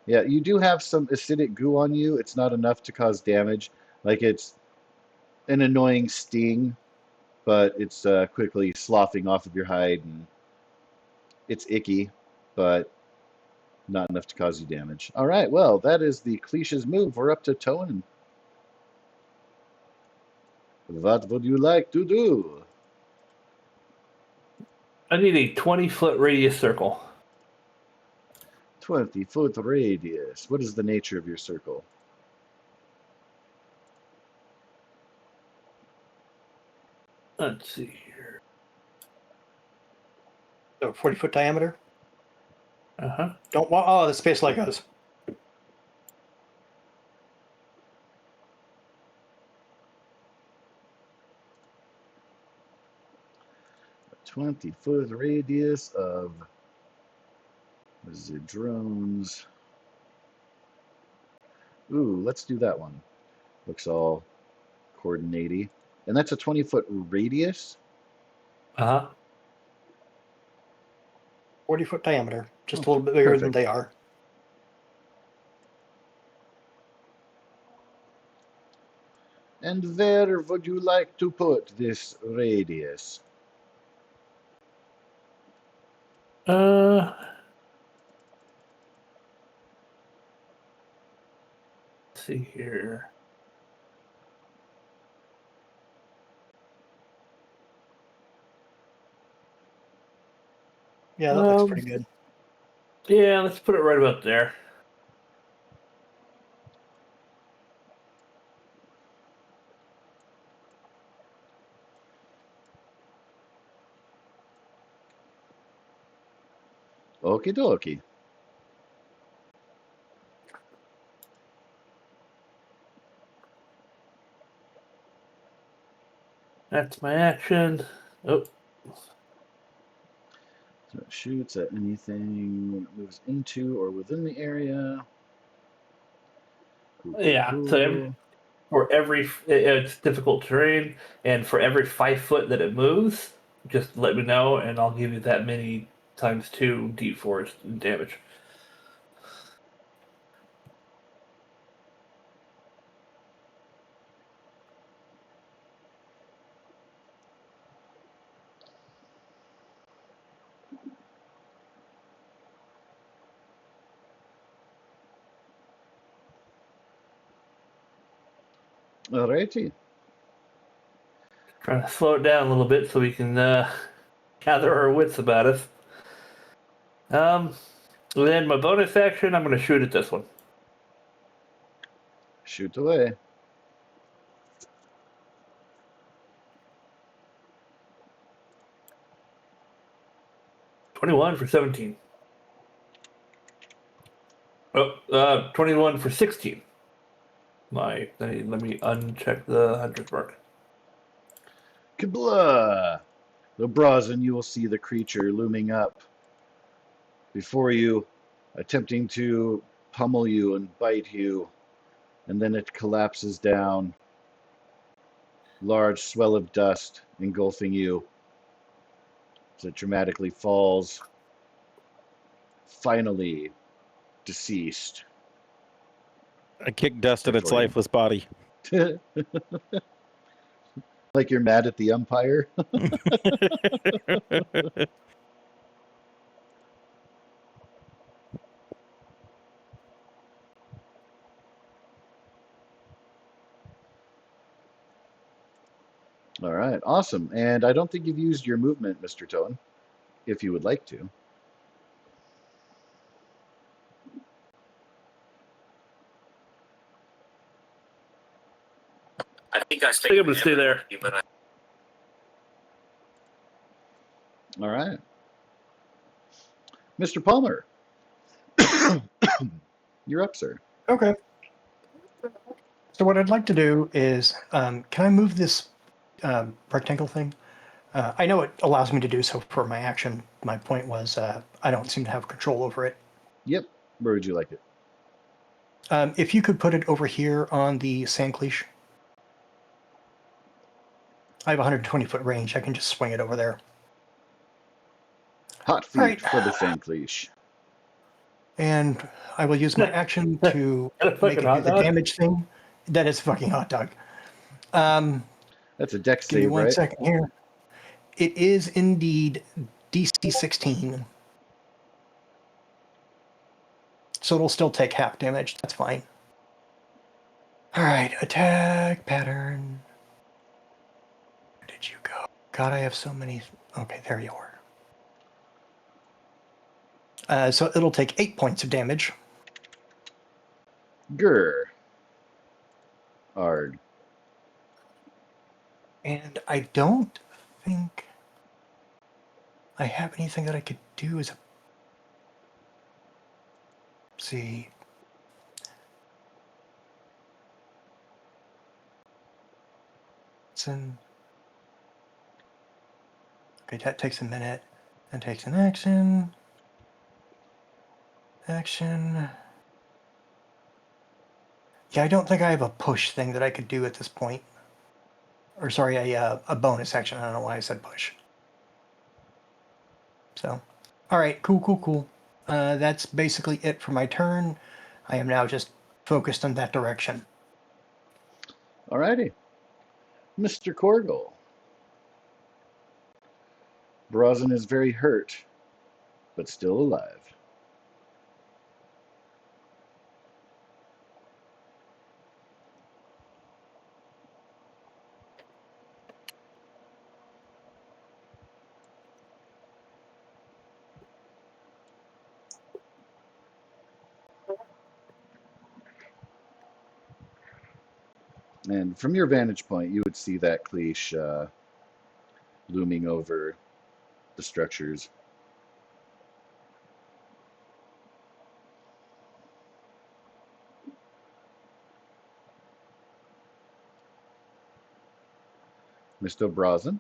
yeah, you do have some acidic goo on you. It's not enough to cause damage. Like it's an annoying sting, but it's quickly sloughing off of your hide, and it's icky, but not enough to cause you damage. All right, well, that is the Cliche's move. We're up to Toan. What would you like to do? I need a 20-foot radius circle. 20-foot radius. What is the nature of your circle? Let's see here. So 40-foot diameter. Uh-huh. Don't want. Oh, the space Legos. A 20-foot radius of the drones. Ooh, let's do that one. Looks all coordinaty. And that's a 20-foot radius? Uh-huh. 40-foot diameter. Just a little bit bigger than perfect. they are. And where would you like to put this radius? Let's see here. Yeah, that looks pretty good. Yeah, let's put it right about there. Okie dokie. That's my action. Oh, So it shoots at anything when it moves into or within the area. Cool, cool, yeah. So cool. for every it's difficult terrain, and for every 5 foot that it moves, just let me know, and I'll give you that many times 2 d4s damage. Alrighty. Trying to slow it down a little bit so we can gather our wits about us. Then my bonus action, I'm going to shoot at this one. Shoot away. $21 for 17. Oh, 21 for 16. Let me uncheck the 100th mark. Kabla! The Brazen, you will see the creature looming up before you, attempting to pummel you and bite you, and then it collapses down. Large swell of dust engulfing you as it dramatically falls, finally deceased. I kick dust at its Before you. lifeless body. Like you're mad at the umpire. All right, awesome. And I don't think you've used your movement, Mr. Toan, if you would like to. I think I'm going to stay there. All right. Mr. Palmer, you're up, sir. Okay. So what I'd like to do is, can I move this rectangle thing? I know it allows me to do so for my action. My point was I don't seem to have control over it. Yep. Where would you like it? If you could put it over here on the sand cliche. I have 120-foot range. I can just swing it over there. Hot feet Right. for the sand cleash. And I will use my action to That a make fucking it do hot the dog? damage thing. That is a fucking hot dog. That's a dex Give me save, one right? second here. It is indeed DC 16. So it'll still take half damage. That's fine. All right, attack pattern. Where did you go? God, I have so many. Okay, there you are. So it'll take 8 points of damage. Grr. Ard. And I don't think I have anything that I could do as a. See. It's in. Okay, that takes a minute. Then takes an action. Action. Yeah, I don't think I have a push thing that I could do at this point. Or sorry, a bonus action. I don't know why I said push. So, all right, cool. That's basically it for my turn. I am now just focused in that direction. Alrighty. Mr. Corgle. Brazen is very hurt, but still alive. And from your vantage point, you would see that cliche looming over the structures. Mr. Brazen.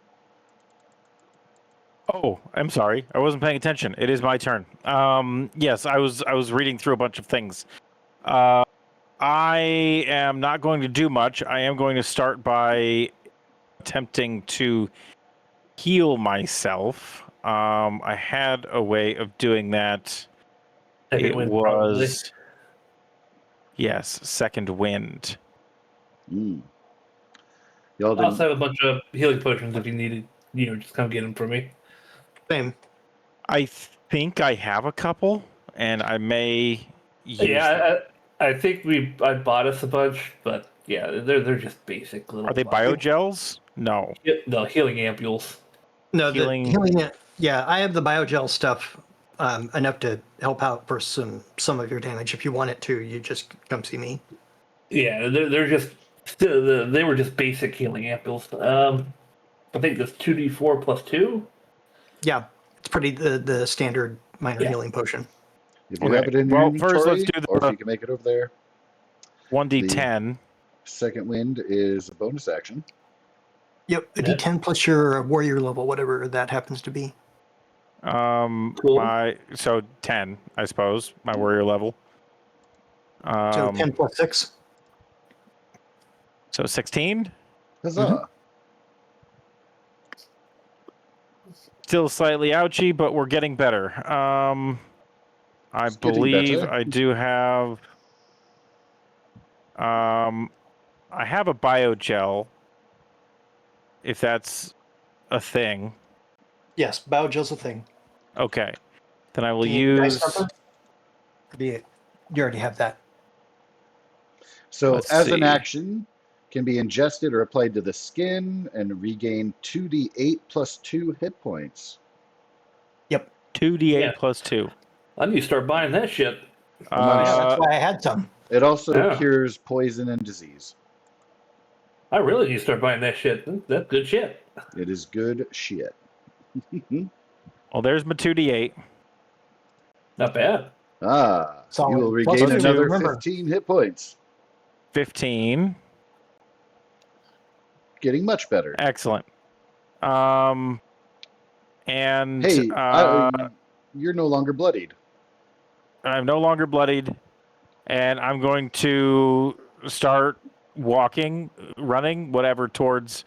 Oh, I'm sorry. I wasn't paying attention. It is my turn. Yes, I was reading through a bunch of things. I am not going to do much. I am going to start by attempting to heal myself. I had a way of doing that. Second wind, probably. Yes, second wind. Mm. Y'all I also didn't. have a bunch of healing potions if you needed. Just come get them from me. Same. I think I have a couple, and I may use them. Yeah, I think I bought us a bunch, but yeah, they're just basic little. Are they biogels? No. No, healing ampules. No, Healing- the healing. Yeah, I have the biogel stuff enough to help out for some of your damage. If you want it to, you just come see me. Yeah, they're just they were just basic healing ampules. I think that's 2d4 plus 2. Yeah, it's pretty the standard minor Yeah. healing potion. If you Okay. have it in your Well, first let's inventory, do or if the you can make it over there, 1d10. second wind is a bonus action. Yep, a Yeah. D10 plus your warrior level, whatever that happens to be. Cool. So 10, I suppose, my warrior level. So 10 plus 6. So 16. Huzzah! Still slightly ouchy, but we're getting better. I It's getting believe better. I do have. I have a biogel. If that's a thing. Yes, biogel's a thing. Okay. Then I will Do you need use. dice number? You already have that. So, Let's as an see. action, can be ingested or applied to the skin and regain 2d8 plus 2 hit points. Yep. 2d8 Yeah. plus 2. I need to start buying that shit. Nice. Yeah, that's why I had some. It also Yeah. cures poison and disease. I really need to start buying that shit. That's good shit. It is good shit. Well, there's my 2d8. Not bad. Ah, Solid. you will Plus regain two, another remember. 15 hit points. 15. Getting much better. Excellent. And Hey, you're no longer bloodied. I'm no longer bloodied, and I'm going to start walking, running, whatever, towards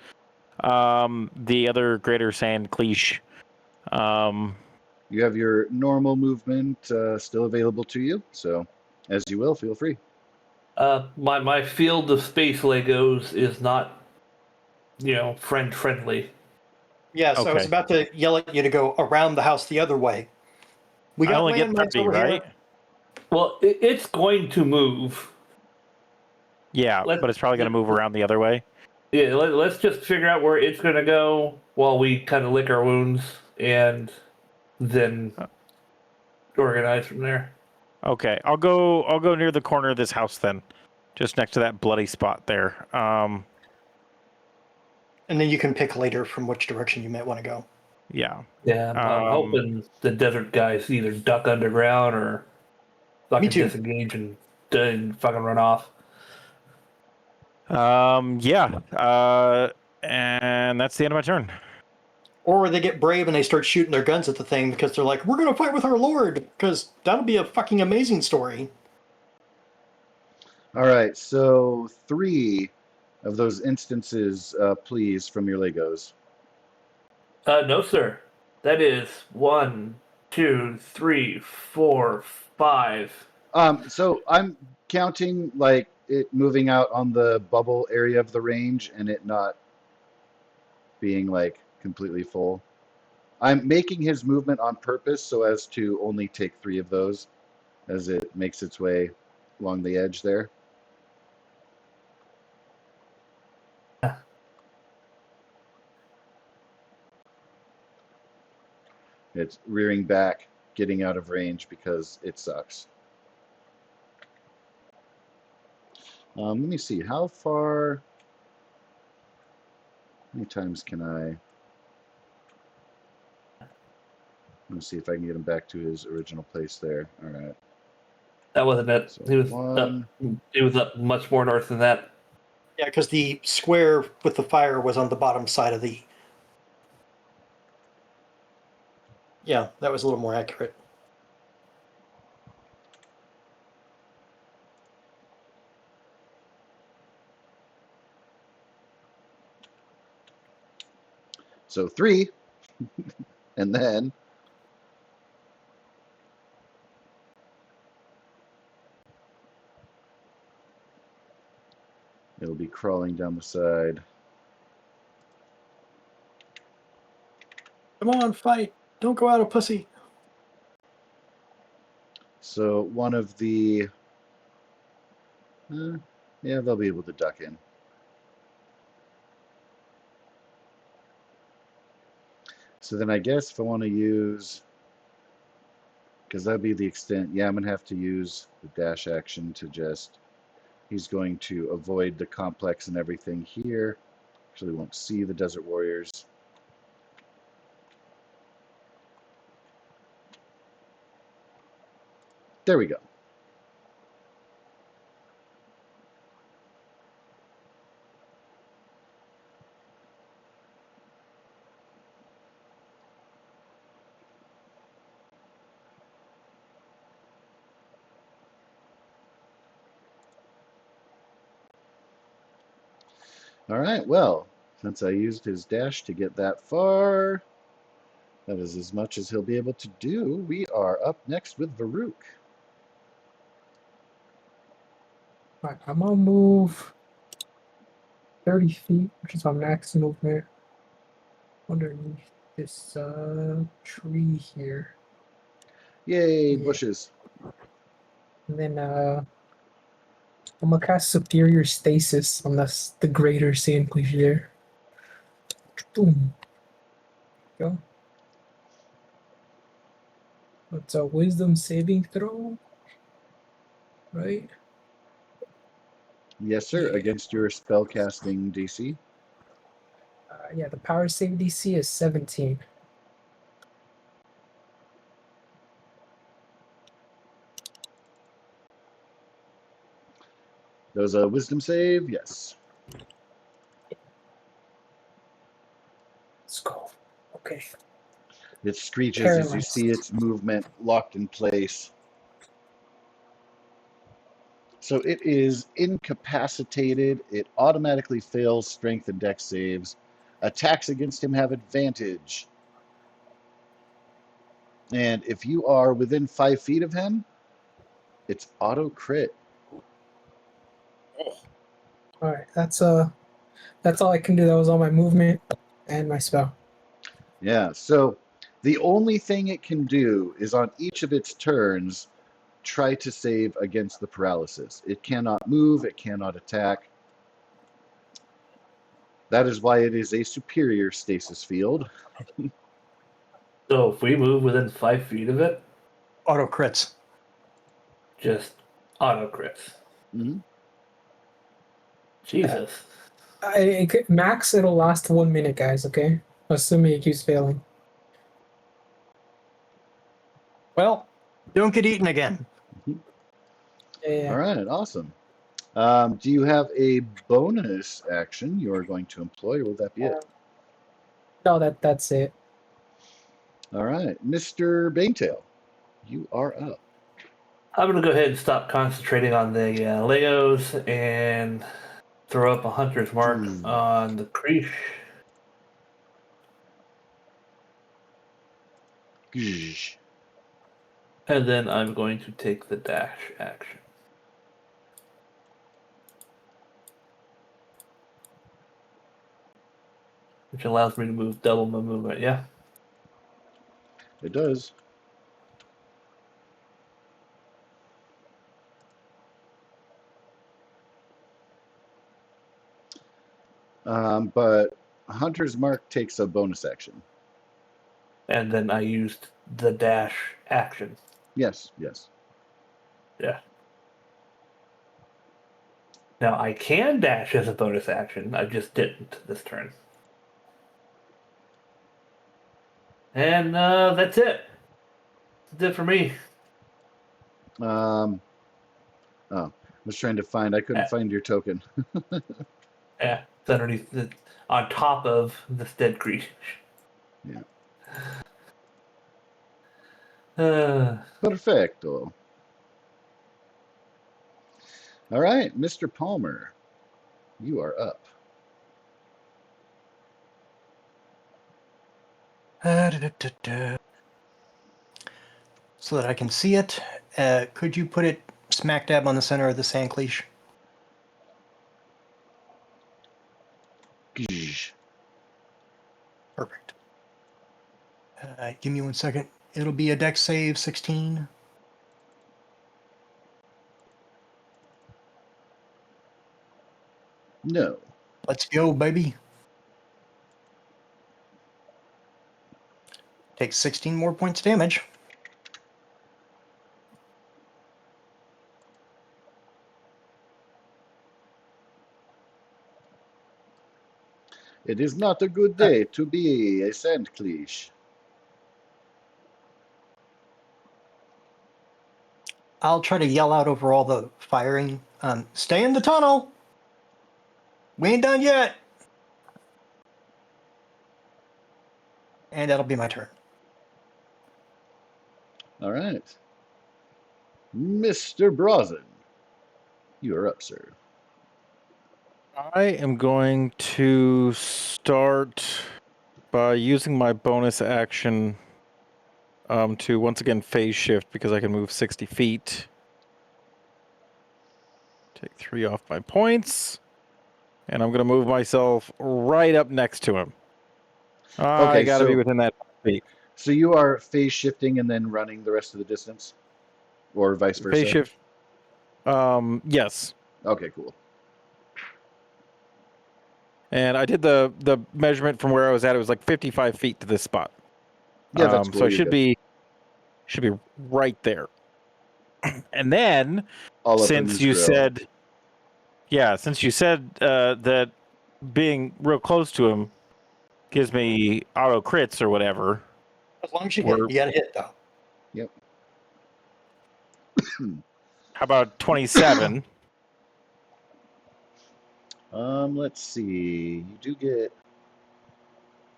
the other greater sand cliche. You have your normal movement still available to you, so as you will, feel free. My field of space Legos is not, friend friendly. Yes, I was Okay. about to yell at you to go around the house the other way. We I got only get landmines 30, over right? here. Well, it's going to move. Yeah, Let but it's probably going to move around the other way. Yeah, let's just figure out where it's gonna go while we kind of lick our wounds, and then organize from there. Okay, I'll go near the corner of this house then, just next to that bloody spot there. And then you can pick later from which direction you might want to go. Yeah. Yeah, I'm hoping the desert guys either duck underground or fucking too. disengage and fucking run off. Yeah. And that's the end of my turn. Or they get brave and they start shooting their guns at the thing because they're like, we're going to fight with our lord, because that'll be a fucking amazing story. All right, so 3 of those instances, please, from your Legos. No, sir. That is 1, 2, 3, 4, 5. So I'm counting like it moving out on the bubble area of the range and it not being like completely full. I'm making his movement on purpose so as to only take 3 of those as it makes its way along the edge there. It's rearing back, getting out of range because it sucks. Let me see, how far many times can I? Let me see if I can get him back to his original place there. All right. That wasn't it. So He was one. He was up much more north than that. Yeah, because the square with the fire was on the bottom side of the... Yeah, that was a little more accurate. So 3, and then it'll be crawling down the side. Come on, fight! Don't go out a pussy! So one of the, yeah, they'll be able to duck in. So then I guess if I want to use, because that'd be the extent, yeah, I'm going to have to use the dash action to just, he's going to avoid the complex and everything here. Actually won't see the Desert Warriors. There we go. All right, well, since I used his dash to get that far, that is as much as he'll be able to do. We are up next with Varuk. Right, I'm gonna move 30 feet, which is my max movement, underneath this tree here. Yay, Yeah. bushes. And then I'm gonna cast Superior Stasis on the greater sand cliche there. Boom. Go. It's a wisdom saving throw. Right? Yes, sir, Yeah. against your spellcasting DC. Yeah, the power save DC is 17. That was a wisdom save, yes. Let's go. Okay. It screeches as you Paralyzed. see its movement locked in place. So it is incapacitated. It automatically fails strength and dex saves. Attacks against him have advantage. And if you are within 5 feet of him, it's auto crit. All right, that's all I can do. That was all my movement and my spell. Yeah, so the only thing it can do is on each of its turns try to save against the paralysis. It cannot move, it cannot attack. That is why it is a superior stasis field. So if we move within 5 feet of it, Auto crits. just auto crits. Mhm. Jesus. Max, it'll last 1 minute, guys. Okay, assuming it keeps failing. Well, don't get eaten again. Yeah. All right, awesome. Do you have a bonus action you are going to employ, or will that be it? No, that's it. All right, Mr. Banetail, you are up. I'm going to go ahead and stop concentrating on the Legos and throw up a hunter's mark on the creature. And then I'm going to take the dash action. Which allows me to move double my movement, yeah? It does. But Hunter's Mark takes a bonus action. And then I used the dash action. Yes, yes. Yeah. Now I can dash as a bonus action. I just didn't this turn. And that's it. That's it for me. Oh, I was trying to find. I couldn't find your token. Yeah, it's underneath on top of this dead creature. Yeah. Uh, Perfecto. All right, Mr. Palmer, you are up. So that I can see it, could you put it smack dab on the center of the sand cleash? Perfect. Give me 1 second. It'll be a dex save 16. No. Let's go, baby. Takes 16 more points damage. It is not a good day to be a sand cleash. I'll try to yell out over all the firing. Stay in the tunnel. We ain't done yet. And that'll be my turn. All right. Mr. Brazen, you are up, sir. I am going to start by using my bonus action to once again phase shift because I can move 60 feet. Take 3 off my points. And I'm going to move myself right up next to him. I got to be within that feet. So you are phase shifting and then running the rest of the distance? Or vice versa? Phase shift. Yes. Okay, cool. And I did the measurement from where I was at. It was like 55 feet to this spot. Yeah, that's cool. So it should be right there. And then, since you said that being real close to him gives me auto crits or whatever. As long as you hit, you gotta hit though. Yep. How about 27? Let's see. You do get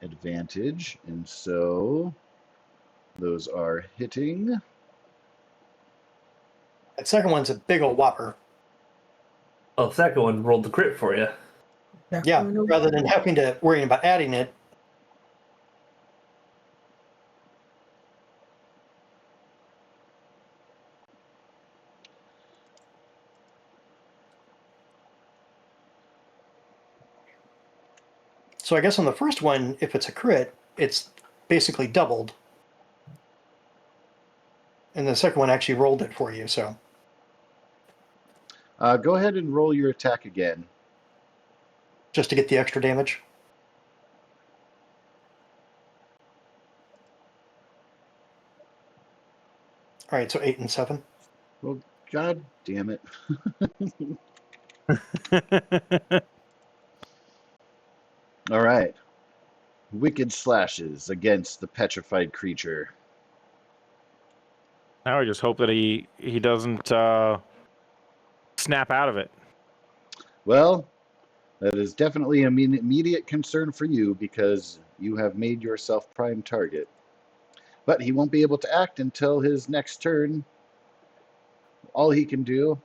advantage, and so those are hitting. That second one's a big old whopper. well, the second one rolled the crit for you. Yeah, rather than having to worry about adding it. So I guess on the first one, if it's a crit, it's basically doubled. And the second one actually rolled it for you, so. Go ahead and roll your attack again. Just to get the extra damage. All right, so 8 and 7. Well, god damn it. All right. Wicked slashes against the petrified creature. Now I just hope that he doesn't snap out of it. Well, that is definitely an immediate concern for you because you have made yourself prime target. But he won't be able to act until his next turn. All he can do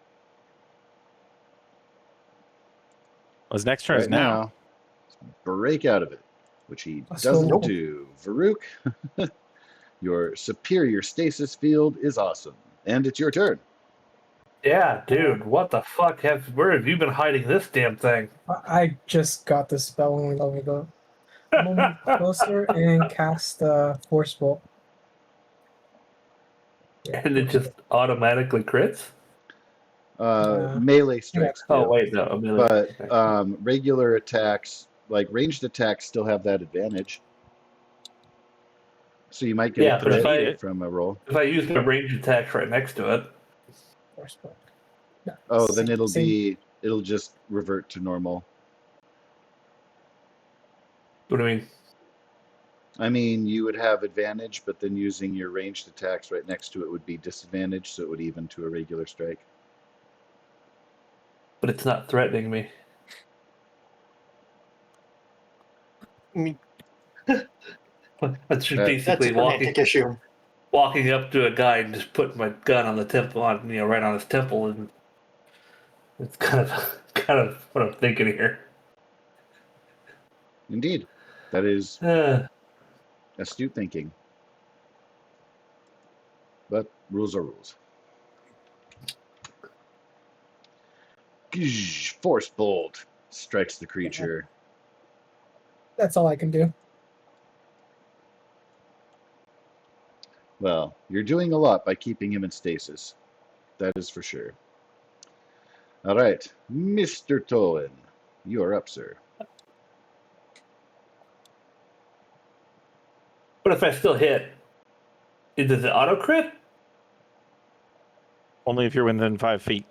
His next turn right is now. now is break out of it, which he Let's doesn't go. do. Varuk, your superior stasis field is awesome. And it's your turn. Yeah, dude, what the fuck? Where have you been hiding this damn thing? I just got the spell when we leveled up. I'm gonna move closer and cast Force Bolt. Yeah, And it just automatically crits? Melee yeah. strikes Oh, do, wait, no. Okay. but regular attacks, like ranged attacks, still have that advantage. So you might get Yeah, a but crit from a roll. if I use my range attack right next to it, Force Bolt. No, Oh, then same. it'll just revert to normal. what do you mean? I mean, you would have advantage, but then using your ranged attacks right next to it would be disadvantage, so it would even to a regular strike. But it's not threatening me. I mean, That's just Uh, that's a basically semantic issue. walking up to a guy and just putting my gun on the temple, right on his temple, and it's kind of what I'm thinking here. Indeed, that is Uh, astute thinking. But rules are rules. Force bolt strikes the creature. That's all I can do. Well, you're doing a lot by keeping him in stasis. That is for sure. All right, Mr. Tolan, you are up, sir. but if I still hit, does it auto crit? Only if you're within 5 feet.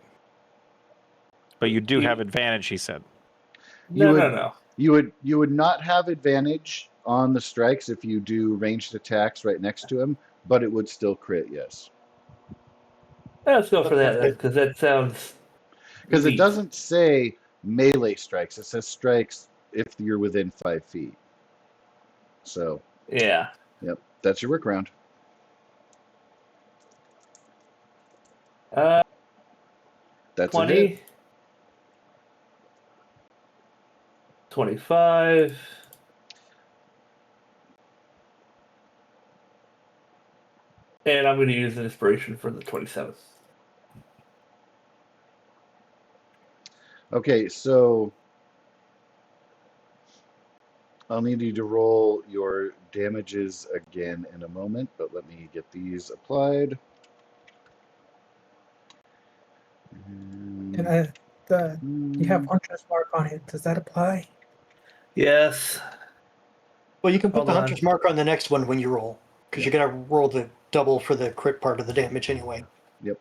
But you do You- have advantage, he said. No. You would not have advantage on the strikes if you do ranged attacks right next to him, but it would still crit, yes. Let's go for that then, because that sounds Because it neat. doesn't say melee strikes; it says strikes if you're within 5 feet. So, Yeah. yep, that's your workaround. That's 20, a hit. 25. And I'm going to use an inspiration for the 27th. Okay, so I'll need you to roll your damages again in a moment, but let me get these applied. And you have Hunter's Mark on it. Does that apply? Yes. Well, you can put Hold the on. hunter's mark on the next one when you roll, because you're going to roll the double for the crit part of the damage anyway. Yep.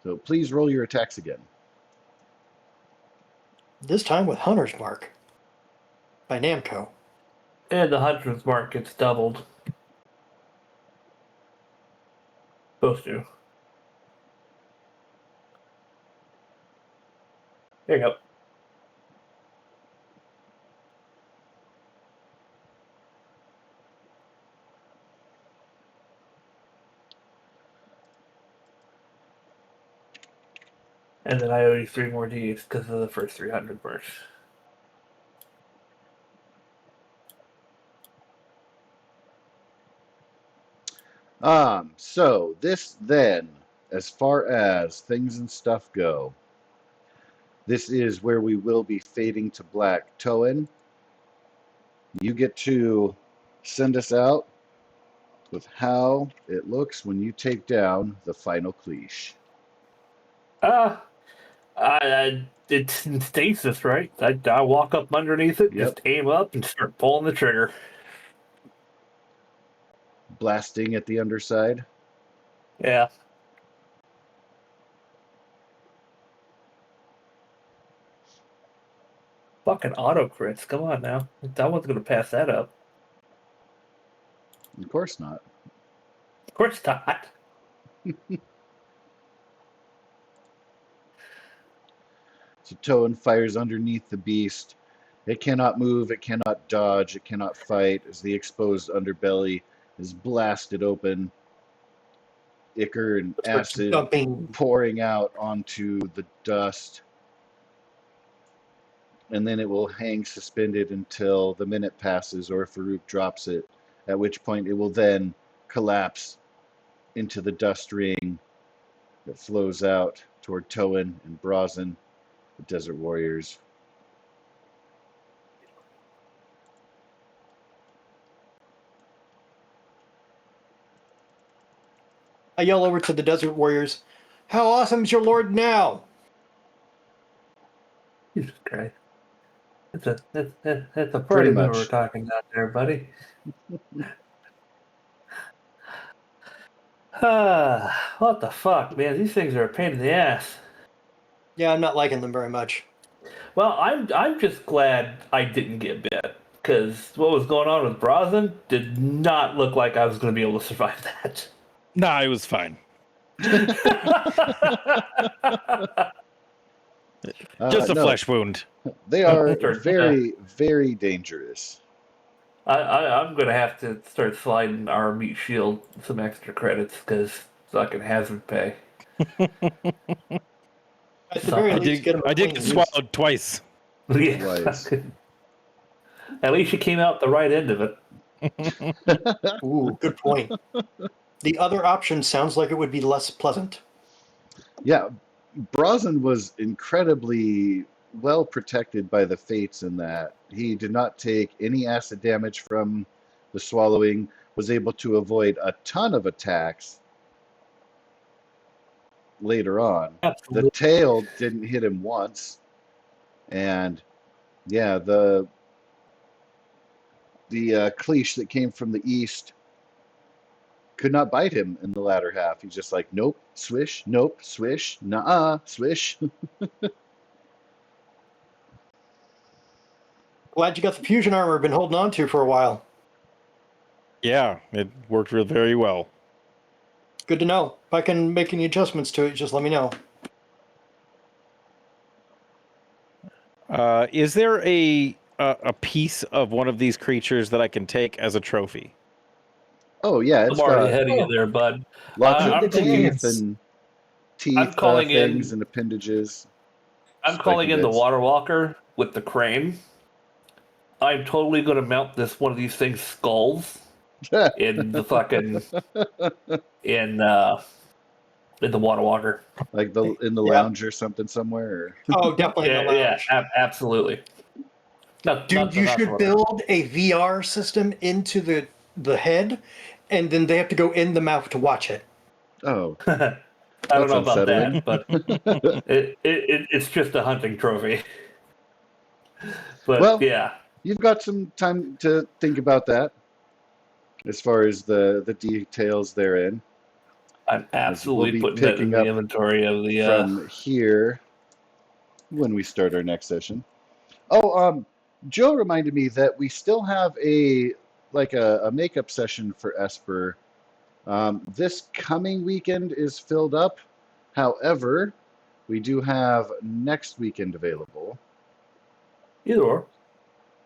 So please roll your attacks again. This time with hunter's mark by Namco. And the hunter's mark gets doubled. Supposed to. There you go. And then I owe you 3 more Ds because of the first 300 marks. So this then, as far as things and stuff go, This is where we will be fading to black. Toen, you get to send us out with how it looks when you take down the final cleash. It's in stasis, right? I walk up underneath it, Yep. just aim up, and start pulling the trigger. Blasting at the underside. Yeah. Fucking auto crits. Come on now. I wasn't going to pass that up. Of course not. Of course not. So Toen fires underneath the beast. It cannot move, it cannot dodge, it cannot fight as the exposed underbelly is blasted open. Ichor and Starts acid dumping. pouring out onto the dust. And then it will hang suspended until the minute passes or Farouk drops it, at which point it will then collapse into the dust ring that flows out toward Toen and Brazen, the Desert Warriors. I yell over to the Desert Warriors, "How awesome is your lord now?" Jesus Christ. That's a Pretty party much. that we're talking about there, buddy. What the fuck, man? These things are a pain in the ass. Yeah, I'm not liking them very much. Well, I'm just glad I didn't get bit, because what was going on with Brazen did not look like I was going to be able to survive that. Nah, it was fine. Just a No, flesh wound. they are Sure, very, very dangerous. I'm going to have to start sliding our meat shield some extra credits, because fucking hazard pay. At the very I least, get them I did clean. get swallowed twice. Yeah, Twice. fucking- At least you came out the right end of it. Ooh, good point. The other option sounds like it would be less pleasant. Yeah, Brazen was incredibly well protected by the fates in that he did not take any acid damage from the swallowing, was able to avoid a ton of attacks later on. Absolutely. The tail didn't hit him once, and yeah, the cleash that came from the east could not bite him in the latter half. He's just like, nope, swish, nope, swish, nah, swish. Glad you got the fusion armor been holding on to for a while. Yeah, it worked very well. Good to know. If I can make any adjustments to it, just let me know. Is there a piece of one of these creatures that I can take as a trophy? Oh yeah, I'm it's already got ahead of you there, bud. lots I'm of teeth dance. and teeth I'm calling things in- and appendages. I'm Spiky calling in the bits. water walker with the crane. I'm totally going to mount one of these things skulls in the fucking in the water walker. Like in the Yeah. lounge or something somewhere. Oh, definitely in the lounge. Absolutely. Dude, you should build a VR system into the head, and then they have to go in the mouth to watch it. Oh, I don't that's know about unsettling. that, but it's just a hunting trophy. But Well, yeah, you've got some time to think about that as far as the details therein. I'm As we'll absolutely be putting that in picking the up inventory of the. from here when we start our next session. Oh, Joe reminded me that we still have a makeup session for Esper. This coming weekend is filled up. However, we do have next weekend available. Either or.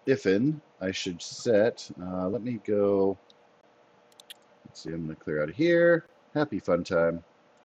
Ifin, I should set. Let me go. Let's see, I'm going to clear out of here. Happy fun time.